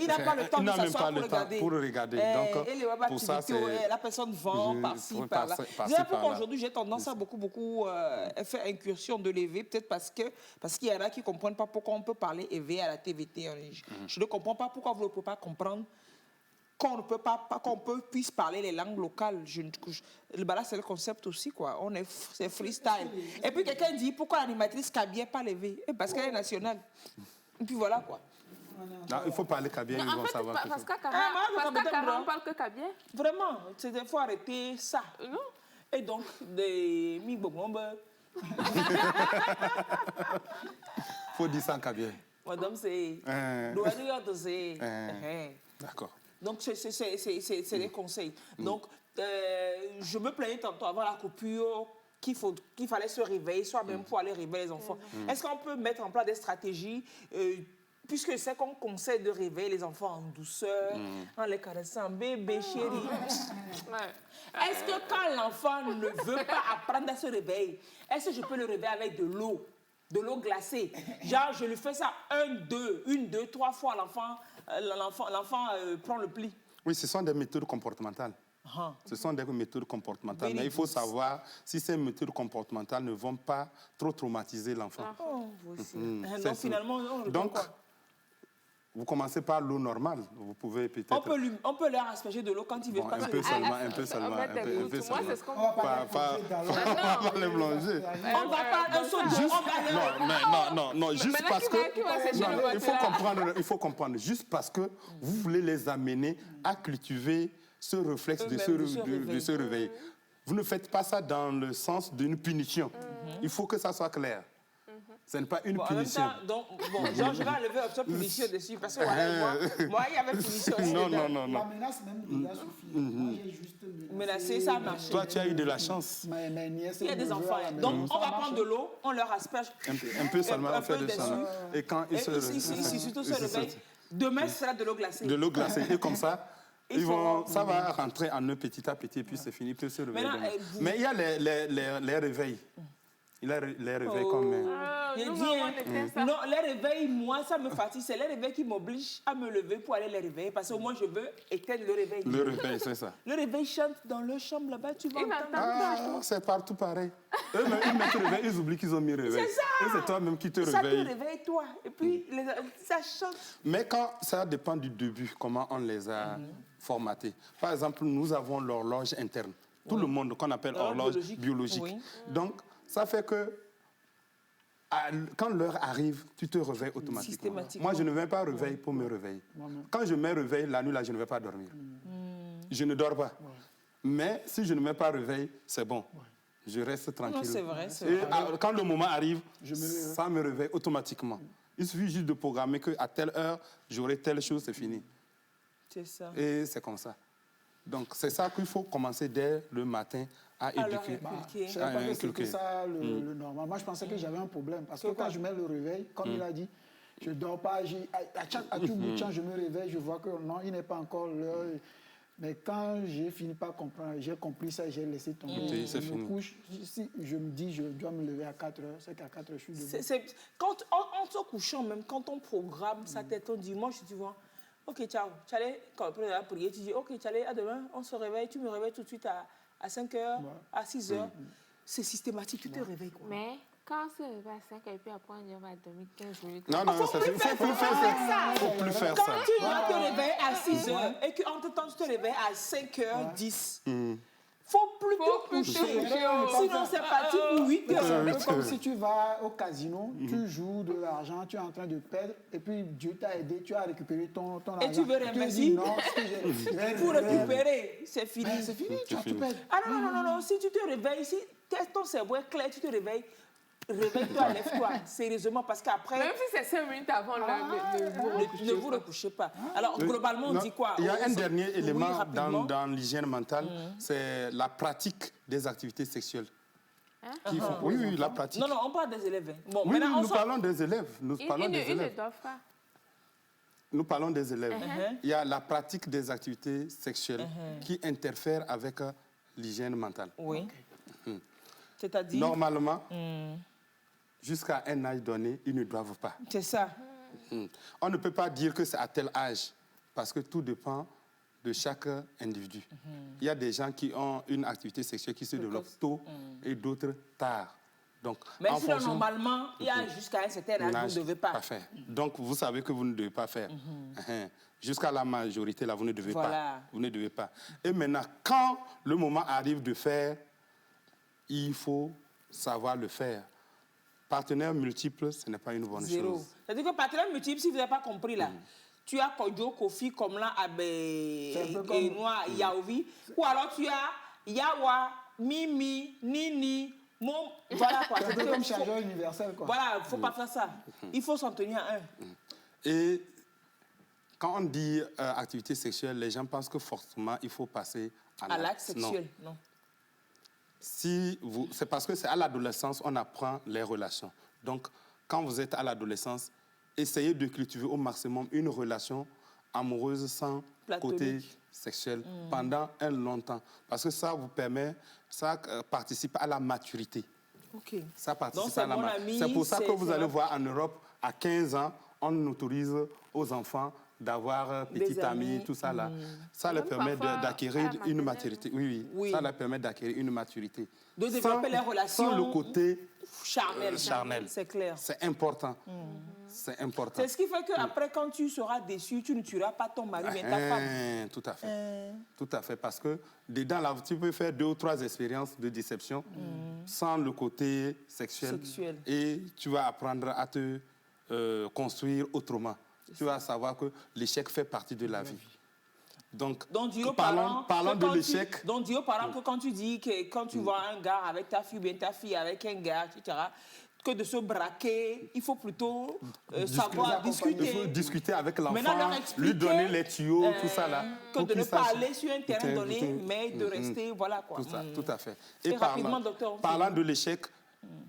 Il n'a pas le temps de s'asseoir pour regarder. Donc, et les pour ça, c'est... la personne vend par-ci, par-là. C'est pourquoi aujourd'hui, j'ai tendance à beaucoup faire incursion de l'éveil, peut-être parce qu'il y en a qui ne comprennent pas pourquoi on peut parler éveillé à la TVT. Je ne comprends pas pourquoi vous ne pouvez pas comprendre qu'on puisse parler les langues locales. Là, c'est le concept aussi, quoi. C'est freestyle. Et puis quelqu'un dit, pourquoi l'animatrice Kabia pas levée? Parce qu'elle est nationale. Et puis voilà, quoi. Non, il faut parler Kabia, ils vont savoir. Parce qu'Akaran parle que Kabia. Vraiment, il faut arrêter ça. Non. Et donc, des mi-bombe. Faut dire ça en Kabia. Madame, c'est... D'accord. Donc, c'est les conseils. Donc, je me plaignais tantôt avant la coupure qu'il fallait se réveiller soi-même pour aller réveiller les enfants. Est-ce qu'on peut mettre en place des stratégies puisque c'est qu'on conseille de réveiller les enfants en douceur, en les caressant, bébé, chéri. Est-ce que quand l'enfant ne veut pas apprendre à se réveiller, est-ce que je peux le réveiller avec de l'eau glacée? Genre, je lui fais ça 1, 2, 3 fois, l'enfant prend le pli. Oui, ce sont des méthodes comportementales. Ce sont des méthodes comportementales. Mais il faut savoir si ces méthodes comportementales ne vont pas trop traumatiser l'enfant. Donc, finalement, on quoi? Vous commencez par l'eau normale. Vous pouvez peut-être... On peut leur asperger de l'eau quand il veut pas. Un peu seulement. Moi, c'est ce qu'on va pas les plonger. On va pas un saut d'eau. Non, juste parce que... Il faut comprendre. Juste parce que vous voulez les amener à cultiver ce réflexe de se réveiller. Vous ne faites pas ça dans le sens d'une punition. Il faut que ça soit clair. Ce n'est pas une punition. Je vais enlever option punition dessus parce que moi, il y avait punition. Non. La menace même déjà suffit. Moi, j'ai juste menacé, ça a marché. Toi, tu as eu de la chance. Il y a des enfants. Donc, on va prendre de l'eau, on leur asperge. Un peu seulement, on fait de ça. Et quand ils si surtout se réveillent, demain, ce sera de l'eau glacée. De l'eau glacée. Et comme ça, ça va rentrer en eux petit à petit, et puis c'est fini, ils peuvent se réveiller. Mais il y a les réveils. Il a les réveils comme... Non, les réveils, moi, ça me fatigue. C'est les réveils qui m'obligent à me lever pour aller les réveiller. Parce que moi, je veux éteindre le réveil. Le réveil, c'est ça. Le réveil chante dans leur chambre là-bas, tu vas entendre. C'est partout pareil. Eux-mêmes, ils mettent le réveil, ils oublient qu'ils ont mis le réveil. C'est ça. Et c'est toi-même qui te réveille. Ça te réveille, toi. Et puis, ça chante. Mais quand ça dépend du début, comment on les a formatés. Par exemple, nous avons l'horloge interne. Tout le monde qu'on appelle horloge biologique. Oui. Donc, ça fait que quand l'heure arrive, tu te réveilles automatiquement. Moi, je ne vais pas réveiller pour me réveiller. Quand je me réveille, la nuit, là, je ne vais pas dormir. Je ne dors pas. Mais si je ne mets pas réveil, c'est bon. Je reste tranquille. Non, c'est vrai. Quand le moment arrive, ça me réveille automatiquement. Il suffit juste de programmer qu'à telle heure, j'aurai telle chose, c'est fini. C'est ça. Et c'est comme ça. Donc, c'est ça qu'il faut commencer dès le matin à éduquer. Je ne savais pas que c'était ça le normal. Moi, je pensais que j'avais un problème. Parce que quand je mets le réveil, comme il a dit, je ne dors pas. À tout bout de champ, je me réveille, je vois que non, il n'est pas encore l'heure. Mais quand j'ai fini par comprendre, j'ai compris ça, j'ai laissé tomber. Je me couche, si je me dis je dois me lever à 4 heures, c'est qu'à 4 heures, je suis debout. Quand en se couchant, même quand on programme sa tête, on dit, moi, tu vois, ok, ciao, tu allais, quand on la prière, tu dis, ok, tu allais, à demain, on se réveille, tu me réveilles tout de suite à 5 heures, à 6 heures. C'est systématique, tu te réveilles. Quoi. Mais quand on se réveille à 5 heures, et puis après on va dormir 15 minutes. Non, il ne faut plus faire ça. Quand tu dois te réveiller à 6 heures et qu'entre-temps tu te réveilles à 5h10, faut plus te coucher. Sinon, c'est parti pour 8 heures. C'est un peu comme si tu vas au casino, tu joues de l'argent, tu es en train de perdre, et puis Dieu t'a aidé, tu as récupéré ton argent. Et tu veux réinvestir pour récupérer, c'est fini. C'est fini, tu perds. Ah non, si tu te réveilles, si ton cerveau est clair, tu te réveilles, réveille-toi, lève-toi, sérieusement, parce qu'après... Même si c'est 5 minutes avant, ne vous recouchez pas. Alors, globalement, on dit quoi? Il y a un dernier élément dans l'hygiène mentale, c'est la pratique des activités sexuelles. Oui, la pratique. Non, on parle des élèves. Bon, oui, nous parlons des élèves. Ils ne doivent pas. Nous parlons des élèves. Il y a la pratique des activités sexuelles qui interfèrent avec l'hygiène mentale. Oui. C'est-à-dire? Normalement, jusqu'à un âge donné, ils ne doivent pas. C'est ça. On ne peut pas dire que c'est à tel âge, parce que tout dépend de chaque individu. Il y a des gens qui ont une activité sexuelle qui se développe tôt et d'autres tard. Donc, mais sinon, normalement, il y a jusqu'à un certain âge, vous ne devez pas. Parfait. Donc, vous savez que vous ne devez pas faire. Jusqu'à la majorité, là, vous ne devez pas. Vous ne devez pas. Et maintenant, quand le moment arrive de faire, il faut savoir le faire. Partenaire multiple, ce n'est pas une bonne chose. C'est-à-dire que partenaire multiple, si vous n'avez pas compris là, tu as Kodjo, Kofi, comme là, Noa, Yaovi, ou alors tu as Yawa, Mimi, Nini, Mom. Voilà quoi. C'est un peu comme chargeur universel quoi. Voilà, il ne faut pas faire ça. Il faut s'en tenir à un. Et quand on dit activité sexuelle, les gens pensent que forcément il faut passer à l'acte sexuel. Non. C'est parce que c'est à l'adolescence qu'on apprend les relations. Donc, quand vous êtes à l'adolescence, essayez de cultiver au maximum une relation amoureuse sans côté sexuel pendant un long temps. Parce que ça vous permet, ça participe à la maturité. Okay. Ça participe à la maturité. C'est pour ça que vous allez voir en Europe, à 15 ans, on autorise aux enfants d'avoir petits amis, tout ça là. Ça leur permet d'acquérir une maturité. Oui. Ça leur permet d'acquérir une maturité. De développer les relations. Sans le côté charnel. C'est clair. C'est important. C'est important. C'est ce qui fait qu'après, quand tu seras déçu, tu ne tueras pas ton mari, mais ta femme. Tout à fait. Tout à fait. Parce que dedans, là, tu peux faire 2 ou 3 expériences de déception sans le côté sexuel. Et tu vas apprendre à te construire autrement. Tu vas savoir que l'échec fait partie de la vie. Donc parlons de l'échec. Donc, dis aux parents que quand tu dis que quand tu vois un gars avec ta fille, bien ta fille avec un gars, etc., que de se braquer, il faut plutôt savoir discuter. Il faut discuter avec l'enfant, lui donner les tuyaux, tout ça là. Que de ne pas aller sur un terrain donné, mais de rester, voilà quoi. Tout à fait. Et rapidement, docteur. Parlant de l'échec,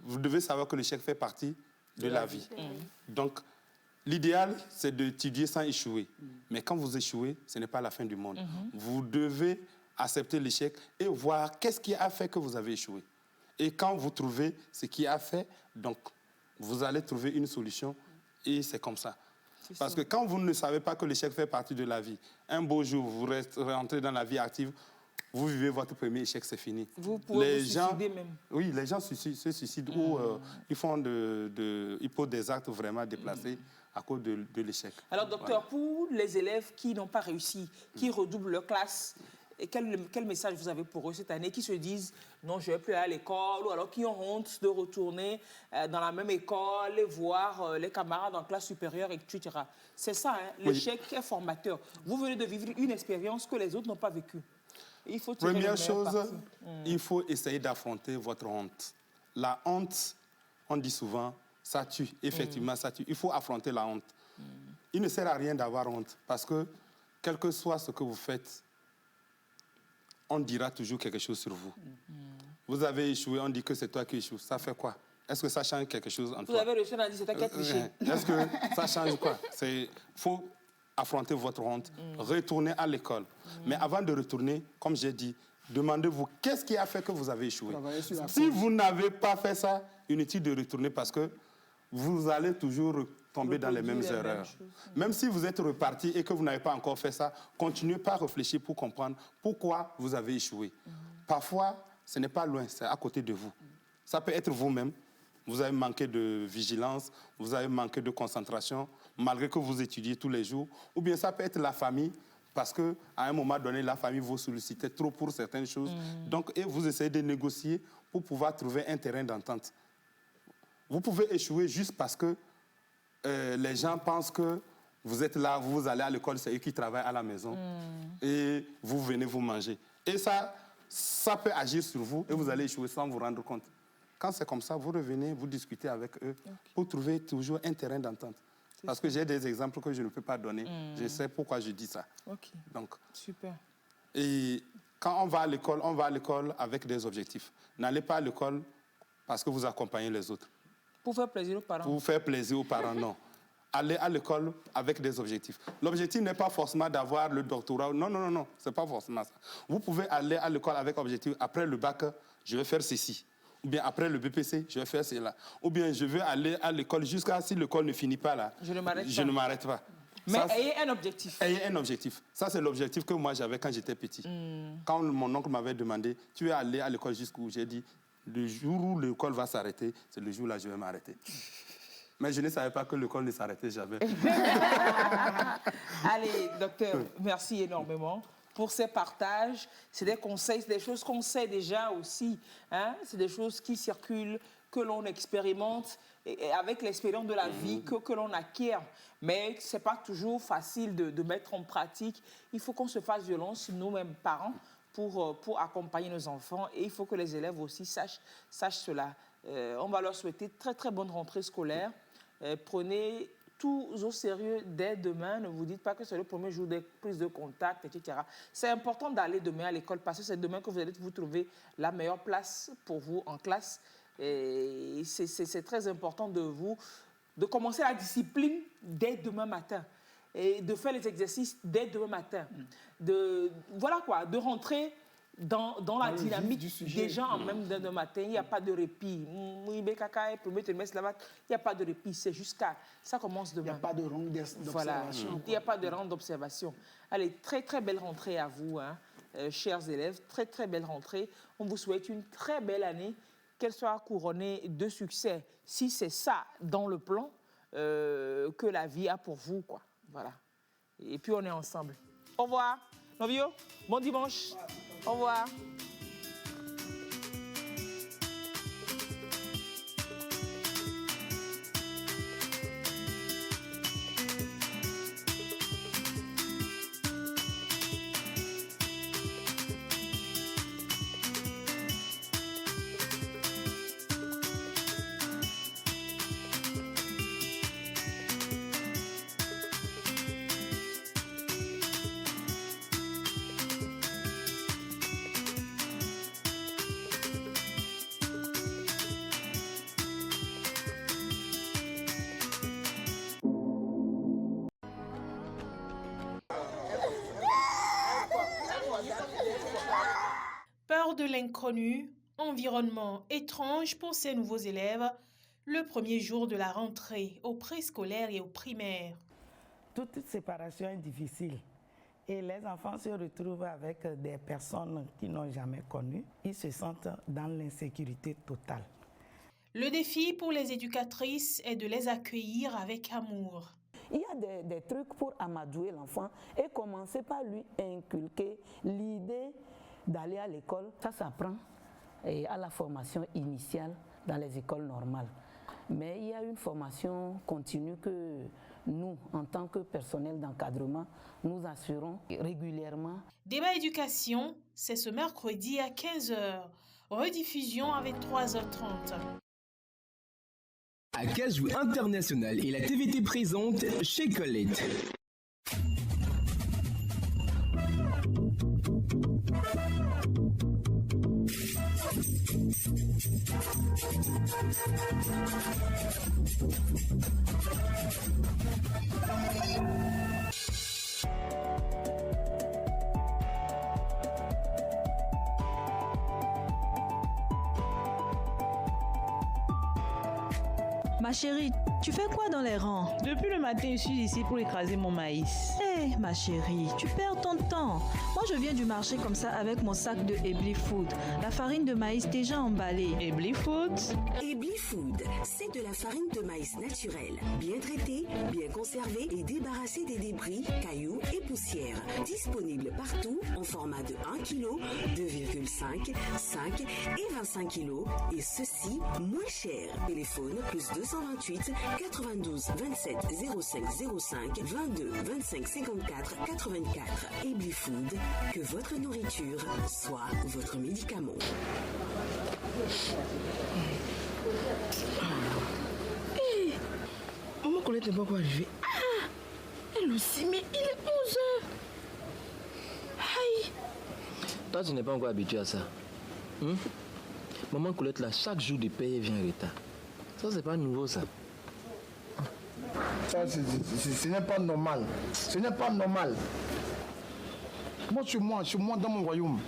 vous devez savoir que l'échec fait partie de la vie. Donc, l'idéal, c'est d'étudier sans échouer. Mais quand vous échouez, ce n'est pas la fin du monde. Vous devez accepter l'échec et voir qu'est-ce qui a fait que vous avez échoué. Et quand vous trouvez ce qui a fait, donc, vous allez trouver une solution et c'est comme ça. Parce que quand vous ne savez pas que l'échec fait partie de la vie, un beau jour, vous rentrez dans la vie active, vous vivez votre premier échec, c'est fini. Vous pouvez vous suicider même. Oui, les gens se suicident ou ils posent des actes vraiment déplacés à cause de l'échec. Alors, docteur, pour les élèves qui n'ont pas réussi, qui redoublent leur classe, et quel message vous avez pour eux cette année, qui se disent non, je ne vais plus aller à l'école, ou alors qui ont honte de retourner dans la même école, et voir les camarades en classe supérieure, etc. C'est ça, hein, l'échec est formateur. Vous venez de vivre une expérience que les autres n'ont pas vécue. Il faut tirer Première chose, il faut essayer d'affronter votre honte. La honte, on dit souvent, ça tue. Effectivement, ça tue. Il faut affronter la honte. Il ne sert à rien d'avoir honte, parce que quel que soit ce que vous faites, on dira toujours quelque chose sur vous. Vous avez échoué, on dit que c'est toi qui échoues. Ça fait quoi? Est-ce que ça change quelque chose en toi? Vous avez réussi, on a dit c'est toi qui as triché. Est-ce que ça change quoi? Il faut affronter votre honte, retourner à l'école. Mais avant de retourner, comme j'ai dit, demandez-vous qu'est-ce qui a fait que vous avez échoué. Si vous n'avez pas fait ça, inutile de retourner parce que vous allez toujours tomber dans les mêmes erreurs. Même si vous êtes reparti et que vous n'avez pas encore fait ça, continuez par réfléchir pour comprendre pourquoi vous avez échoué. Parfois, ce n'est pas loin, c'est à côté de vous. Ça peut être vous-même. Vous avez manqué de vigilance, vous avez manqué de concentration, malgré que vous étudiez tous les jours. Ou bien ça peut être la famille, parce qu'à un moment donné, la famille vous sollicitait trop pour certaines choses. Donc, et vous essayez de négocier pour pouvoir trouver un terrain d'entente. Vous pouvez échouer juste parce que les gens pensent que vous êtes là, vous allez à l'école, c'est eux qui travaillent à la maison. Et vous venez vous manger. Et ça peut agir sur vous et vous allez échouer sans vous rendre compte. Quand c'est comme ça, vous revenez, vous discutez avec eux pour trouver toujours un terrain d'entente. Parce que j'ai des exemples que je ne peux pas donner. Je sais pourquoi je dis ça. Donc, super. Et quand on va à l'école avec des objectifs. N'allez pas à l'école parce que vous accompagnez les autres. Pour faire plaisir aux parents. Pour faire plaisir aux parents, non. Allez à l'école avec des objectifs. L'objectif n'est pas forcément d'avoir le doctorat. Non, c'est pas forcément ça. Vous pouvez aller à l'école avec objectif. Après le bac, je vais faire ceci. Ou bien après le BPC, je vais faire cela. Ou bien je vais aller à l'école jusqu'à si l'école ne finit pas là. Je ne m'arrête pas. Mais ayez un objectif. Ayez un objectif. Ça, c'est l'objectif que moi j'avais quand j'étais petit. Quand mon oncle m'avait demandé, tu es allé à l'école jusqu'où? J'ai dit, le jour où l'école va s'arrêter, c'est le jour là je vais m'arrêter. Mais je ne savais pas que l'école ne s'arrêtait jamais. Allez, docteur, merci énormément pour ces partages. C'est des conseils, c'est des choses qu'on sait déjà aussi. Hein? C'est des choses qui circulent, que l'on expérimente et avec l'expérience de la vie que l'on acquiert. Mais ce n'est pas toujours facile de mettre en pratique. Il faut qu'on se fasse violence, nous-mêmes parents, pour accompagner nos enfants. Et il faut que les élèves aussi sachent cela. On va leur souhaiter très, très bonne rentrée scolaire. Prenez tout au sérieux dès demain. Ne vous dites pas que c'est le premier jour des prises de contact, etc. C'est important d'aller demain à l'école parce que c'est demain que vous allez vous trouver la meilleure place pour vous en classe. Et c'est très important de commencer la discipline dès demain matin et de faire les exercices dès demain matin. De rentrer dans la dynamique déjà en même demain matin. Il n'y a pas de répit. Il n'y a pas de répit. C'est jusqu'à... Ça commence demain. Il n'y a pas de ronde d'observation. Voilà. Il n'y a pas de ronde d'observation. Allez, très, très belle rentrée à vous, hein, chers élèves. Très, très belle rentrée. On vous souhaite une très belle année. Qu'elle soit couronnée de succès. Si c'est ça, dans le plan, que la vie a pour vous, quoi. Voilà. Et puis, on est ensemble. Au revoir. Novio, bon dimanche. Au revoir. Peur de l'inconnu, environnement étrange pour ces nouveaux élèves, le premier jour de la rentrée au préscolaire et au primaire. Toute séparation est difficile et les enfants se retrouvent avec des personnes qu'ils n'ont jamais connues. Ils se sentent dans l'insécurité totale. Le défi pour les éducatrices est de les accueillir avec amour. Il y a des trucs pour amadouer l'enfant et commencer par lui inculquer l'idée d'aller à l'école. Ça s'apprend à la formation initiale dans les écoles normales. Mais il y a une formation continue que nous, en tant que personnel d'encadrement, nous assurons régulièrement. Débat éducation, c'est ce mercredi à 15h. Rediffusion avec 3h30. Acajou International et la TVT présente Chez Colette. Ma chérie, tu fais quoi dans les rangs? Depuis le matin, je suis ici pour écraser mon maïs. Hé, ma chérie, tu perds ton temps. Moi, je viens du marché comme ça avec mon sac de Ebly Food. La farine de maïs déjà emballée. Ebly Food? Ebly Food, c'est de la farine de maïs naturelle, bien traitée, bien conservée et débarrassée des débris, cailloux et poussières. Disponible partout en format de 1 kg, 2,5, 5 et 25 kg. Et ceci moins cher. Téléphone plus 228 92 27 05 05 22 25 54 84. Ebly Food, que votre nourriture soit votre médicament. Hé, maman Colette n'est pas encore arrivée. Ah, elle aussi, mais il est 11h. Aïe. Toi, tu n'es pas encore habitué à ça. Maman Colette, là, chaque jour de paye, vient en retard. Ça, c'est pas nouveau, ça. Ça, ce n'est pas normal. Ce n'est pas normal. Moi, chez moi, dans mon royaume,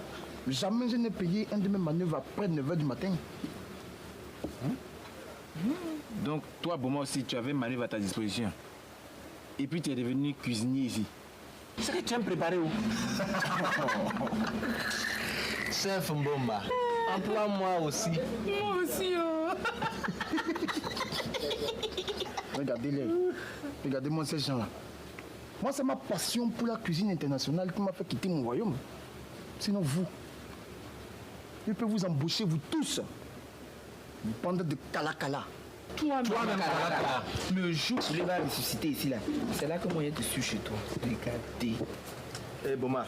jamais je n'ai payé un de mes manœuvres après 9h du matin. Donc, toi, pour moi aussi, tu avais manœuvre à ta disposition. Et puis, tu es devenu cuisinier ici. C'est que tu aimes préparer où? Chef Mbomba, emploie-moi aussi. Moi aussi, oh. Regardez-les. Regardez-moi ces gens-là. Moi, c'est ma passion pour la cuisine internationale qui m'a fait quitter mon royaume. Sinon, vous, je peux vous embaucher, vous tous. Bande de calacala. Toi-même, calacala. Le jour où tu vas ressusciter ici, là, c'est là que moi, je te suis chez toi. Regardez. Eh, Boma,